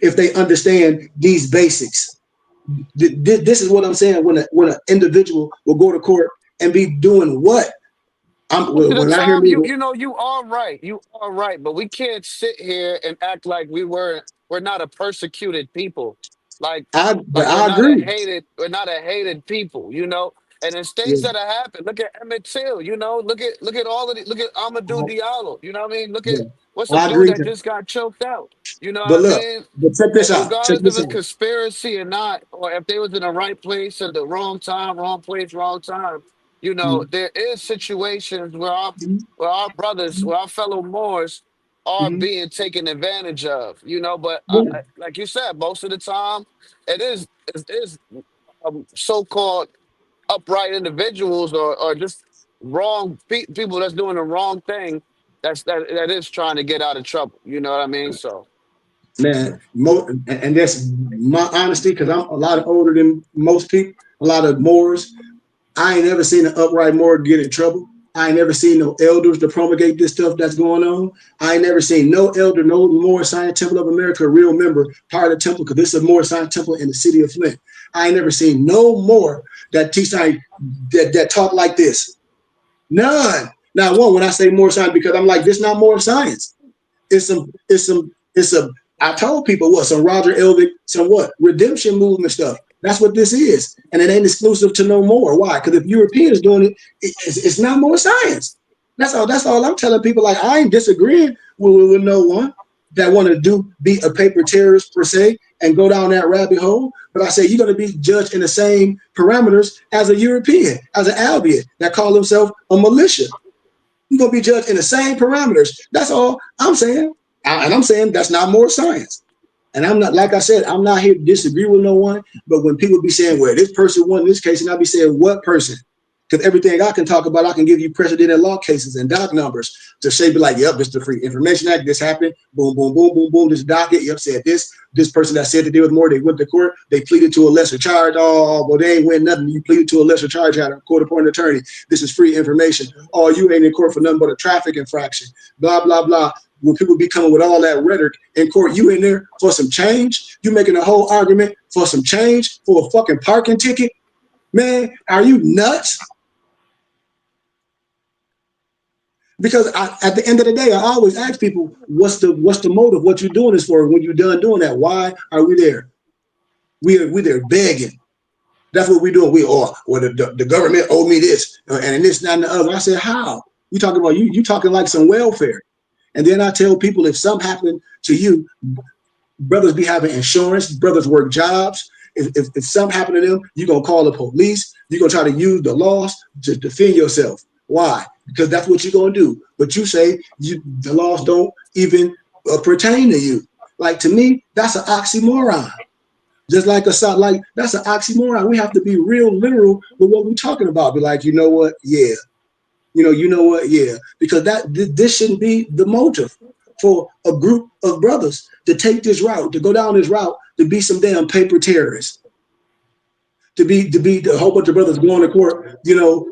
S4: if they understand these basics. This is what I'm saying. When an individual will go to court and be doing what
S7: Most of the
S4: when I hear
S7: time, you
S4: legal,
S7: you know you are right. You are right, but we can't sit here and act like we're not a persecuted people. Like
S4: but I agree.
S7: we're not a hated people, you know. And there's things
S4: Yeah,
S7: that have happened. Look at Emmett Till, you know. Look at all of the look at Amadou
S4: I,
S7: Diallo. You know what I mean? Look at
S4: yeah,
S7: what's a
S4: I
S7: dude
S4: agree.
S7: that just got choked out. You know
S4: But
S7: what I
S4: look,
S7: mean?
S4: but check this out. Check
S7: Regardless if
S4: this
S7: it's
S4: out.
S7: conspiracy or not, or if they was in the right place at the wrong time, wrong place, wrong time,
S4: Mhm,
S7: there is situations where
S4: mhm,
S7: our brothers, where our fellow Moors are
S4: mhm.
S7: being taken advantage of, but
S4: Yeah,
S7: like you said, most of the time it is so-called upright individuals or just wrong people that's doing the wrong thing that is trying to get out of trouble. You know what I mean? So
S4: man. And that's my honesty because I'm a lot older than most people. A lot of Moors. I ain't never seen an upright Moor get in trouble. I ain't never seen no elders to promulgate this stuff that's going on. I ain't never seen no elder, no Moor Science Temple of America, a real member, part of the temple, because this is a Moor Science Temple in the city of Flint. I ain't never seen no more that teach that talk like this. None. Not one when I say more science, because I'm like, this not more science. It's some I told people what some Roger Elvick, some what redemption movement stuff. That's what this is. And it ain't exclusive to no more. Why? Because if Europeans doing it, it's not more science. That's all I'm telling people. Like I ain't disagreeing with no one that want to be a paper terrorist per se and go down that rabbit hole. But I say you're going to be judged in the same parameters as a European, as an Albion that call himself a militia. You're going to be judged in the same parameters. That's all I'm saying. And I'm saying that's not more science. And I'm not, like I said, I'm not here to disagree with no one. But when people be saying, well, this person won this case, and I'll be saying, what person? Because everything I can talk about, I can give you precedent in law cases and doc numbers to say, be like, yep, this is the Free Information Act. This happened. Boom, boom, boom, boom, boom. This docket. Yep, said this. This person that said that there was more, they went to court. They pleaded to a lesser charge. Oh, well, they ain't win nothing. You pleaded to a lesser charge at a court appointed attorney. This is free information. Oh, you ain't in court for nothing but a traffic infraction. Blah, blah, blah. When people be coming with all that rhetoric in court, you in there for some change. You making a whole argument for some change for a fucking parking ticket. Man, are you nuts? Because at the end of the day, I always ask people, what's the motive? What you doing this for? When you're done doing that, why are we there? We there begging. That's what we doing. Well, the government owe me this, and this, that, and the other. I said, how? You talking about you talking like some welfare. And then I tell people, if something happened to you, brothers be having insurance, brothers work jobs. If something happened to them, you're going to call the police. You're going to try to use the laws to defend yourself. Why? Because that's what you're going to do. But you say the laws don't even pertain to you. Like, to me, that's an oxymoron. Just like that's an oxymoron. We have to be real literal with what we're talking about. Be like, you know what? Yeah. You know what? Yeah. Because this shouldn't be the motive for a group of brothers to take this route, to go down this route, to be some damn paper terrorists, to be a whole bunch of brothers going to court,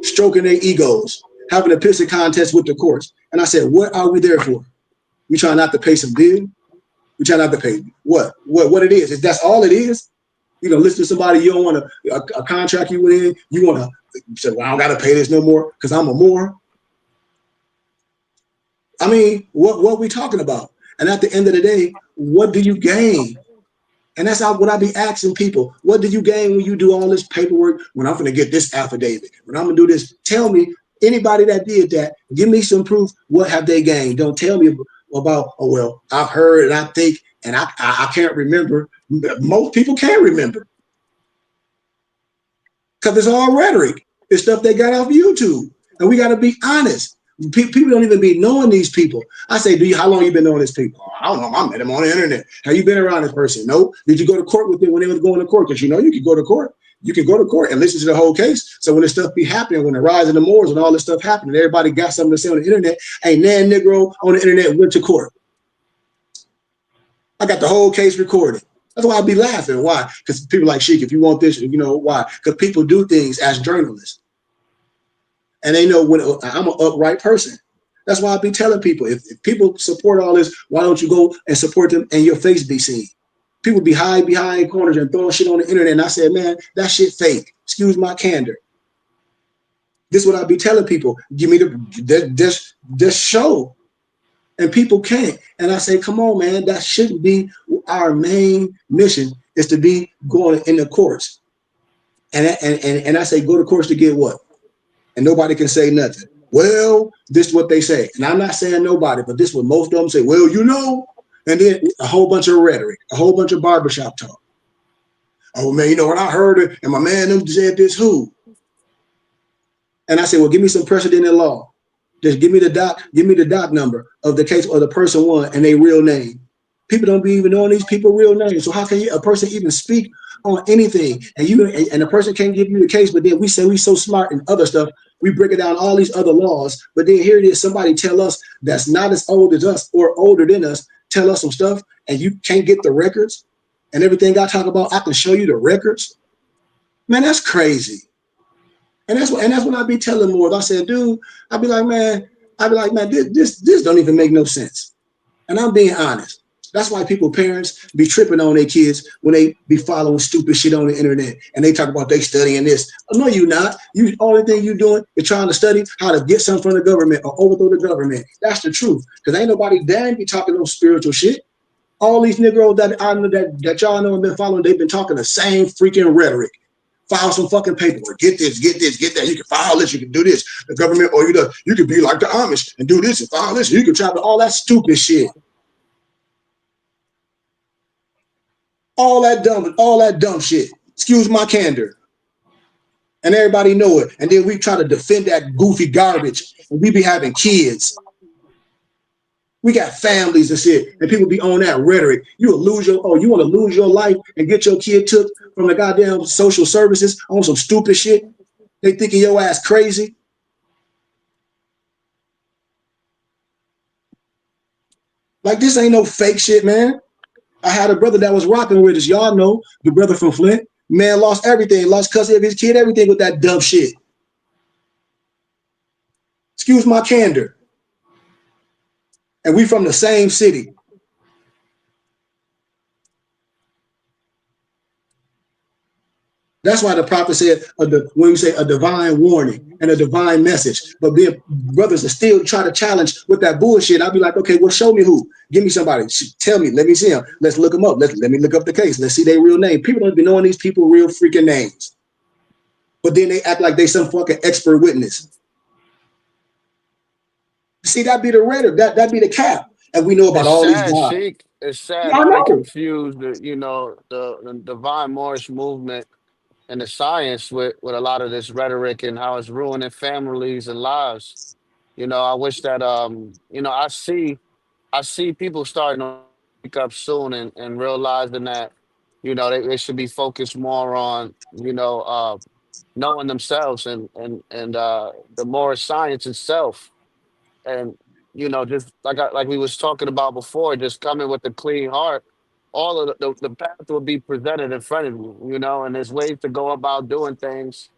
S4: stroking their egos, having a pissing contest with the courts. And I said, what are we there for? We trying not to pay some bill? We try not to pay what it is. If that's all it is, listen to somebody you don't want a contract you went in, you want to say, well, I don't got to pay this no more because I'm a moron. I mean, what we talking about? And at the end of the day, what do you gain? And that's what I be asking people. What do you gain when you do all this paperwork? When I'm going to get this affidavit, when I'm going to do this, tell me, anybody that did that, give me some proof. What have they gained? Don't tell me about, oh, well, I've heard and I think, and I can't remember. Most people can't remember because it's all rhetoric. It's stuff they got off YouTube. And we got to be honest. People don't even be knowing these people. I say, how long you been knowing these people? Oh, I don't know. I met them on the internet. Have you been around this person? No. Did you go to court with them when they was going to court? Because you can go to court. You can go to court and listen to the whole case. So when this stuff be happening, when the rise of the Moors and all this stuff happening, everybody got something to say on the internet. Ain't nan Negro on the internet went to court. I got the whole case recorded. That's why I be laughing. Why? Because people like, Sheik, if you want this, why? Because people do things as journalists. And they know when I'm an upright person. That's why I be telling people, if people support all this, why don't you go and support them and your face be seen? People be hiding behind corners and throwing shit on the internet. And I said, man, that shit fake. Excuse my candor. This is what I be telling people. Give me this show. And people can't. And I say, come on, man, that shouldn't be our main mission, is to be going in the courts. And I say, go to courts to get what? And nobody can say nothing. Well, this is what they say. And I'm not saying nobody, but this is what most of them say. Well, and then a whole bunch of rhetoric, a whole bunch of barbershop talk. Oh, man, you know what I heard it, and my man them said this, who? And I say, well, give me some precedent in law. Just give me the doc number of the case or the person won and their real name. People don't be even knowing these people real names. So how can a person even speak on anything? And the person can't give you the case, but then we say we so smart and other stuff. We break it down all these other laws, but then here it is, somebody tell us that's not as old as us or older than us, tell us some stuff, and you can't get the records and everything I talk about, I can show you the records. Man, that's crazy. And that's what I be telling more. I said, dude, I'd be like, man, this don't even make no sense. And I'm being honest. That's why parents be tripping on their kids when they be following stupid shit on the internet and they talk about they studying this. No, you not. You only thing you doing is trying to study how to get something from the government or overthrow the government. That's the truth. Because ain't nobody damn be talking no spiritual shit. All these Negroes that I know that y'all know and been following, they've been talking the same freaking rhetoric. File some fucking paperwork. Get this, get that. You can file this. You can do this. The government, or you can be like the Amish and do this and file this. You can travel all that stupid shit. All that dumb shit. Excuse my candor. And everybody know it. And then we try to defend that goofy garbage. And we be having kids. We got families and shit. And people be on that rhetoric. You want to lose your life and get your kid took from the goddamn social services on some stupid shit? They thinking your ass crazy. Like, this ain't no fake shit, man. I had a brother that was rocking with us. Y'all know the brother from Flint. Man lost everything, lost custody of his kid, everything with that dumb shit. Excuse my candor. And we from the same city. That's why the prophet said, when you say a divine warning and a divine message, but being brothers are still trying to challenge with that bullshit. I'll be like, okay, well, show me who. Give me somebody. Tell me. Let me see them. Let's look them up. Let me look up the case. Let's see their real name. People don't be knowing these people real freaking names, but then they act like they some fucking expert witness. See, that be the rhetoric. That be the cap. And we know about
S7: It's
S4: all these
S7: sad,
S4: guys.
S7: Sheik. It's sad
S4: Yeah, I
S7: how they
S4: know.
S7: confuse the divine Moorish movement and the science with a lot of this rhetoric and how it's ruining families and lives. I wish that I see people starting to wake up soon and realizing that they should be focused more on knowing themselves and the more science itself, and just like we was talking about before, just coming with a clean heart. All of the path will be presented in front of you, and there's ways to go about doing things.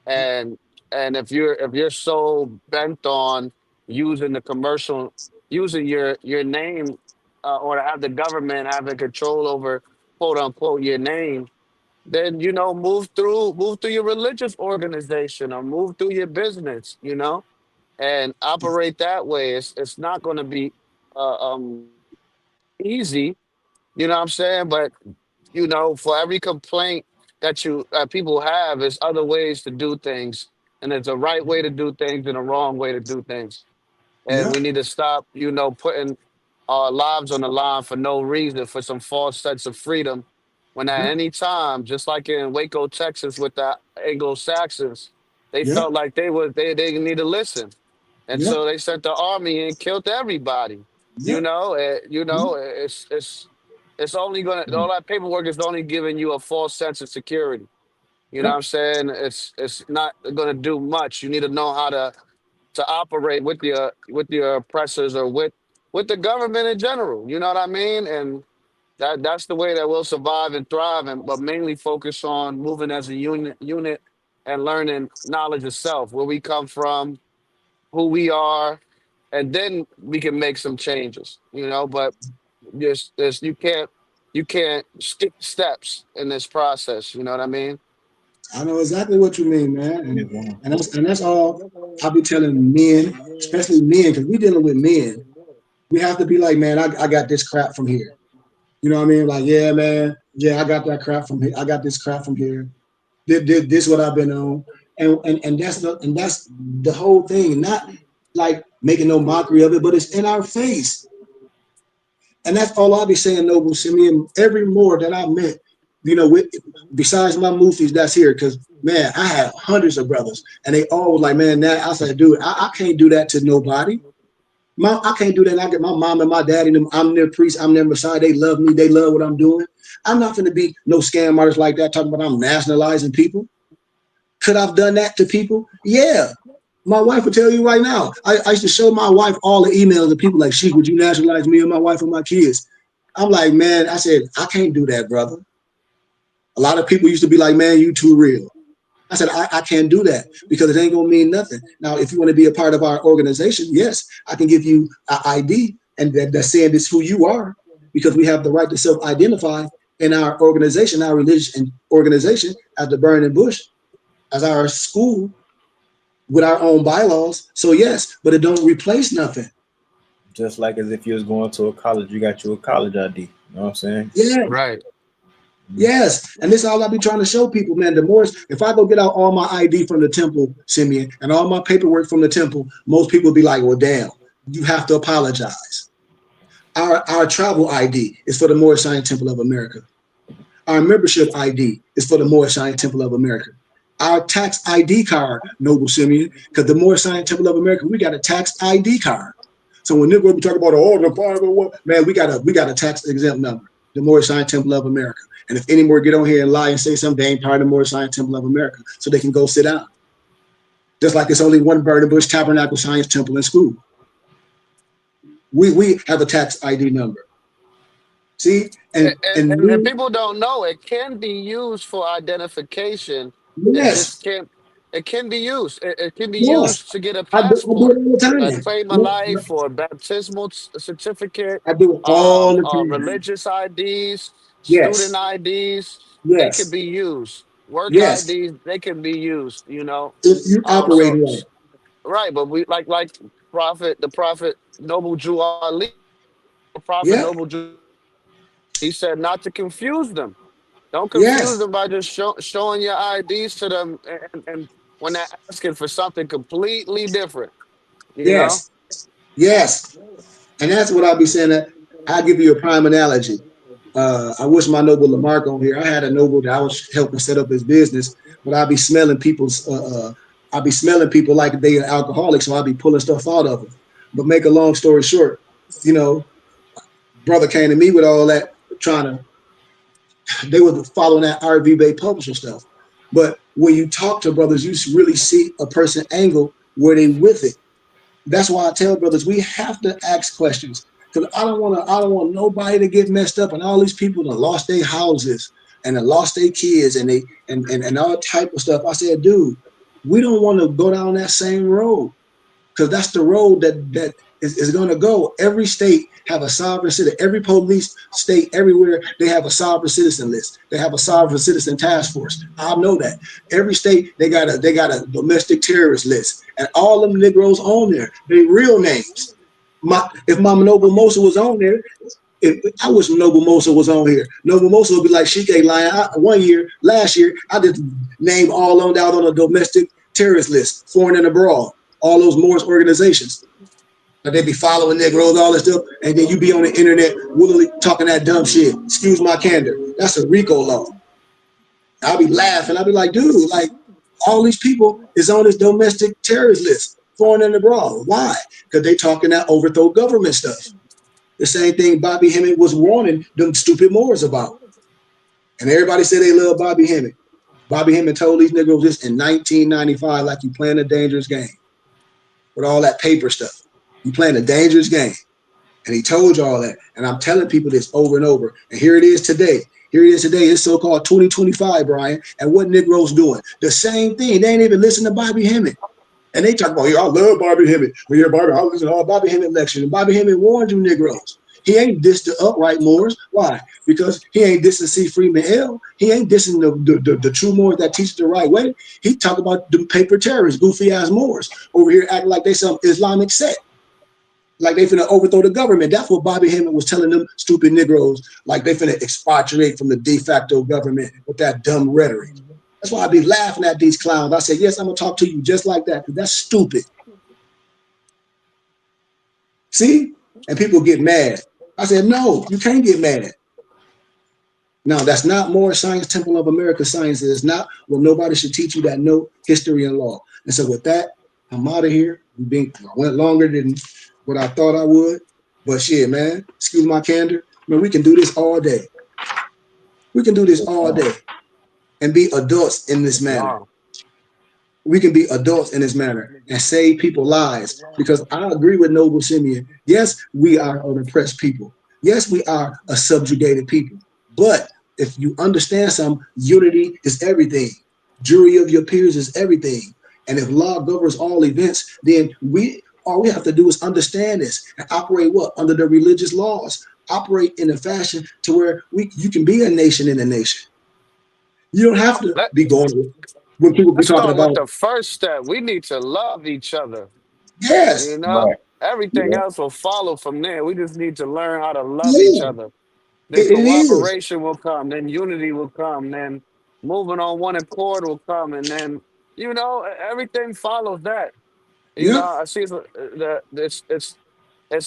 S7: And if you're so bent on using the commercial, using your name, or to have the government having control over quote unquote your name, then move through your religious organization or move through your business, and operate that way. It's not going to be easy, what I'm saying? But for every complaint that people have, is other ways to do things, and there's a right way to do things and a wrong way to do things, and
S4: Yeah,
S7: we need to stop, putting our lives on the line for no reason, for some false sense of freedom. When at
S4: yeah,
S7: any time, just like in Waco, Texas, with the Anglo Saxons, they
S4: yeah,
S7: felt like they need to listen, and
S4: yeah,
S7: so they sent the army and killed everybody.
S4: yeah,
S7: It's only gonna all that paperwork is only giving you a false sense of security. You know
S4: yeah,
S7: what I'm saying? It's not gonna do much. You need to know how to operate with your oppressors, or with the government in general. You know what I mean? And that's the way that we'll survive and thrive, and but mainly focus on moving as a unit and learning knowledge of self, where we come from, who we are, and then we can make some changes. But just you can't skip steps in this process. You know what I mean?
S4: I know exactly what you mean, man,
S3: Yes, ma'am.
S4: and that's all I'll be telling men, especially men, because we dealing with men. We have to be like, man, I got this crap from here. You know what I mean? Like, yeah, man, yeah, I got that crap from here. I got this crap from here. This what I've been on, and that's the whole thing. Not like making no mockery of it, but it's in our face. And that's all I'll be saying, Noble Simeon. Every more that I met, with besides my Mufis that's here, because man, I have hundreds of brothers, and they all was like, man, that I said, dude, I can't do that to nobody. I can't do that. And I get my mom and my daddy, them, I'm their priest, I'm their Messiah. They love me, they love what I'm doing. I'm not gonna be no scam artist like that, talking about I'm nationalizing people. Could I've done that to people? Yeah. My wife will tell you right now. I used to show my wife all the emails of people like, Sheik, would you nationalize me and my wife and my kids? I'm like, man, I said, I can't do that, brother. A lot of people used to be like, man, you too real. I said, I can't do that because it ain't gonna mean nothing. Now, if you want to be a part of our organization, yes, I can give you an ID and that's saying this who you are, because we have the right to self-identify in our organization, our religious organization, as the Burning Bush, as our school, with our own bylaws. So yes, but it don't replace nothing.
S3: Just like as if you was going to a college, you got your college ID. You know what I'm saying?
S4: Yeah,
S7: Right.
S4: yes. And this is all I be trying to show people, man. The more, if I go get out all my ID from the temple, Simeon, and all my paperwork from the temple, most people be like, well, damn, you have to apologize. Our travel ID is for the Moorish Science Temple of America. Our membership ID is for the Moorish Science Temple of America. Our tax ID card, Noble Simeon, because the Moorish Science Temple of America, we got a tax ID card. So when they're going to be talking about the 501, man, we got a tax exempt number, the Moorish Science Temple of America. And if any more get on here and lie and say something, they ain't part of the Moorish Science Temple of America, so they can go sit down. Just like it's only one Burning Bush Tabernacle Science Temple in school. We have a tax ID number. See,
S7: And,
S4: and
S7: and,
S4: and
S7: and and
S4: we,
S7: people don't know it can be used for identification. It just
S4: yes,
S7: can't. It can be used. It can be
S4: yes,
S7: used to get a
S4: I do it
S7: passport,
S4: all the
S7: a
S4: time.
S7: claim of
S4: No,
S7: life, or a baptismal certificate,
S4: I do it all the time.
S7: religious IDs, student
S4: Yes,
S7: IDs. They could
S4: yes,
S7: be used. Work
S4: Yes,
S7: IDs, they can be used, you know.
S4: if you operate
S7: So
S4: right.
S7: right, but we like the prophet Noble Jew Ali, prophet
S4: Yeah,
S7: Noble Jew, he said not to confuse them. Don't confuse
S4: yes,
S7: them by just showing your IDs to them, and when they're asking for something completely different, you know.
S4: yes, yes. And that's what I'll be saying. That I'll give you a prime analogy. I wish my noble Lamarck on here. I had a noble that I was helping set up his business, but I'll be smelling people's. I'll be smelling people like they are alcoholics, so I'll be pulling stuff out of them. But make a long story short, you know, brother came to me with all that, trying to. They were following that RV Bay publisher stuff. But when you talk to brothers, you really see a person angle where they with it. That's why I tell brothers we have to ask questions because I don't want nobody to get messed up, and all these people that lost their houses and that lost their kids and they and all type of stuff. I said, dude, we don't want to go down that same road because that's the road that is going to go. Every state have a sovereign citizen. Every police state, everywhere they have a sovereign citizen list. They have a sovereign citizen task force. I know that. Every state they got a domestic terrorist list, and all them Negroes on there. They real names. If Mama Noble Mosa was on there, if I wish Noble Mosa was on here. Noble Mosa would be like, she ain't lying. Last year, I did name all on out on a domestic terrorist list, foreign and abroad, all those Moorish organizations. But they be following Negroes, all this stuff, and then you be on the internet willingly talking that dumb shit. Excuse my candor. That's a RICO law. I'll be laughing. I'll be like, dude, like all these people is on this domestic terrorist list, foreign and abroad. Why? Because they talking that overthrow government stuff. The same thing Bobby Hemmett was warning them stupid Moors about. And everybody said they love Bobby Hemmett. Bobby Hemmett told these Negroes this in 1995, like you playing a dangerous game with all that paper stuff. You playing a dangerous game. And he told you all that. And I'm telling people this over and over. And here it is today. Here it is today. It's so-called 2025, Brian. And what Negroes doing? The same thing. They ain't even listen to Bobby Hemmett. And they talk about, yeah, I love Bobby Hemmett. Well, yeah, Bobby, I listen to all Bobby Hemmett lectures. And Bobby Hemmett warned you Negroes. He ain't dissed the upright Moors. Why? Because he ain't dissing C. Freeman L. He ain't dissing the true Moors that teach the right way. He talk about the paper terrorists, goofy ass Moors over here acting like they some Islamic sect. Like they finna overthrow the government. That's what Bobby Hemmett was telling them stupid Negroes. Like they finna expatriate from the de facto government with that dumb rhetoric. That's why I be laughing at these clowns. I say, yes, I'm gonna talk to you just like that because that's stupid. See? And people get mad. I said, no, you can't get mad. Now, that's not more Science Temple of America science. It's not well, nobody should teach you that no history and law. And so with that, I'm out of here. I went longer than what I thought I would. But shit, man, excuse my candor. Man, we can do this all day. We can do this all day and be adults in this manner.
S7: No,
S4: We can be adults in this manner and save people lives. Because I agree with Noble Simeon. Yes, we are an oppressed people. Yes, we are a subjugated people. But if you understand some, unity is everything. Jury of your peers is everything. And if law governs all events, then we all we have to do is understand this and operate what under the religious laws. Operate in a fashion to where you can be a nation in a nation. You don't have to
S7: let
S4: be going when people be
S7: let's
S4: talking
S7: start with
S4: about
S7: the first step. We need to love each other. You
S4: yes,
S7: know,
S3: Right.
S7: everything
S3: Yeah.
S7: else will follow from there. We just need to learn how to love each
S4: yeah,
S7: other. Then
S4: it is.
S7: cooperation will come. Then unity will come. Then moving on one accord will come. And then everything follows that.
S4: Yep.
S7: I see it's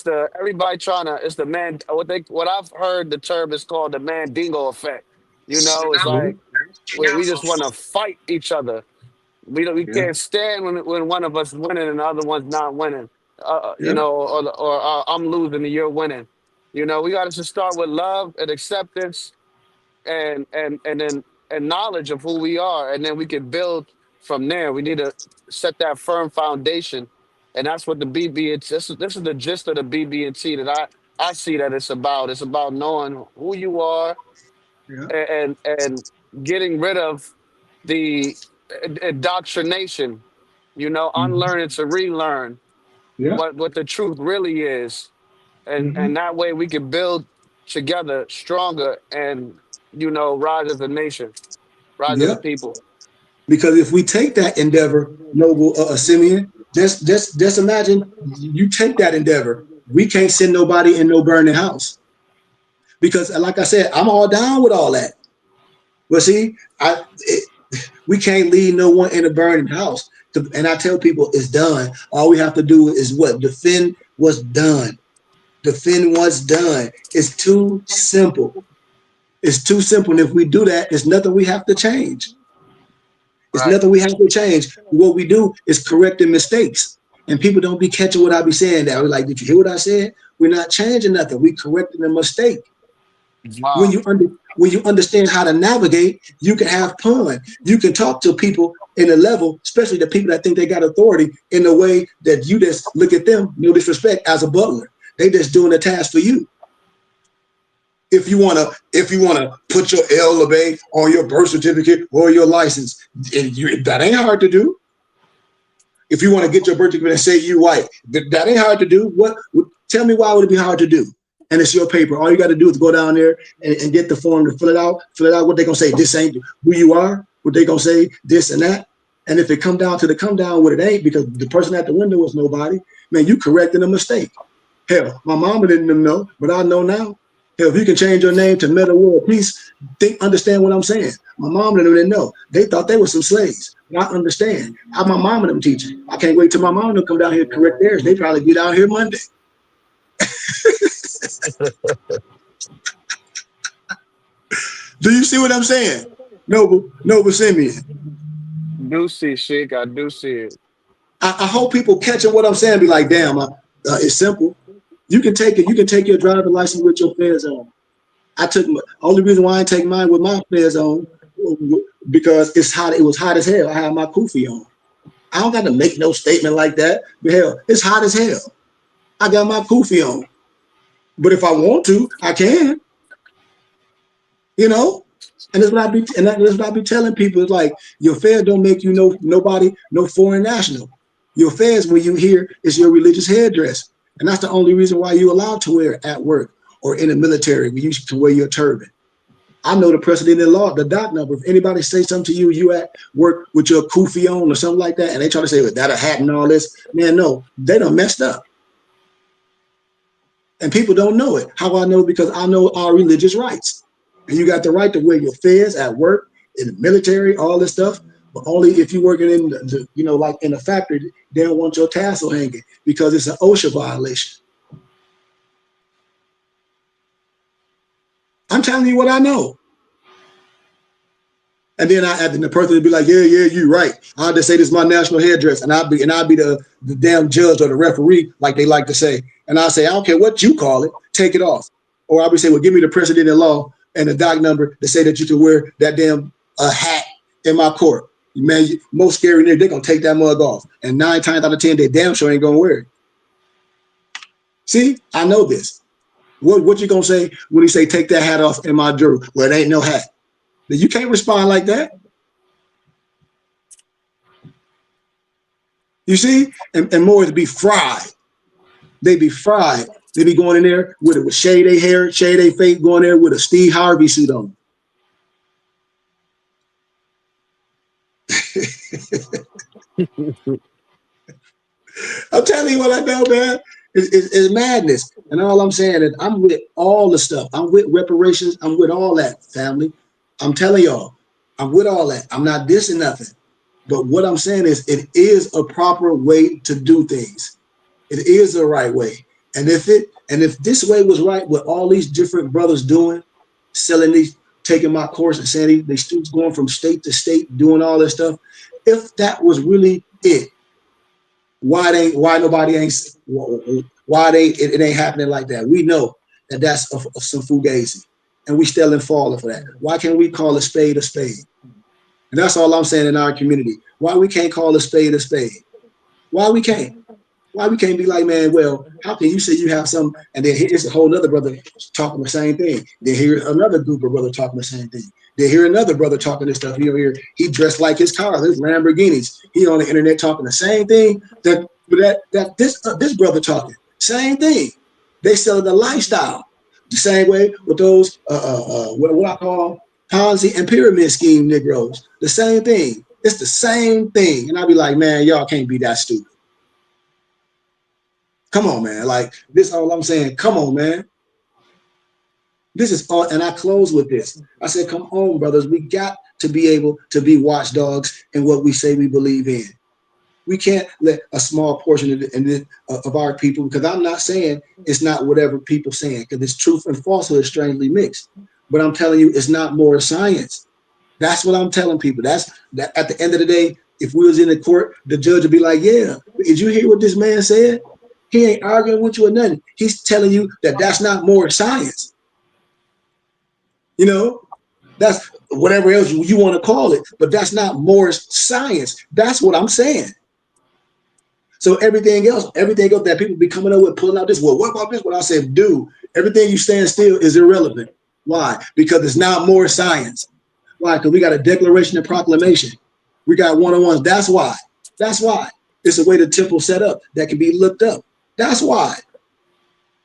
S7: the everybody trying to it's the man what I've heard the term is called the Mandingo effect. It's
S4: Mhm.
S7: like we just want to fight each other. We
S4: Yeah.
S7: can't stand when one of us winning and the other one's not winning.
S4: Yeah.
S7: Or I'm losing and you're winning. We got to just start with love and acceptance and knowledge of who we are, and then we can build from there. We need to set that firm foundation, and that's what the BB. This is the gist of the BB&T that I see that it's about. It's about knowing who you are
S4: Yeah.
S7: and getting rid of the indoctrination.
S4: Mhm.
S7: Unlearning to relearn
S4: Yeah.
S7: what the truth really is,
S4: Mhm.
S7: and that way we can build together stronger and rise as a nation. Rise of the
S4: Yep.
S7: people.
S4: Because if we take that endeavor, noble Simeon, just imagine you take that endeavor. We can't send nobody in no burning house because, like I said, I'm all down with all that. But see, we can't leave no one in a burning house. And I tell people it's done. All we have to do is what? Defend what's done. Defend what's done. It's too simple. It's too simple. And if we do that, it's nothing we have to change. It's
S7: Right.
S4: nothing we have to change. What we do is correcting mistakes. And people don't be catching what I be saying. That we're like, did you hear what I said? We're not changing nothing. We correcting a mistake. When
S7: Wow.
S4: when you understand how to navigate, you can have fun. You can talk to people in a level, especially the people that think they got authority, in a way that you just look at them, no disrespect, as a butler. They just doing a task for you. If you wanna put your LBA on your birth certificate or your license, that ain't hard to do. If you want to get your birth certificate and say you white, that ain't hard to do. Tell me why would it be hard to do? And it's your paper. All you got to do is go down there and get the form to fill it out. Fill it out. What they gonna say? This ain't who you are. What they gonna say? This and that. And if it come down to the come down, what it ain't, because the person at the window was nobody. Man, you correcting a mistake. Hell, my mama didn't know, but I know now. Hell, if you can change your name to Metal World Peace, understand what I'm saying. My mom didn't know. They thought they were some slaves. But I understand. I'm my mom and them teaching. I can't wait till my mom to come down here to correct theirs. They probably be down here Monday. Do you see what I'm saying? Noble Simeon.
S7: Do see shit. I do see it.
S4: I hope people catching what I'm saying. Be like, damn, it's simple. You can take it. You can take your driver's license with your feds on. I took only reason why I take mine with my feds on because it's hot. It was hot as hell. I had my kufi on. I don't got to make no statement like that. But hell, it's hot as hell. I got my kufi on. But if I want to, I can. You know, and that's what I be telling people. It's like your feds don't make you no foreign national. Your feds, when you hear, is your religious headdress, and that's the only reason why you allowed to wear it at work or in the military. We used to wear your turban. I know the precedent in law, the doc number. If anybody say something to you, you at work with your kufi on or something like that, and they try to say, well, that a hat and all this, man, no, they done messed up. And people don't know it. How I know? Because I know our religious rights. And you got the right to wear your fez at work, in the military, all this stuff. But only if you're working in like in a factory, they don't want your tassel hanging because it's an OSHA violation. I'm telling you what I know. And then the person would be like, yeah, you're right. I'll just say this is my national headdress, and I'll be the damn judge or the referee, like they like to say. And I'll say, I don't care what you call it, take it off. Or I'll be saying, well, give me the precedent in law and the doc number to say that you can wear that damn hat in my court. Man, most scary niggas, they're gonna take that mug off. And 9 times out of 10, they damn sure ain't gonna wear it. See, I know this. What you gonna say when he say take that hat off in my jury? Well, it ain't no hat. You can't respond like that. You see? And more to be fried. They be fried. They be going in there with shade their hair, shade their face, going there with a Steve Harvey suit on. I'm telling you what I know, man. It's madness. And all I'm saying is I'm with all the stuff. I'm with reparations. I'm with all that, family. I'm telling y'all, I'm with all that. I'm not dissing nothing. But what I'm saying is it is a proper way to do things. It is the right way. And if this way was right, what all these different brothers doing, selling these, taking my course and saying these students going from state to state, doing all this stuff, if that was really it, it ain't happening like that. We know that that's some fugazi, and we still in falling for that. Why can't we call a spade a spade? And that's all I'm saying in our community. Why we can't call a spade a spade? Why we can't? Why we can't be like, man, well, how can you say you have some, and then here's a whole other brother talking the same thing. Then here's another group of brother talking the same thing. Then hear another brother talking this stuff. He dressed like his car, his Lamborghinis. He on the internet talking the same thing that this brother talking. Same thing. They selling the lifestyle. The same way with those what I call Ponzi and pyramid scheme Negroes. The same thing. It's the same thing. And I'll be like, man, y'all can't be that stupid. Come on, man. Like, this is all I'm saying. Come on, man. This is all, and I close with this. I said, come on, brothers. We got to be able to be watchdogs in what we say we believe in. We can't let a small portion of our people, because I'm not saying it's not whatever people saying, because it's truth and falsehood is strangely mixed. But I'm telling you, it's not more science. That's what I'm telling people. That's that. At the end of the day, if we was in the court, the judge would be like, yeah, did you hear what this man said? He ain't arguing with you or nothing. He's telling you that that's not more science. You know, that's whatever else you want to call it, but that's not more science. That's what I'm saying. So everything else that people be coming up with, pulling out this, well, what about this? What I said, dude, everything you stand still is irrelevant. Why? Because it's not more science. Why? Because we got a declaration and proclamation. We got one-on-ones. That's why. That's why. It's a way the temple set up that can be looked up. That's why.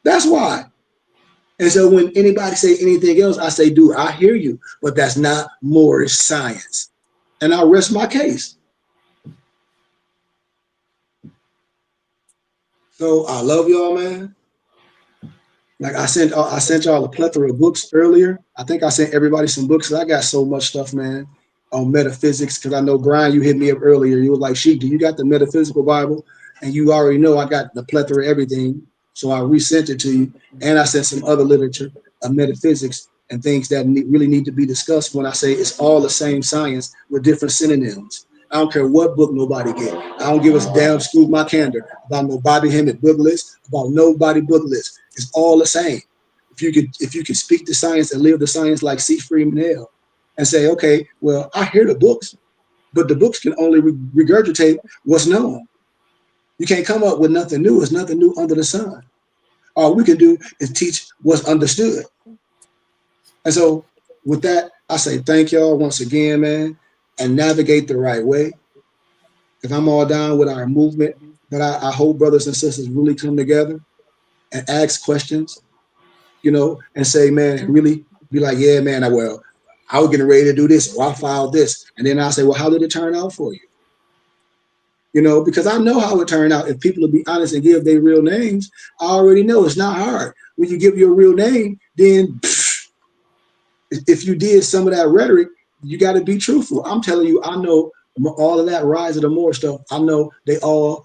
S4: That's why. And so when anybody say anything else, I say, dude, I hear you, but that's not more science. And I'll rest my case. So I love y'all, man. Like I sent y'all a plethora of books earlier. I think I sent everybody some books. I got so much stuff, man, on metaphysics. Because I know, Brian, you hit me up earlier. You were like, Sheik, do you got the metaphysical Bible? And you already know I got the plethora of everything. So I resent it to you. And I sent some other literature of metaphysics and things that really need to be discussed when I say it's all the same science with different synonyms. I don't care what book nobody get. I don't give a damn scoop my candor about no Bobby Hemmett book list, about nobody book list. It's all the same. If you could speak the science and live the science like C. Freeman Hale and say, okay, well, I hear the books, but the books can only regurgitate what's known. You can't come up with nothing new. There's nothing new under the sun. All we can do is teach what's understood. And so with that, I say thank y'all once again, man, and navigate the right way. Because I'm all down with our movement, but I hope brothers and sisters really come together and ask questions, you know, and say, man, and really be like, yeah, man, I was getting ready to do this, or I filed this. And then I'll say, well, how did it turn out for you? You know, because I know how it turned out. If people will be honest and give their real names, I already know it's not hard. When you give your real name, then if you did some of that rhetoric, you got to be truthful. I'm telling you, I know all of that rise of the more stuff. I know they were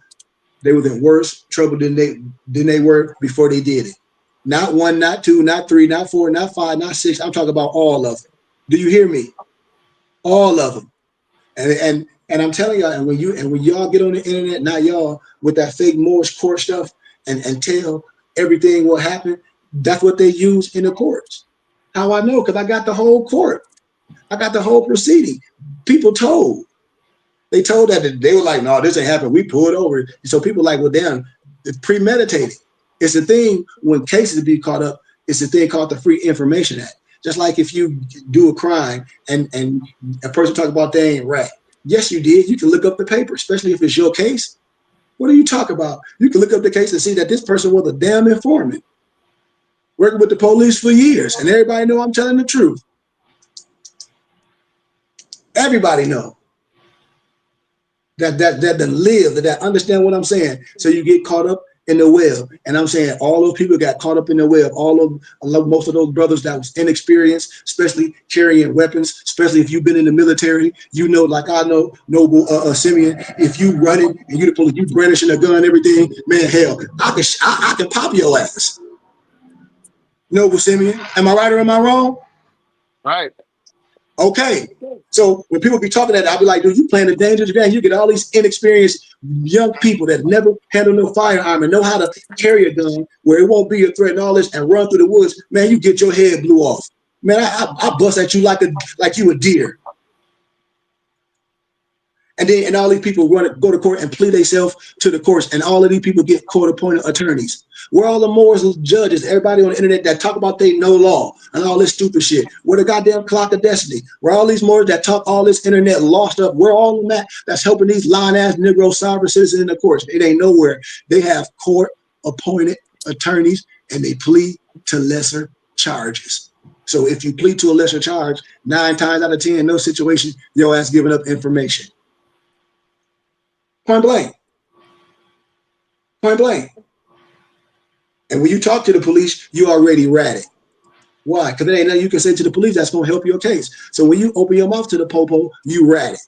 S4: in worse trouble than they were before they did it. Not one, not two, not three, not four, not five, not six. I'm talking about all of them. Do you hear me? All of them. And I'm telling y'all, and when y'all get on the internet, not y'all, with that fake Moorish court stuff and tell everything what happened, that's what they use in the courts. How I know? Because I got the whole court. I got the whole proceeding. People told. They told that they were like, no, this ain't happened. We pulled over. So people like, well, damn, it's premeditated. It's a thing when cases be caught up. It's a thing called the Free Information Act. Just like if you do a crime and a person talks about they ain't right. Yes, you did. You can look up the paper, especially if it's your case. What are you talking about? You can look up the case and see that this person was a damn informant, working with the police for years, and everybody know I'm telling the truth. Everybody know that live, that understand what I'm saying. So you get caught up in the web, and I'm saying all those people got caught up in the web. Most of those brothers that was inexperienced, especially carrying weapons, especially if you've been in the military, you know, like I know, Noble Simeon, if you running and you brandishing a gun and everything, man, hell, I can pop your ass. Noble Simeon, am I right or am I wrong?
S7: Right.
S4: Okay. So when people be talking that, I'll be like, dude, you playing a dangerous game. You get all these inexperienced young people that never handle no firearm and know how to carry a gun where it won't be a threat and all this and run through the woods. Man, you get your head blew off. Man, I bust at you like you a deer. And all these people go to court and plead themselves to the courts, and all of these people get court-appointed attorneys. Where all the Moors and judges, everybody on the internet that talk about they know law and all this stupid shit? Where the goddamn clock of destiny? Where all these Moors that talk all this internet law stuff? Where all of that that's helping these lying-ass Negro sovereign citizens in the courts? It ain't nowhere. They have court-appointed attorneys, and they plead to lesser charges. So if you plead to a lesser charge, 9 times out of 10, in those situations, your ass giving up information. Point blank. Point blank. And when you talk to the police, you already ratted. Why? Because there ain't nothing you can say to the police that's going to help your case. So when you open your mouth to the popo, you ratted.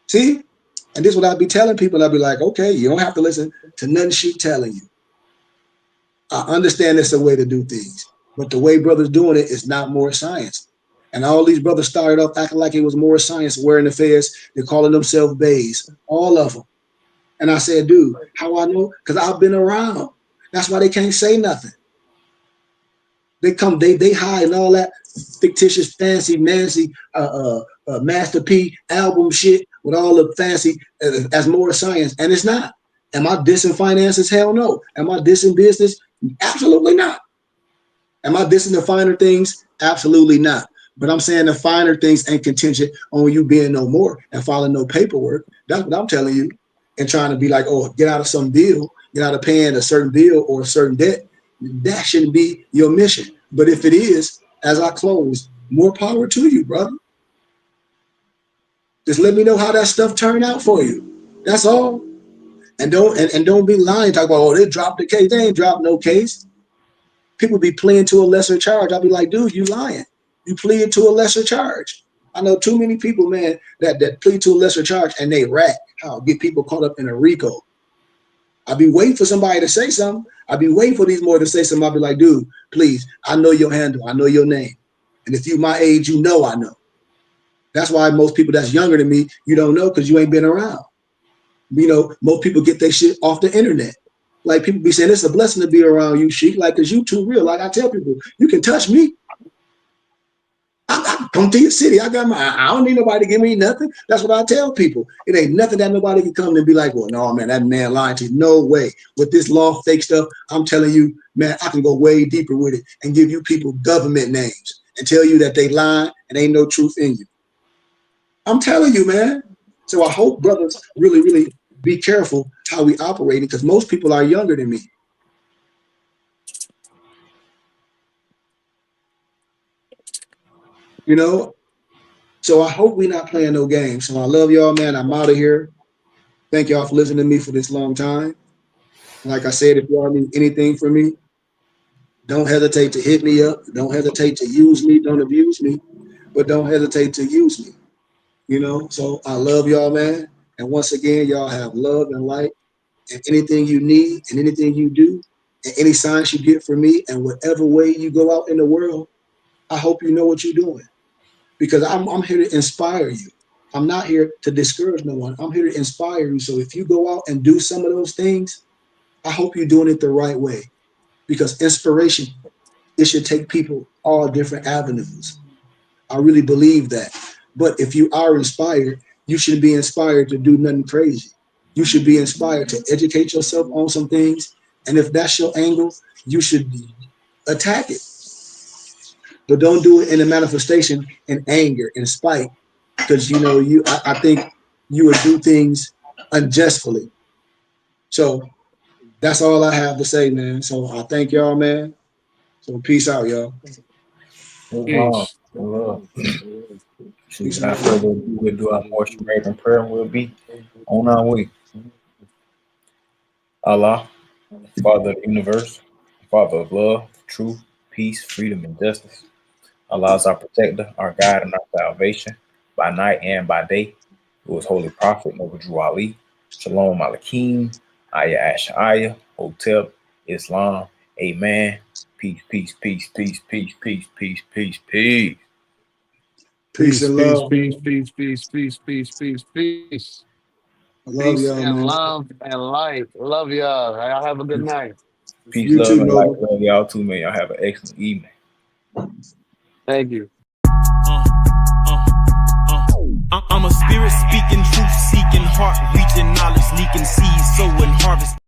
S4: See? And this is what I'll be telling people. I'll be like, okay, you don't have to listen to nothing she telling you. I understand there's a way to do things, but the way brothers doing it is not more science. And all these brothers started off acting like it was more science, wearing the fez. They're calling themselves bays, all of them. And I said, dude, how I know? Because I've been around. That's why they can't say nothing. They come, they hide and all that fictitious, fancy, Nancy, Master P album shit with all the fancy as more science, and it's not. Am I dissing finances? Hell no. Am I dissing business? Absolutely not. Am I dissing the finer things? Absolutely not. But I'm saying the finer things ain't contingent on you being no more and filing no paperwork. That's what I'm telling you. And trying to be like, oh, get out of some deal, get out of paying a certain bill or a certain debt. That shouldn't be your mission. But if it is, as I close, more power to you, brother. Just let me know how that stuff turned out for you. That's all. And don't be lying. Talk about, oh, they dropped the case. They ain't dropped no case. People be pleading to a lesser charge. I'll be like, dude, you lying. You pleaded to a lesser charge. I know too many people, man, that plead to a lesser charge and they rat. How get people caught up in a RICO. I'll be waiting for somebody to say something. I'll be waiting for these more to say something. I'll be like, dude, please, I know your handle. I know your name. And if you my age, you know I know. That's why most people that's younger than me, you don't know because you ain't been around. You know, most people get their shit off the internet. Like people be saying, it's a blessing to be around you, Sheik. Like, because you too real. Like I tell people, you can touch me. I come to your city. I don't need nobody to give me nothing. That's what I tell people. It ain't nothing that nobody can come and be like, well, no, man, that man lying to you. No way. With this law fake stuff, I'm telling you, man, I can go way deeper with it and give you people government names and tell you that they lying and ain't no truth in you. I'm telling you, man. So I hope brothers really, really be careful how we operate because most people are younger than me. You know, so I hope we're not playing no games. So I love y'all, man. I'm out of here. Thank y'all for listening to me for this long time. Like I said, if y'all need anything from me, don't hesitate to hit me up. Don't hesitate to use me. Don't abuse me, but don't hesitate to use me. You know, so I love y'all, man. And once again, y'all have love and light and anything you need and anything you do and any signs you get from me and whatever way you go out in the world, I hope you know what you're doing. Because I'm here to inspire you. I'm not here to discourage no one. I'm here to inspire you. So if you go out and do some of those things, I hope you're doing it the right way. Because inspiration, it should take people all different avenues. I really believe that. But if you are inspired, you should be inspired to do nothing crazy. You should be inspired to educate yourself on some things. And if that's your angle, you should attack it. But don't do it in a manifestation in anger, in spite, because you know I think you would do things unjustly. So that's all I have to say, man. So I thank y'all, man. So peace out, y'all.
S7: Peace.
S3: Without further ado, we'll do our portion and prayer, and we'll be on our way. Allah, Father of the universe, Father of love, truth, peace, freedom, and justice. Allah is our protector, our guide, and our salvation by night and by day. Who is Holy Prophet, Noble Drew Ali, Shalom Alakim, Ayah Ash'aya, Hotep, Islam, Amen. Peace, peace, peace, peace, peace, peace, peace, peace, peace.
S4: Peace and love.
S7: Peace, peace, peace, peace, peace, peace, peace.
S4: I love
S7: Peace
S4: y'all,
S7: and
S4: man.
S7: love and light. Love y'all. Y'all have a good night.
S3: Peace,
S4: You
S3: love,
S4: too,
S3: and light.
S4: Noble.
S3: Love y'all too, man. Y'all have an excellent evening.
S7: Thank you.
S9: I'm a spirit speaking, truth seeking, heart reaching, knowledge leaking, seeds sowing, harvest.